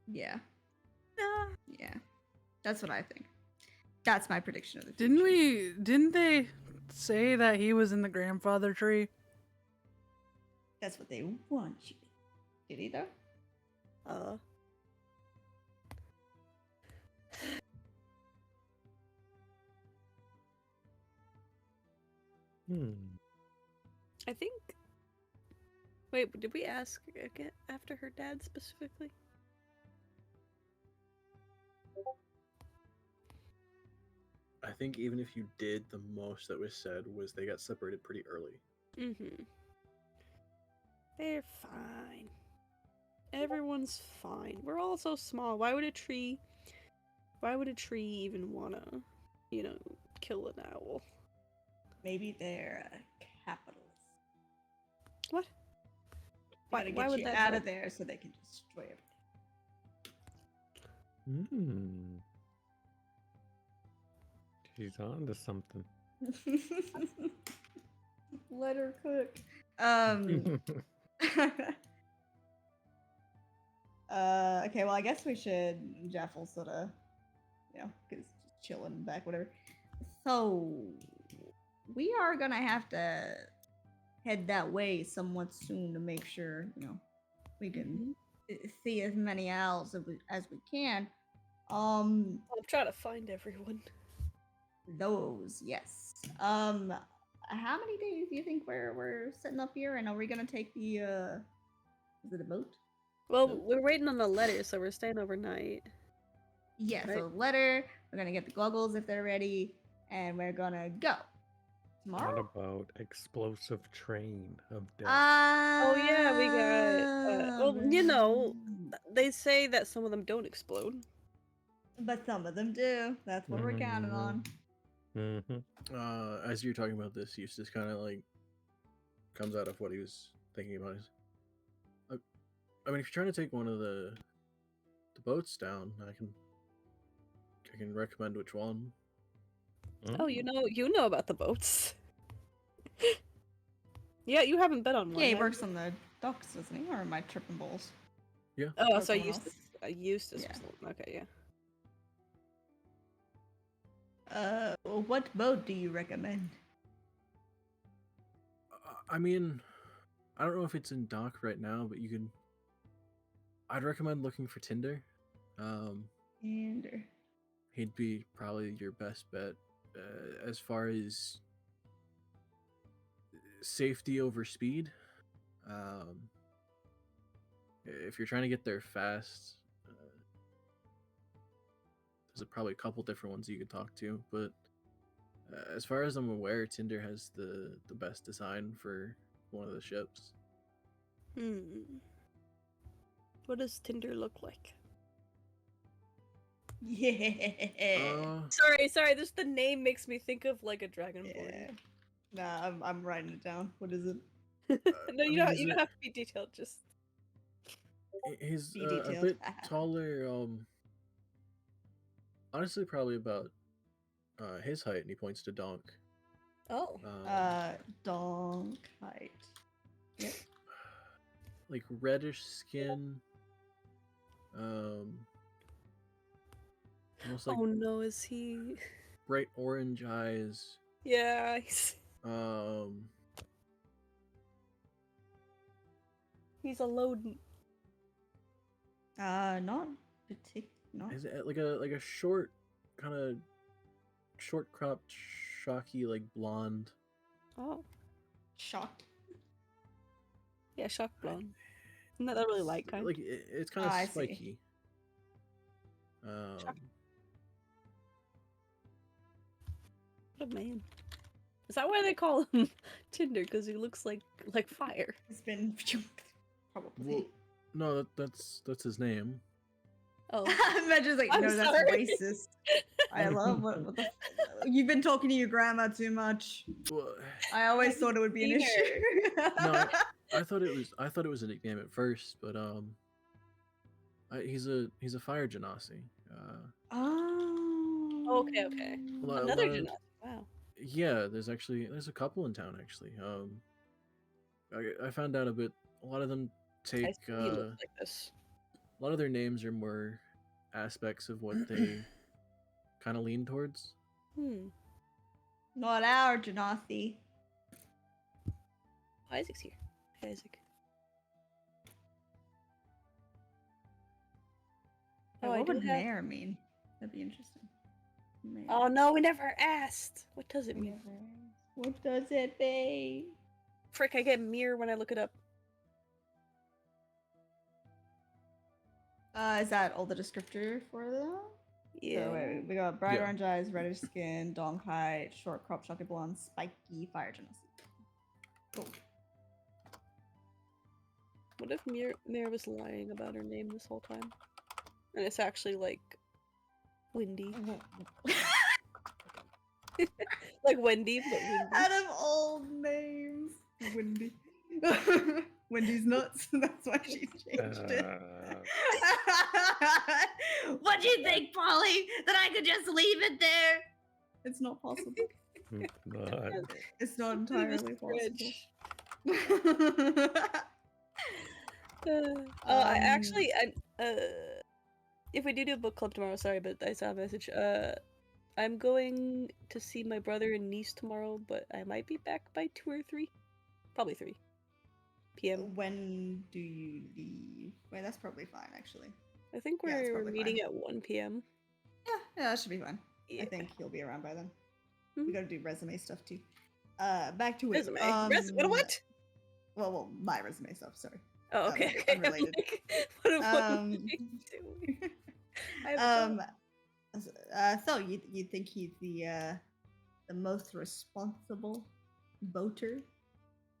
Yeah. Ah. Yeah. That's what I think. That's my prediction of the Didn't future. didn't they say that he was in the grandfather tree? That's what they want you to. Did he though? I think. Wait, did we ask again after her dad specifically? I think even if you did, the most that was said was they got separated pretty early. Mm-hmm. They're fine. Everyone's fine. We're all so small. Why would a tree even wanna, kill an owl? Maybe they're capitalists. What? Why to Why get would you that out help? of there so they can destroy She's on to something. everything. Let her cook. Okay, well, I guess we should. Jeff will sort of, because just chilling back, whatever. So, we are gonna have to head that way somewhat soon to make sure, we can see as many owls as we can. I'm trying to find everyone. Those, yes. How many days do you think we're setting up here? And are we gonna take the is it a boat? Well, we're waiting on the letter, so we're staying overnight. Yeah, Right. so letter, we're gonna get the goggles if they're ready, and we're gonna go. What Tomorrow? about explosive train of death? Oh yeah, we got. Well, they say that some of them don't explode. But some of them do. That's what we're counting on. Mm-hmm. As you're talking about this, Eustace kind of like comes out of what he was thinking about. I mean, if you're trying to take one of the boats down, I can recommend which one. Oh, you know about the boats. Yeah, you haven't been on one. Yeah, he have works you? on the docks, doesn't he? Or am I tripping balls? Yeah. Oh, Or so someone else? Eustace Yeah. was the one. Okay, yeah. What boat do you recommend? I mean, I don't know if it's in dock right now, but you can. I'd recommend looking for Tinder. And He'd be probably your best bet as far as safety over speed. If you're trying to get there fast, there's probably a couple different ones you could talk to, but as far as I'm aware, Tinder has the best design for one of the ships. What does Tinder look like? yeah. Sorry. Just the name makes me think of like a dragonborn. Yeah. Nah, I'm writing it down. What is it? No, you don't have to be detailed. Just He's Be a detailed. bit taller. Honestly, probably about his height, and he points to Donk. oh, Donk height. Yep. Like reddish skin. Almost like oh no, is he? bright orange eyes. Yeah, he's a Loden. Not particular. Not. Is it like a short, kind of short cropped, shocky, like blonde? Oh, Shocked. yeah, shock blonde. Isn't that really light kind? Like it's kind of I see. spiky. What a man. Is that why they call him Tinder? Because he looks like fire. It's been probably. Well, no, that's his name. Oh. Imagine like, I'm no, that's sorry. racist. I love what the. You've been talking to your grandma too much. Well, I always thought it would be an seen issue. no, I thought it was a nickname at first, but he's a fire genasi. Oh. Okay. A lot Another of, genasi. Wow. yeah, there's a couple in town actually. I found out a lot of them I take see he looks like this. a lot of their names are more aspects of what they kind of lean towards. Not our Janasi. Oh, Isaac's here. Hi, Isaac. Yeah, Oh, I what do would have. mayor mean? That'd be interesting. Mayor. Oh no, we never asked. What does it mean? What does it mean? Frick, I get mirror when I look it up. Is that all the descriptor for them? Yeah. So wait, we got bright Yeah. orange eyes, reddish skin, dong height, short crop, chunky blonde, spiky, fire genasi. Cool. What if Mir was lying about her name this whole time? And it's actually like Windy. Like Wendy, but Windy. Out of all names, Wendy. Wendy's nuts. That's why she changed it. What do you think, Polly? That I could just leave it there? It's not possible. But It's not Bit of a entirely possible. stretch. I actually, if we do a book club tomorrow, sorry, but I saw a message. I'm going to see my brother and niece tomorrow, but I might be back by 2 or 3, probably 3 p.m. When do you leave? Wait, that's probably fine, actually. I think Yeah, it's we're probably meeting fine. at 1 p.m. Yeah, that should be fine. Yeah. I think he'll be around by then. Mhm. We gotta do resume stuff too. Back to it. Resume. What? Well, my resume stuff. Sorry. Oh, okay. Okay. I'm unrelated. like, what am Um, I doing? I have a job. So you think he's the most responsible boater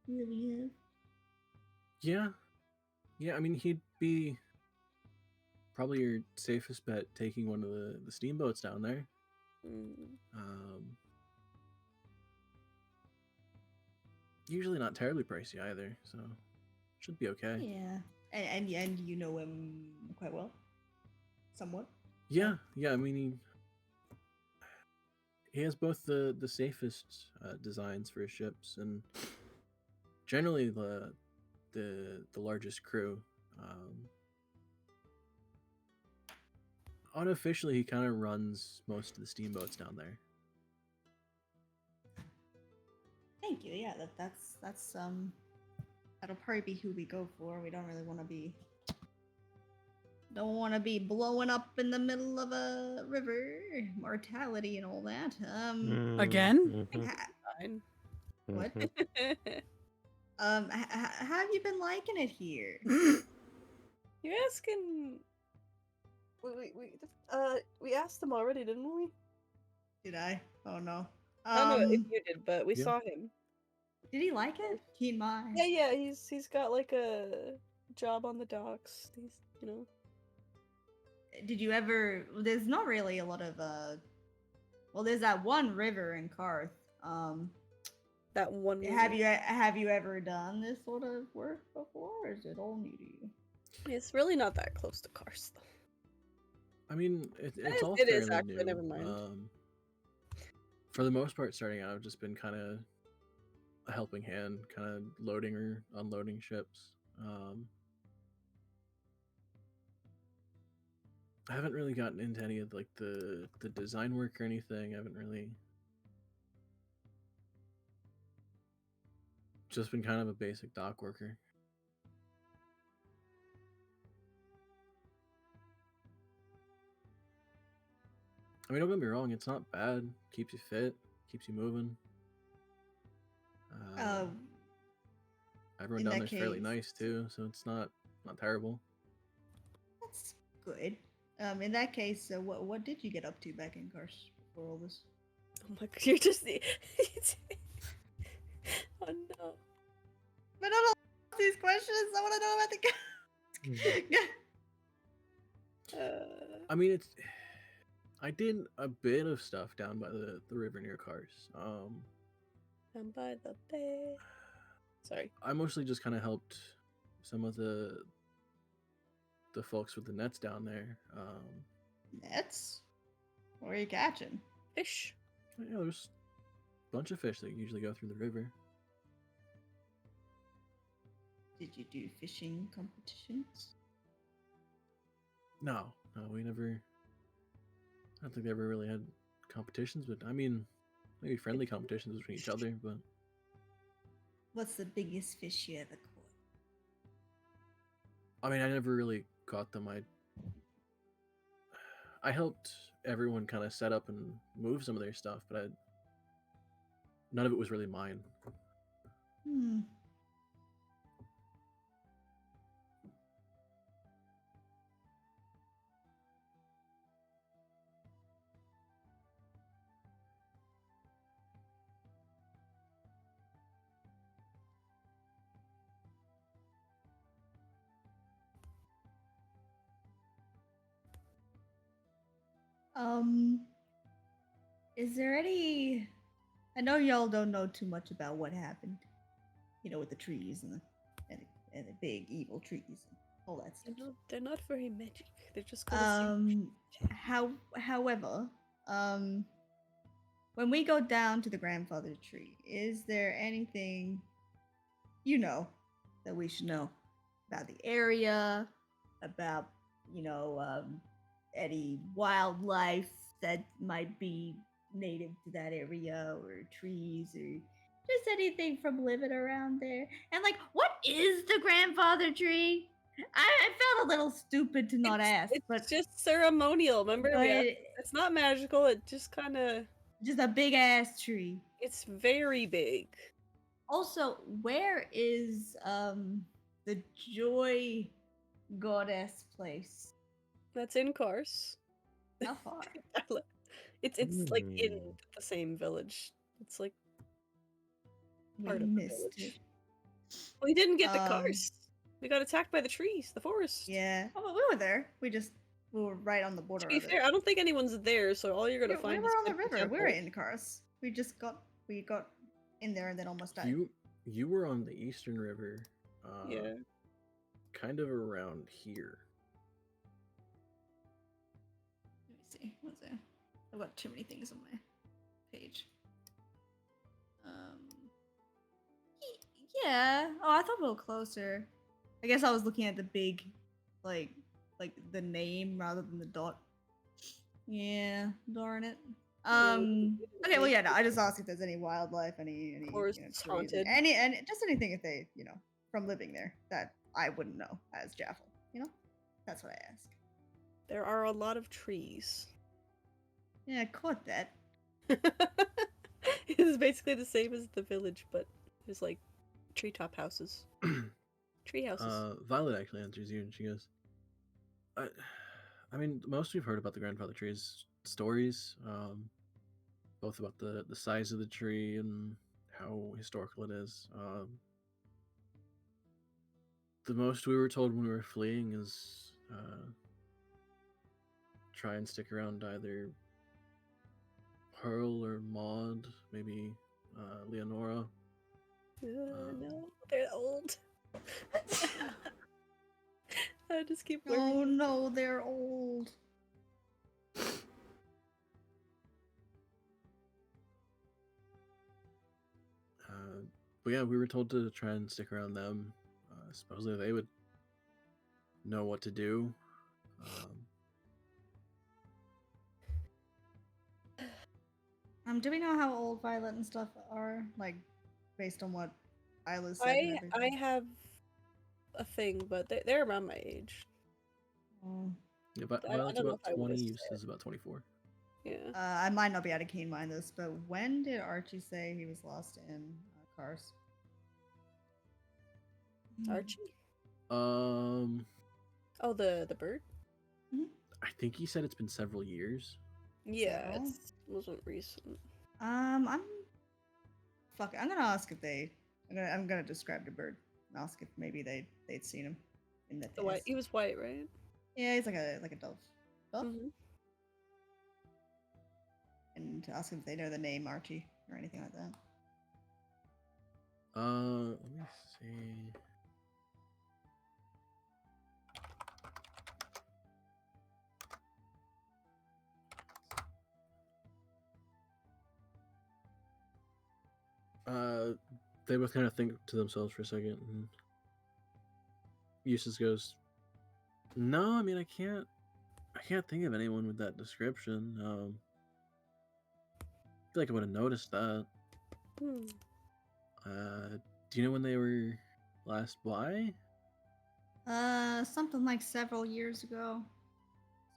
we have? Yeah. I mean, he'd be probably your safest bet taking one of the steamboats down there. Usually not terribly pricey either, so should be okay. Yeah. And you know him quite well, somewhat. Yeah. I mean, he has both the safest designs for his ships and generally the largest crew. Unofficially, he kind of runs most of the steamboats down there. Thank you. Yeah, that's that'll probably be who we go for. We don't really want to be blowing up in the middle of a river, mortality and all that. Again? Fine. What? How have you been liking it here? You're asking. We asked him already, didn't we? Did I? Oh no. I don't know if you did, but we yeah. saw him. Did he like it? Keen mind. Yeah. He's got like a job on the docks. He's Did you ever? There's not really a lot of well, there's that one river in Karth. that one. Have you ever done this sort of work before, or is it all new to you? It's really not that close to Karst, though. I mean, it's It all is fairly actually, new. never mind. For the most part, starting out, I've just been kind of a helping hand, kind of loading or unloading ships. I haven't really gotten into any of like the design work or anything. I haven't really. Just been kind of a basic dock worker. I mean, don't get me wrong, it's not bad. Keeps you fit, keeps you moving. Everyone in down that there's fairly case- nice too, so it's not terrible. That's good. In that case, what did you get up to back in Karth before all this? Oh my god, you're just. Oh no. But not all these questions. I want to know about the. I mean, it's. I did a bit of stuff down by the river near Kars. I'm by the bay. Sorry. I mostly just kind of helped some of the folks with the nets down there. Nets? What are you catching? Fish. Yeah, there's a bunch of fish that usually go through the river. Did you do fishing competitions? No, we never. I don't think they ever really had competitions, but I mean, maybe friendly competitions between each other. But What's the biggest fish you ever caught? I mean, I never really caught them. I helped everyone kind of set up and move some of their stuff, but none of it was really mine. Hmm. Is there any? I know y'all don't know too much about what happened, with the trees and the big evil trees and all that stuff. They're not very magic. They're just gonna However, when we go down to the grandfather tree, is there anything that we should know about the area, about any wildlife that might be native to that area, or trees, or just anything from living around there? And what is the grandfather tree? I felt a little stupid to not ask, It's but just ceremonial. Remember, but it's not magical. It just kind of. just a big ass tree. It's very big. Also, where is the joy goddess place? That's in Kars. How far? It's like in the same village. It's like We part of the missed village. it. We didn't get the Kars. We got attacked by the trees, the forest. Yeah. Oh, but we were there. We were right on the border. To be of fair, it. I don't think anyone's there, so all you're gonna find we is were on the Steampunk river. We were Temple. in cars. We got in there and then almost died. You were on the Eastern River. Yeah. Kind of around here. Let me see. What's there? I've got too many things on my page. Yeah. Oh, I thought we were closer. I guess I was looking at the big, like the name rather than the dot. Yeah. Darn it. Okay. Well, yeah. No, I just asked if there's any wildlife, any Forests trees, haunted. any just anything if they, from living there that I wouldn't know as Jaffel. That's what I asked. There are a lot of trees. Yeah, I caught that. It is basically the same as the village, but there's like treetop houses. Tree houses. Violet actually answers you, and she goes, I mean, most we've heard about the grandfather tree is stories, both about the size of the tree and how historical it is. The most we were told when we were fleeing is try and stick around either Pearl or Maud, maybe Leonora. No, they're old. I just keep Oh learning. no, they're old. But yeah, we were told to try and stick around them. Supposedly they would know what to do. Do we know how old Violet and stuff are? Like, based on what Isla said and I everything? have a thing, but they're around my age. Oh. Yeah, but I Violet's don't know about if I would've 20, said Eustace is about 24. Yeah. I might not be able to keen mind this, but when did Archie say he was lost in Cars? Archie? Um, Oh, the bird? I think he said it's been several years. Yeah, Several? it wasn't recent. I'm gonna ask if they. I'm gonna describe the bird and ask if maybe they'd seen him in the The white. past. He was white, right? Yeah, he's like a dove. stuff, Mhm. and to ask them if they know the name Archie or anything like that. Let me see. They both kind of think to themselves for a second, and Eustace goes, "No, I mean I can't think of anyone with that description. I feel like I would have noticed that. Hmm. Do you know when they were last by? Something like several years ago.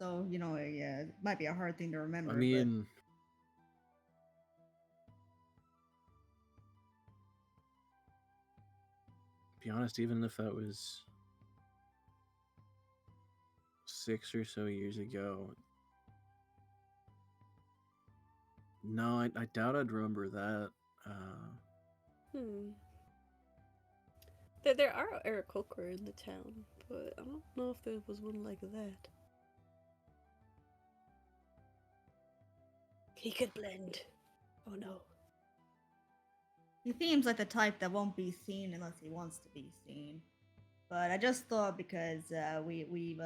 So, yeah, it might be a hard thing to remember, I mean, be honest, even if that was 6 or so years ago, no, I doubt I'd remember that. Hmm. There are Aarakocra in the town, but I don't know if there was one like that. He could blend. Oh no. he seems like the type that won't be seen unless he wants to be seen. But I just thought because we've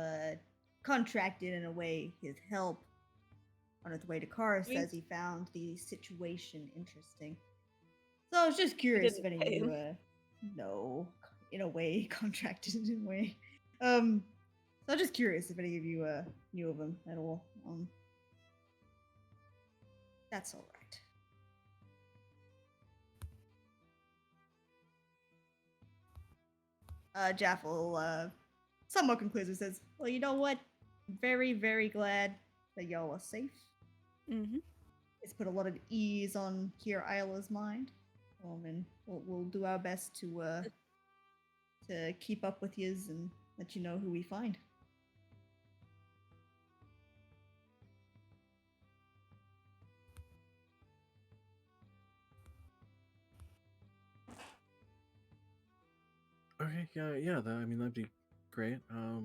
contracted in a way his help on his way to Kara says he found the situation interesting. So I was just curious if didn't any of pay you him. know, in a way, contracted in a way. So I'm just curious if any of you knew of him at all. That's all right. Jaffel, somewhat conclusive, says, "Well, you know what? Very, very glad that y'all are safe. Mm-hmm. It's put a lot of ease on here Isla's mind. And we'll do our best to keep up with yous and let you know who we find." Okay, yeah. I mean, that'd be great. I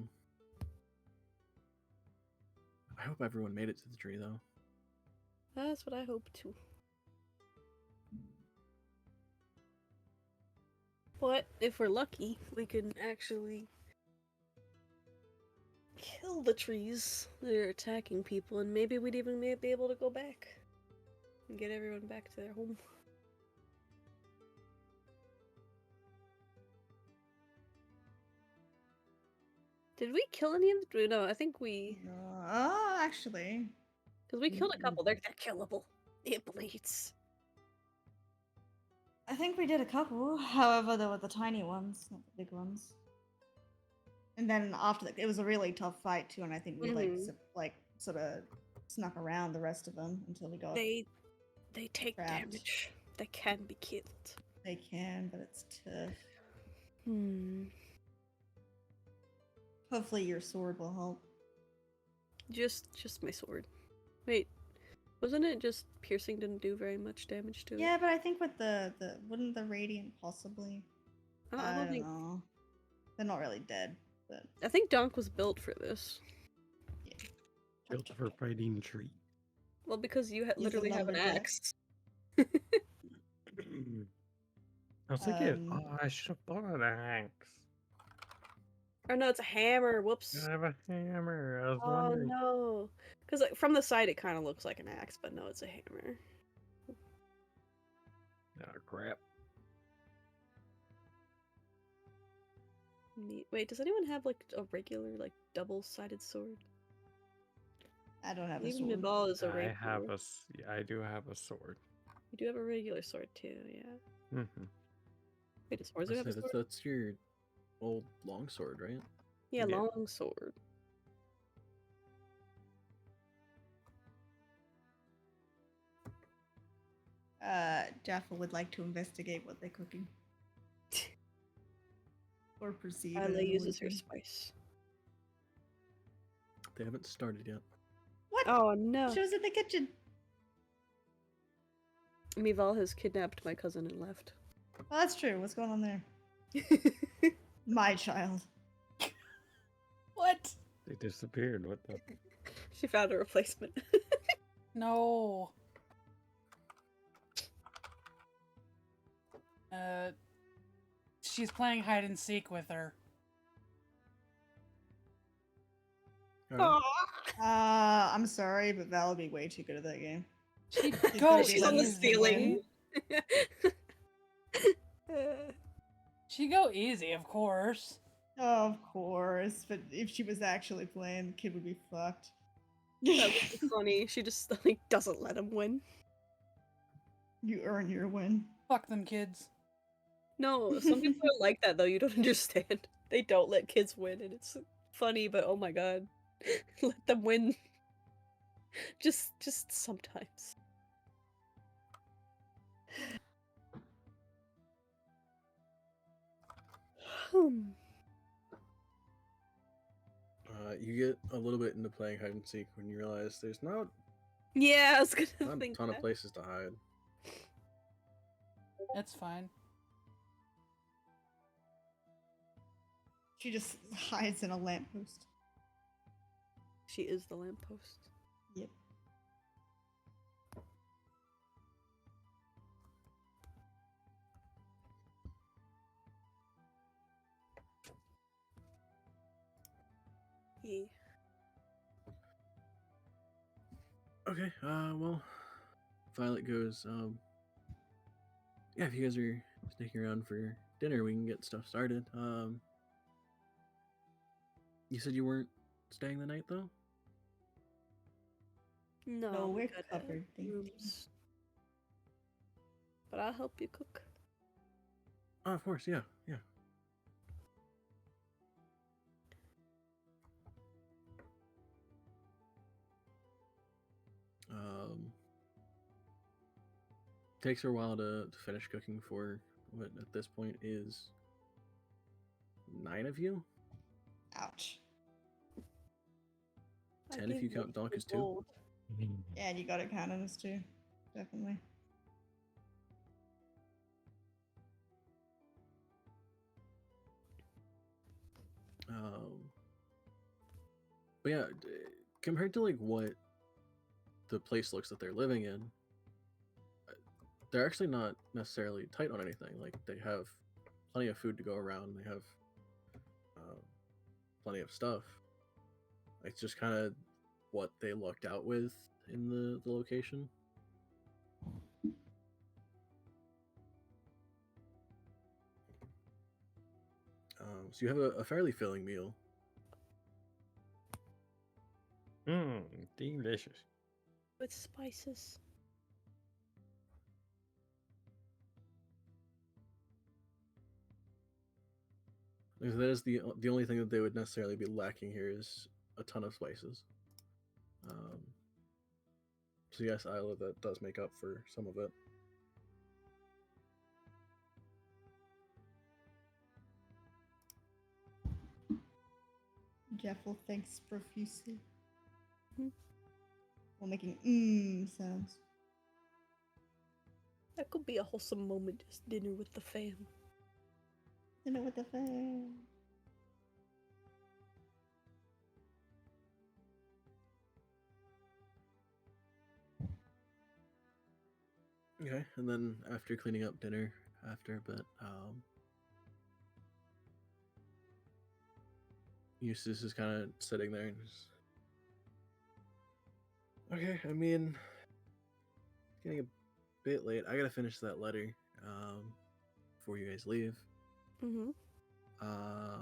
hope everyone made it to the tree, though. That's what I hope too. But if we're lucky, we can actually kill the trees that are attacking people, and maybe we'd even be able to go back and get everyone back to their home. Did we kill any of the? No, I think we. Actually, Because we killed a couple. They're killable. It bleeds. I think we did a couple. However, there were the tiny ones, not the big ones. And then after that, it was a really tough fight too. And I think we Mhm. sort of snuck around the rest of them until we got. They take trapped. damage. They can be killed. They can, but it's tough. Hopefully, your sword will help. Just my sword. Wait, wasn't it just piercing didn't do very much damage to it? Yeah, but I think with the wouldn't the radiant possibly? I don't think. know. They're not really dead, but I think Donk was built for this. Built for fighting trees. Well, because you He's a literally have an lumberjack. axe. I was thinking, Um, I should have bought an axe. Or no, it's a hammer. Whoops. I have a hammer. I was Oh wondering. no. Because from the side it kind of looks like an axe, but no, it's a hammer. Oh, crap. Neat. Wait, does anyone have like a regular like double-sided sword? I don't have a Even sword. Naval is a I regular. have I do have a sword. You do have a regular sword too, yeah. Mm-hmm. Wait, does Orzu have a sword? That's your old longsword, right? Yeah, Yeah. long sword. Jaffa would like to investigate what they're cooking. Or perceive it. Isla as uses her illusion. spice. They haven't started yet. What? Oh no. She was in the kitchen. Mival has kidnapped my cousin and left. Oh, that's true. What's going on there? My child. What? They disappeared. What the? She found a replacement. No. She's playing hide and seek with her. Alright. I'm sorry, but Val would be way too good at that game. She'd She's go gonna be She's on the easy. ceiling. She'd go easy, of course. Of course, but if she was actually playing, the kid would be fucked. That would be funny. She just like doesn't let him win. You earn your win. Fuck them kids. No, some people are like that though. You don't understand. They don't let kids win, and it's funny. But oh my god, let them win. Just sometimes. You get a little bit into playing hide and seek when you realize there's not Yeah, I was gonna a think ton that. of places to hide. That's fine. She just hides in a lamppost. She is the lamppost. Yep. Yeah. Okay, well, Violet goes, yeah, if you guys are sticking around for dinner, we can get stuff started. You said you weren't staying the night, though? No, No, we we're got covered, thank you. rooms. But I'll help you cook. Oh, of course, yeah, yeah. Takes her a while to finish cooking for what at this point is 9 of you? Ouch. I 10 if gave you count one Donk as 2. gold. Yeah, and you got it counted as two. Definitely. But yeah, compared to like what the place looks that they're living in, they're actually not necessarily tight on anything. Like they have plenty of food to go around. They have plenty of stuff. It's just kind of what they lucked out with in the location. So you have a fairly filling meal. Mmm, delicious. With spices. Because that is the only thing that they would necessarily be lacking here is a ton of spices. So yes, Isla, that does make up for some of it. Jeff will thanks profusely. Mhm. While making sounds. That could be a wholesome moment, just dinner with the fam. Dinner with the fam. Okay, and then after cleaning up dinner, after a bit, Eustace is kind of sitting there and just... Okay, I mean, it's getting a bit late. I gotta finish that letter before you guys leave. Mm-hmm. I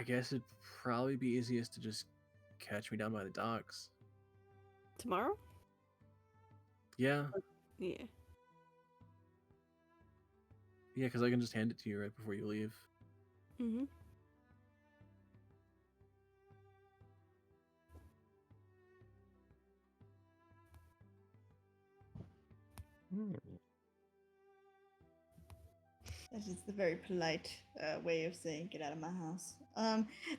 guess it'd probably be easiest to just catch me down by the docks. Tomorrow? Yeah, Yeah. yeah, because I can just hand it to you right before you leave. Mm-hmm. Mm. That's just a very polite way of saying get out of my house.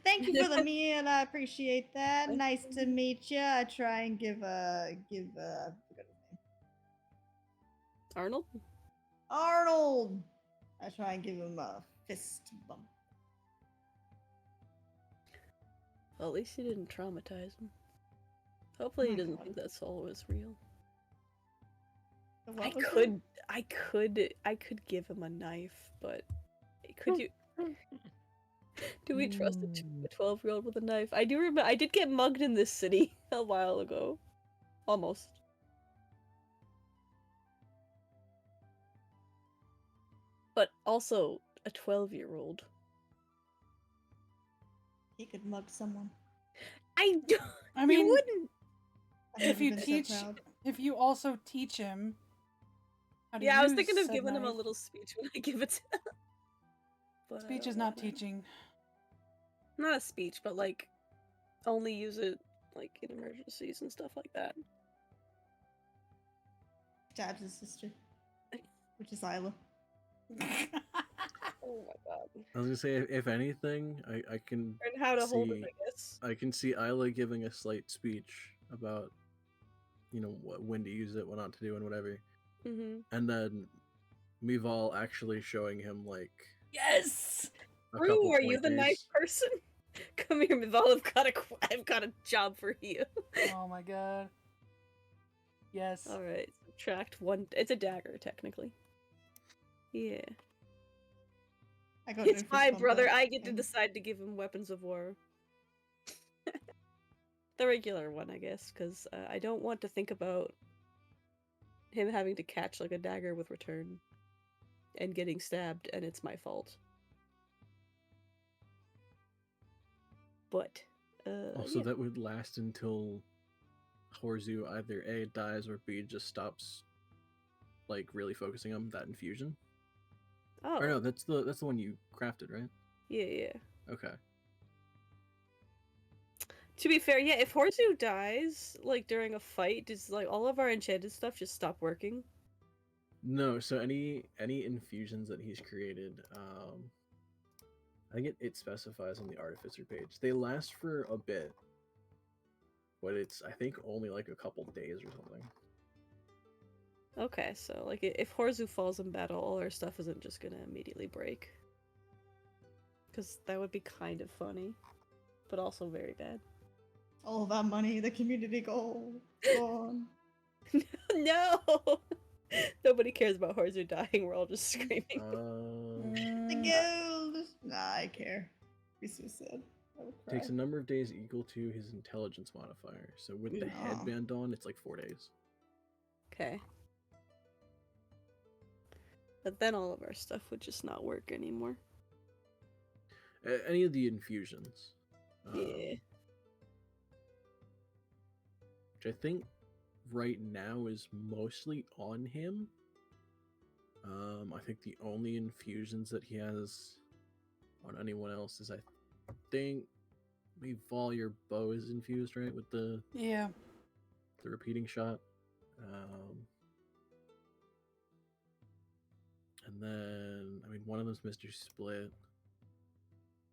Thank you for the meal. I appreciate that. Nice to meet you. I try and give I forgot his name. Arnold? Arnold. I try and give him a fist bump. Well, at least you didn't traumatize him. Hopefully he my doesn't God. think that soul was real. The I what was could, I could give him a knife, but could you? Do we trust a 12-year-old with a knife? I do remember I did get mugged in this city a while ago, almost. But also a 12-year-old. He could mug someone. I don't. I You mean, wouldn't. I've if never you been so teach, proud. if you also teach him how to Yeah, I was use thinking of said giving him a knife, little speech when I give it to him. But I speech don't is not wanna. teaching. Not a speech, but like only use it like in emergencies and stuff like that. Stabs his sister, which is Isla. Oh my god. I was gonna say, if anything, I can Learn how to hold it, see I guess. I can see Isla giving a slight speech about, when to use it, what not to do, and whatever, Mm-hmm. and then Mival actually showing him like Yes. a Rue, couple are you the nice pointers. person? Come here, Mival. I've got a job for you. Oh my god. Yes. All right, subtract one. It's a dagger, technically. Yeah, I got it's no my fist brother. bump I get to and- decide to give him weapons of war. The regular one, I guess, because I don't want to think about him having to catch like a dagger with return and getting stabbed, and it's my fault. But Also, yeah. that would last until Horzu either A dies or B just stops, like, really focusing on that infusion. Oh, Or no, that's the one you crafted, right? yeah. Okay. To be fair, yeah, if Horsu dies like during a fight, does like all of our enchanted stuff just stop working? No, so any infusions that he's created, I think it specifies on the artificer page. They last for a bit, but it's, I think, only like a couple days or something. Okay, so like if Horsu falls in battle, all our stuff isn't just gonna immediately break. Because that would be kind of funny, but also very bad. all of our money, the community goal, gone. No! Nobody cares about Horsu dying, we're all just screaming. The Mm, gold. Nah, I care. Be so sad. I would cry. Takes a number of days equal to his intelligence modifier. So with the Aw. headband on, it's like 4 days. Okay. But then all of our stuff would just not work anymore. Any of the infusions. Yeah. Which I think right now is mostly on him. I think the only infusions that he has on anyone else is, I think, maybe Vol, your bow is infused, right? With the yeah. repeating shot. And then, I mean, one of them's Mr. Split.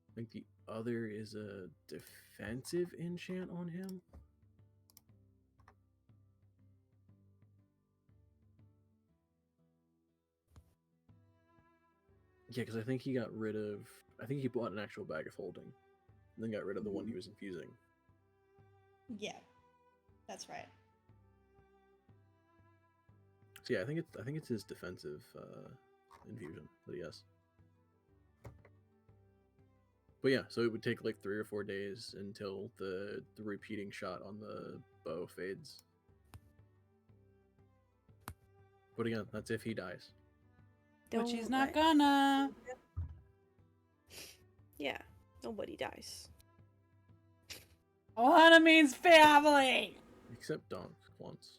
I think the other is a defensive enchant on him. Yeah, because I think he got rid of. I think he bought an actual bag of holding, and then got rid of the one he was infusing. Yeah, that's right. So yeah, I think it's his defensive infusion that he has. But yeah, so it would take like 3 or 4 days until the repeating shot on the bow fades. But again, that's if he dies. Which he's Don't not let- gonna. Yeah, nobody dies. Ohana means family. Except Donk once.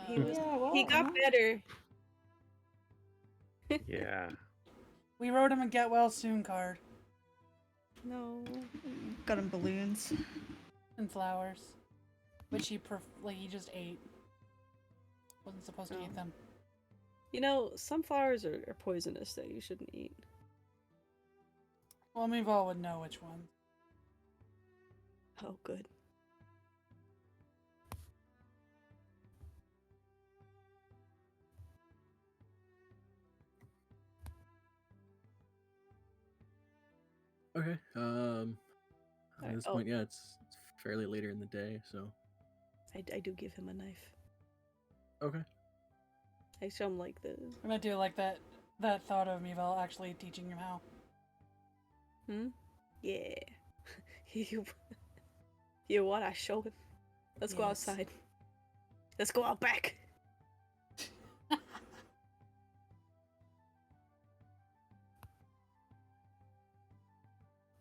He was. Yeah, well, He got better. Yeah. We wrote him a get well soon card No. got him balloons. and flowers, which he he just ate. Wasn't supposed to Oh. eat them. You know, some flowers are poisonous that you shouldn't eat. Well, Meval would know which one. Oh, good. Okay. At Alright, this oh. point, yeah, it's fairly later in the day, so I do give him a knife. okay. I show him like the. I'm gonna do like that thought of Meval actually teaching him how. Yeah. you. You what? I show him. Let's go Yes. outside. Let's go out back.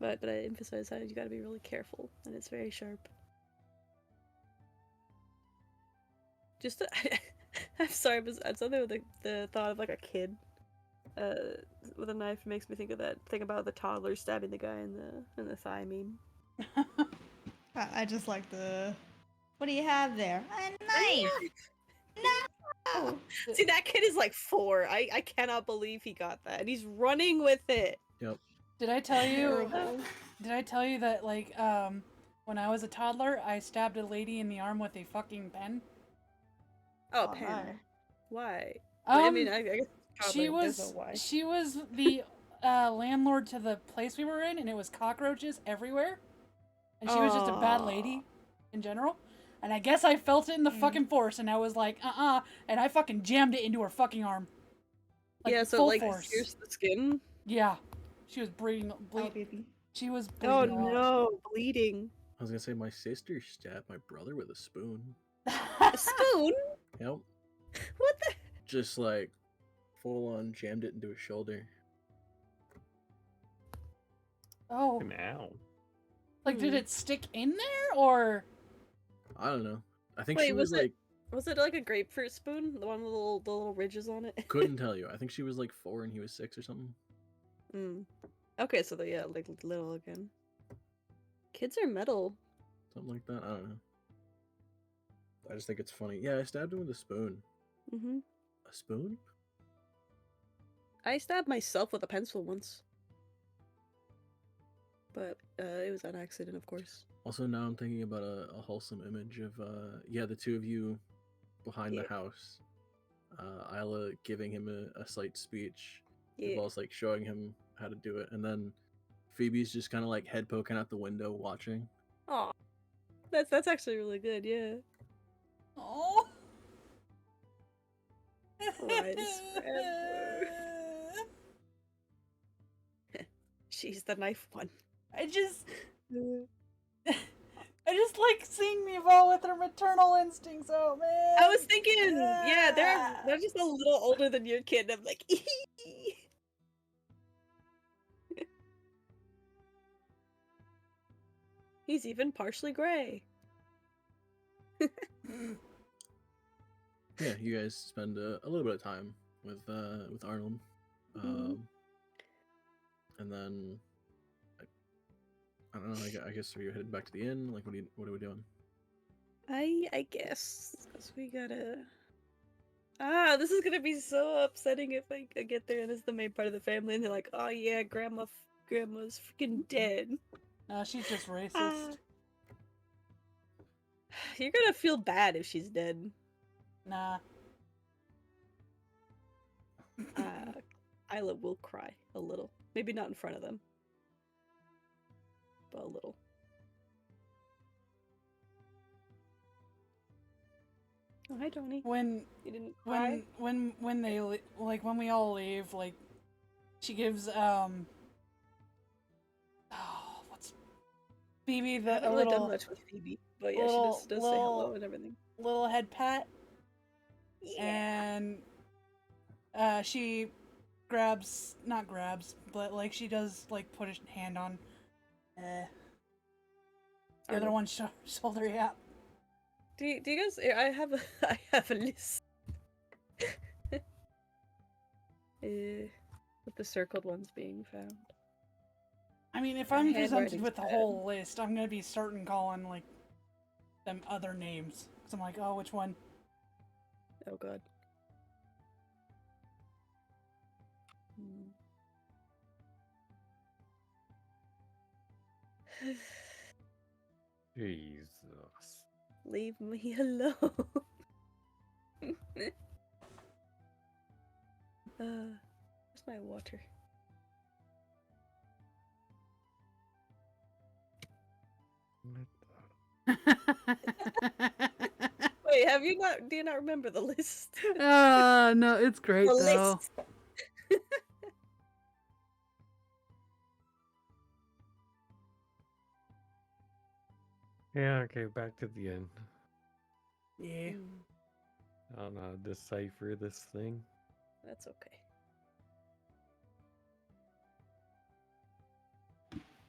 But I emphasize that you gotta be really careful, and it's very sharp. Just I'm sorry, but something with the thought of like a kid with a knife makes me think of that thing about the toddler stabbing the guy in the thigh meme. I just like the. What do you have there? A knife. No. See, that kid is like 4. I cannot believe he got that, and he's running with it. Yep. Did I tell you? Terrible. Did I tell you that like when I was a toddler, I stabbed a lady in the arm with a fucking pen? Oh, Oh, pen. my. Why? I mean, I guess she toddler, there's no was why. she was the landlord to the place we were in, and it was cockroaches everywhere, and she was just a bad lady in general. And I guess I felt it in the fucking force, and I was like, and I fucking jammed it into her fucking arm. Like, yeah, so full like force. pierce the skin. Yeah, she was bleeding. Oh, baby. She was Oh bleeding. no, bleeding. I was gonna say my sister stabbed my brother with a spoon. A spoon? Yep. What the? Just like full on jammed it into his shoulder. Oh, Now. like did it stick in there or? I don't know. I think Wait, she was was it- like Was it like a grapefruit spoon? The one with the little ridges on it? couldn't tell you. I think she was like 4 and he was 6 or something. Okay, so yeah, like little again. Kids are metal. Something like that. I don't know. I just think it's funny. Yeah, I stabbed him with a spoon. Mm-hmm. A spoon? I stabbed myself with a pencil once. But it was an accident, of course. Also, now I'm thinking about a wholesome image of yeah, the two of you behind Yeah. the house. Isla giving him a slight speech. Yeah. Duval's like showing him how to do it, and then Phoebe's just kind of like head poking out the window watching. Aw. That's actually really good, yeah. Oh. Ride is forever. She's the knife one. I just like seeing Mevo with her maternal instincts out, man. I was thinking, yeah, they're just a little older than your kid. I'm like, he's even partially gray. Yeah, you guys spend a little bit of time with Arnold, and then I don't know. I guess are you headed back to the inn? Like, what are we doing? I guess 'cause we gotta. This is gonna be so upsetting if I get there and it's the main part of the family and they're like, oh yeah, grandma's freaking dead. No, she's just racist. You're gonna feel bad if she's dead. Nah. Isla will cry a little. Maybe not in front of them, but a little. Oh, hi, Tony. When You didn't cry? when they like when we all leave, like she gives what's Phoebe I the haven't a really done little much with Phoebe, but yeah, little- she does say hello and everything. little head pat, Yeah. and she not grabs, but like she does like put a hand on the other Arnold. one's shoulder. Yeah. Do you guys? I have a list. With the circled ones being found. I mean, if Her I'm presented handwriting's with the bad. whole list, I'm gonna be certain calling like them other names. Cause I'm like, oh, which one? Oh god. Jesus. Leave me alone. Where's my water? Wait, have you not? Do you not remember the list? No, it's great The though. list. Yeah, okay, back to the end. Yeah. I don't know how to decipher this thing. That's okay.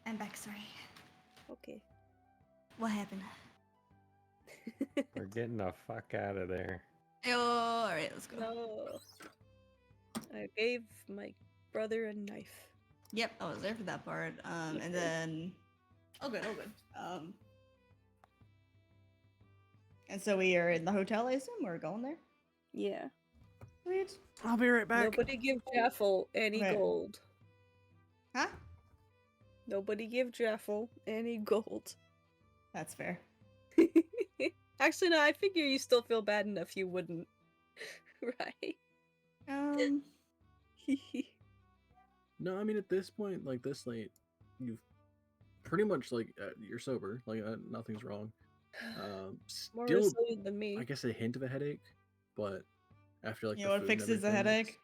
I'm back, sorry. Okay. What happened? We're getting the fuck out of there. Alright, let's go. No. I gave my brother a knife. Yep, I was there for that part. And Okay. then oh good. And so we are in the hotel, I assume? We're going there? Yeah. Sweet. I'll be right back. Nobody give Jaffel any Okay. gold. Huh? Nobody give Jaffel any gold. That's fair. Actually, no, I figure you still feel bad enough you wouldn't. Right? No, I mean at this point, like this late, you've pretty much like you're sober. Like nothing's wrong. More Still, resilient than me. I guess a hint of a headache, but after like You the know what food and fixes the everything, headache? it's-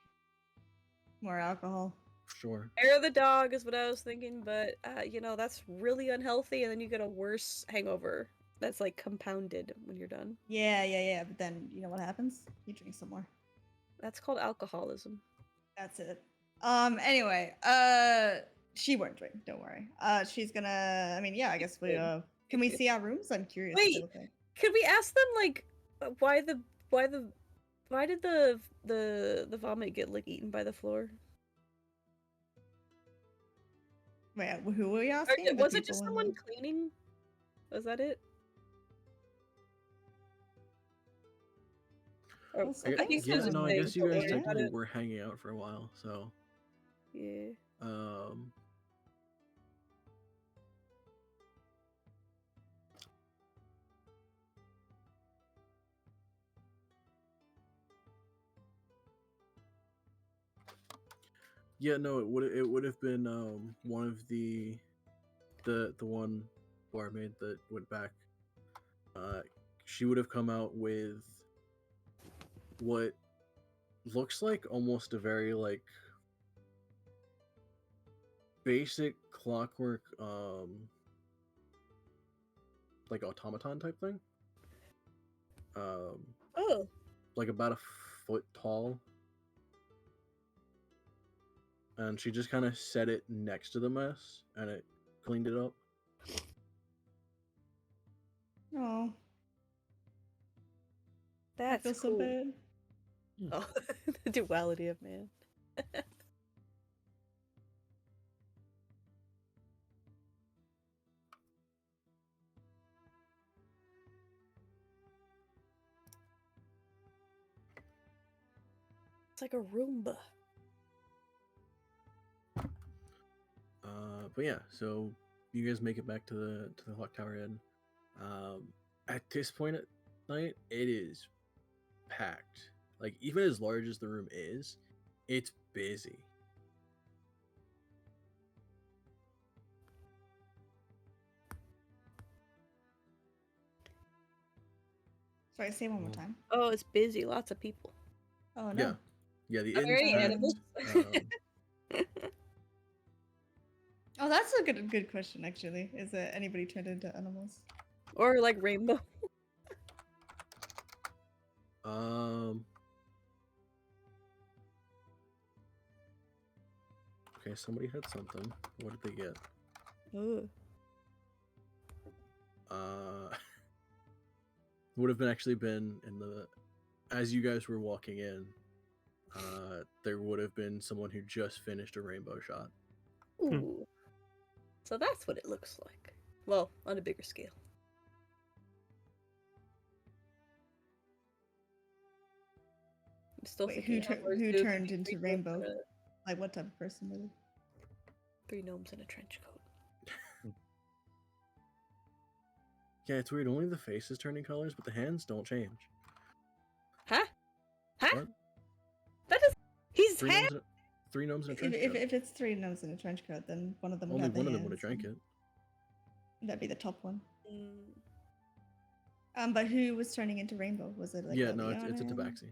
More alcohol. Sure. Hair of the dog is what I was thinking, but you know, that's really unhealthy, and then you get a worse hangover that's like compounded when you're done. Yeah. But then you know what happens? You drink some more. That's called alcoholism. That's it. Anyway, she won't drink, don't worry. She's gonna I mean, yeah, I guess we can we see our rooms? I'm curious what they Wait. look like. Could we ask them like why did the vomit get like eaten by the floor? Wait, who were you Or asking? The was it just people in someone the- cleaning? Was that it? Or, Also, I think yeah, so. no, I guess you guys yeah. technically were hanging out for a while, so Yeah. yeah, no, it would have been one of the one barmaid that went back. She would have come out with what looks like almost a very like basic clockwork like automaton type thing. Oh. Like about a foot tall. And she just kind of set it next to the mess and it cleaned it up. Oh, I That's feel so cool. bad. Oh, the duality of man. It's like a Roomba. But yeah, so you guys make it back to the clock tower inn. At this point at night, it is packed. Like even as large as the room is, it's busy. Oh, sorry, say it one more time. Oh, it's busy. Lots of people. Oh no. Yeah, the Are there inn's any packed. animals? Oh, that's a good question actually. Is it anybody turned into animals? Or like rainbow. Okay, somebody had something. What did they get? Ooh. Would have been actually been in the as you guys were walking in. There would have been someone who just finished a rainbow shot. Ooh. So that's what it looks like. Well, on a bigger scale. I'm still Wait, thinking who turned into rainbow? Like what type of person were they? 3 gnomes in a trench coat. Yeah, it's weird. Only the face is turning colors, but the hands don't change. Huh? Huh? What? That is. He's Three half. gnomes in a, three gnomes in a trench coat. If it's 3 gnomes in a trench coat, then one of them would Only have the one of them would have hands, drank and it. That'd be the top one. But who was turning into Rainbow? Was it like yeah, no, it's a Liliana? tabaxi.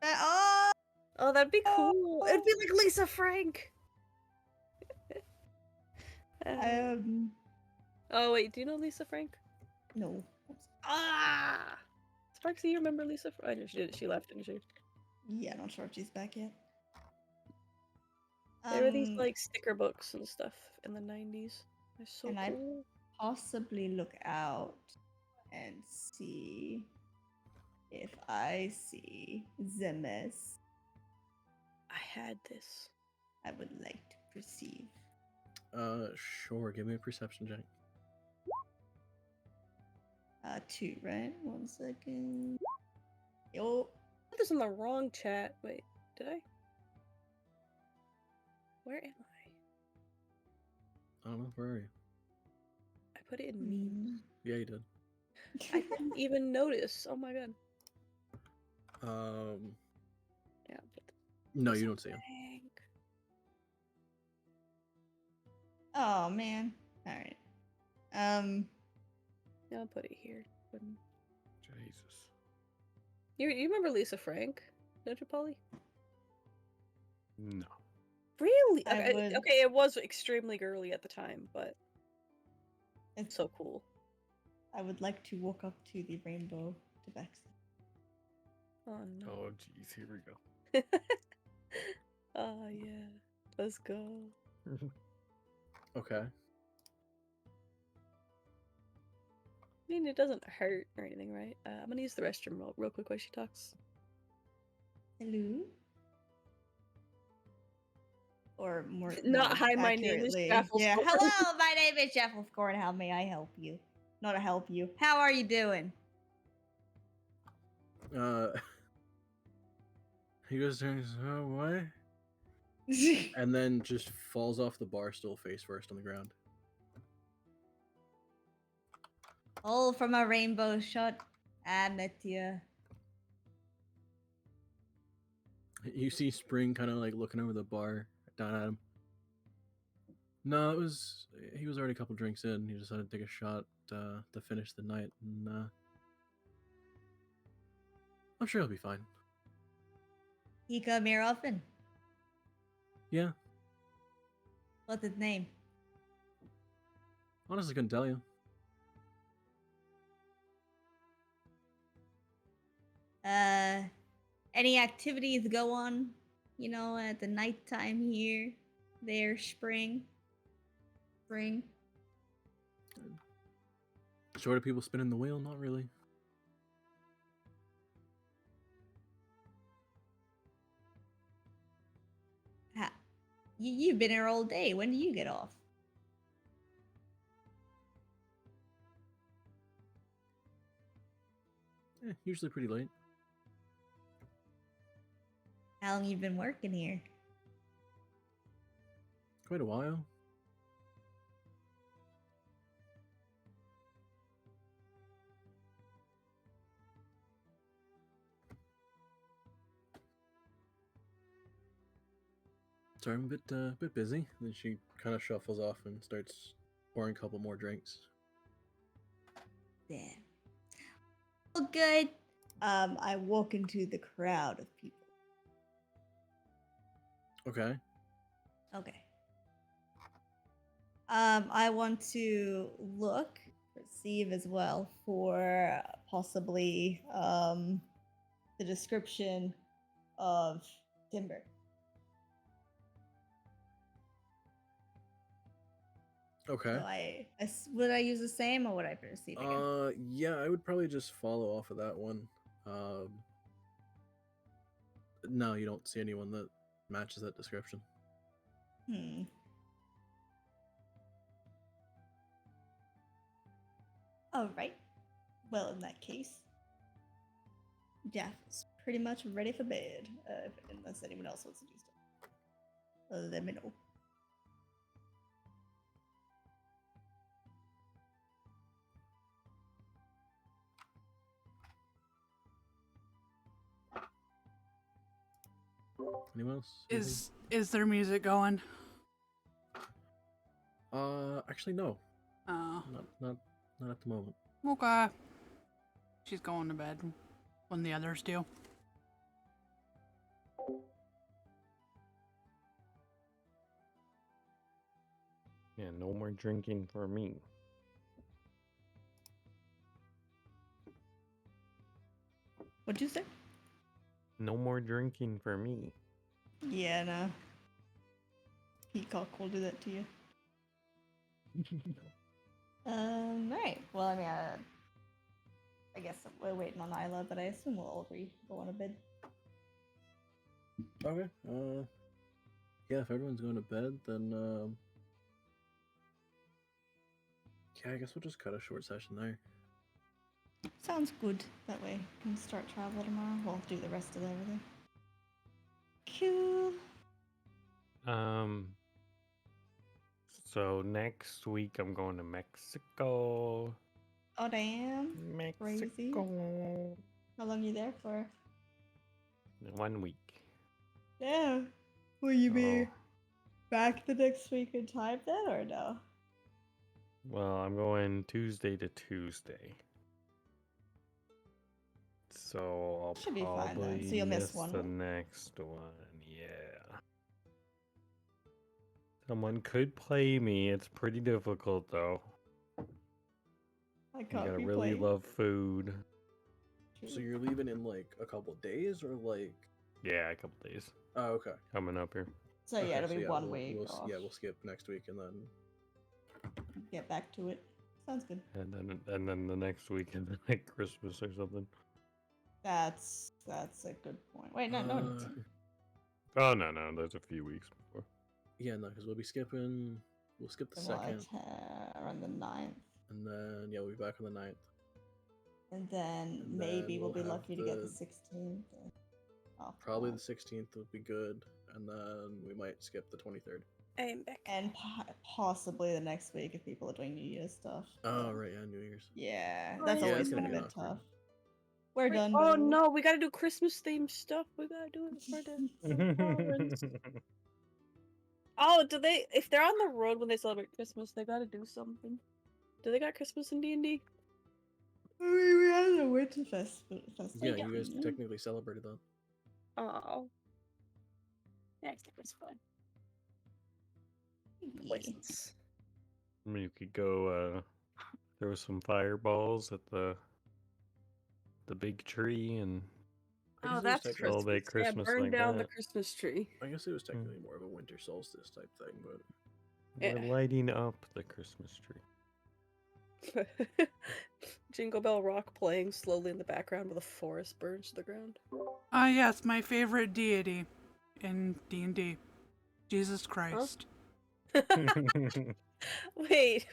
Oh, Oh, that'd be cool. It'd be like Lisa Frank. Oh wait, do you know Lisa Frank? no. Ah, Sparksy, you remember Lisa? I know she did. She left, didn't she? Yeah, not sure if she's back yet. There were these like sticker books and stuff in the 90s. They're so Can I cool. possibly look out and see if I see Zemes I had this. I would like to perceive. Sure. Give me a perception check. 2, right? 1 second. Yo. I put this in the wrong chat. Wait, did I? Where am I? I don't know. Where are you? I put it in memes. Yeah, you did. I didn't even notice. Oh my god. Yeah. But No, you don't see him. Frank. Oh man. All right. Yeah, I'll put it here. Jesus. You remember Lisa Frank? Don't you, Polly? No. Really? I Okay, would- okay, it was extremely girly at the time, but It's so cool. I would like to walk up to the Rainbow Tabaxi. Oh no. Oh, jeez. Here we go. Oh yeah. Let's go. Okay. I mean, it doesn't hurt or anything, right? I'm gonna use the restroom real quick while she talks. Hello. Or more. Not more hi, my name is accurately. Jaffel Yeah. Scorn. Hello, my name is Jaffel Scorn. How may I help you? Not to help you. How are you doing? He goes there and says, "Oh, what?" And then just falls off the bar stool face first on the ground. All from a rainbow shot. I met you. You see Spring kind of like looking over the bar down at him. No, he was already a couple drinks in. He decided to take a shot to finish the night, and I'm sure he'll be fine. He come here often. Yeah, What's his name? honestly, couldn't tell you. Any activities go on, you know, at the nighttime here, there, spring? Short of people spinning the wheel, not really. Ha, you've been here all day. When do you get off? Usually pretty late. How long you been working here? Quite a while. Sorry, I'm a bit busy. Then she kind of shuffles off and starts pouring a couple more drinks. Yeah. Well, good. I walk into the crowd of people. Okay. Okay. I want to look, perceive as well for possibly the description of timber. Okay. So would I use the same or would I perceive again? Yeah, I would probably just follow off of that one. No, you don't see anyone that matches that description. All right. Well, in that case, Jeff is pretty much ready for bed. Unless anyone else wants to do stuff, let me know. Anyone else? Is there music going? Actually, no. Oh. Not at the moment. Okay. She's going to bed when the others do. Yeah, no more drinking for me. What'd you say? No more drinking for me. Yeah, no. Peacock will do that to you. Alright. Well, I mean, I guess we're waiting on Isla, but I assume we'll all go on a bed. Okay. Yeah, if everyone's going to bed, then yeah, I guess we'll just cut a short session there. Sounds good. That way we can start travel tomorrow. We'll do the rest of everything. Cool. So next week I'm going to Mexico. Oh, damn. Crazy. Mexico. How long are you there for? 1 week. Yeah. Will you be Oh. back the next week in time then, or no? Well, I'm going Tuesday to Tuesday. So I'll Should be fine then. probably So you'll miss miss one the week. next one. Yeah. Someone could play me. It's pretty difficult though. I You can't gotta be really playing. love food. So you're leaving in like a couple days, or like? Yeah, a couple days Oh, okay. coming up here. So yeah, Okay, it'll so be yeah, 1 week off. Yeah, we'll skip next week and then. Get back to it. Sounds good. And then the next weekend like Christmas or something. That's a good point. Wait, no, no, it's Oh no, there's a few weeks before. Yeah, no, because we'll be skipping. We'll skip the second, around the 9th. and then yeah, we'll be back on the 9th. And then And maybe then we'll be we'll have lucky to get the the- 16th. Off Probably that. the 16th would be good, and then we might skip the 23rd. I am back. And possibly the next week if people are doing New Year's stuff. Oh right, yeah, New Year's. Yeah, Oh, that's yeah, always it's been gonna a be bit awkward. tough. We're Wait, done. oh by the way. no, we gotta do Christmas themed stuff. We gotta do it for the Oh, do they? If they're on the road when they celebrate Christmas, they gotta do something. Do they got Christmas in D&D? I mean, we had the Winter festival. Yeah, you guys technically celebrated that. Oh, next time was fun. Poisons. I mean, you could go throw some fireballs at the big tree and I guess Oh, it was that's technically- All day Christmas. Christmas Yeah, burn like down the that. Christmas tree. I guess it was technically more of a winter solstice type thing, but we're Yeah. lighting up the Christmas tree. Jingle Bell Rock playing slowly in the background while the forest burns to the ground. Ah, yes, my favorite deity in D&D. Jesus Christ. Wait.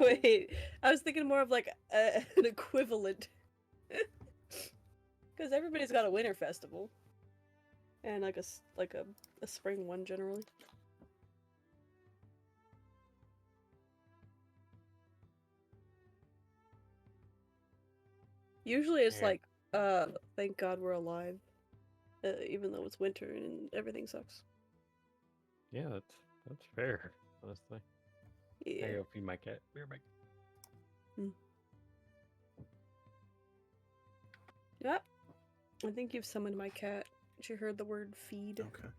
I was thinking more of like an equivalent. Because everybody's got a winter festival. And like a spring one generally. Usually it's Yeah. like, thank God we're alive. Even though it's winter and everything sucks. Yeah, that's fair, honestly. I Yeah. gotta feed my cat. Be right back. Yep. I think you've summoned my cat. She heard the word feed. okay.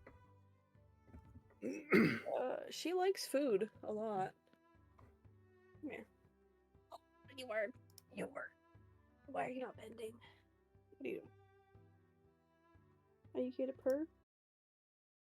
She likes food a lot. Come here. Oh, you were. Why are you not bending? What are you doing? Are you here to purr?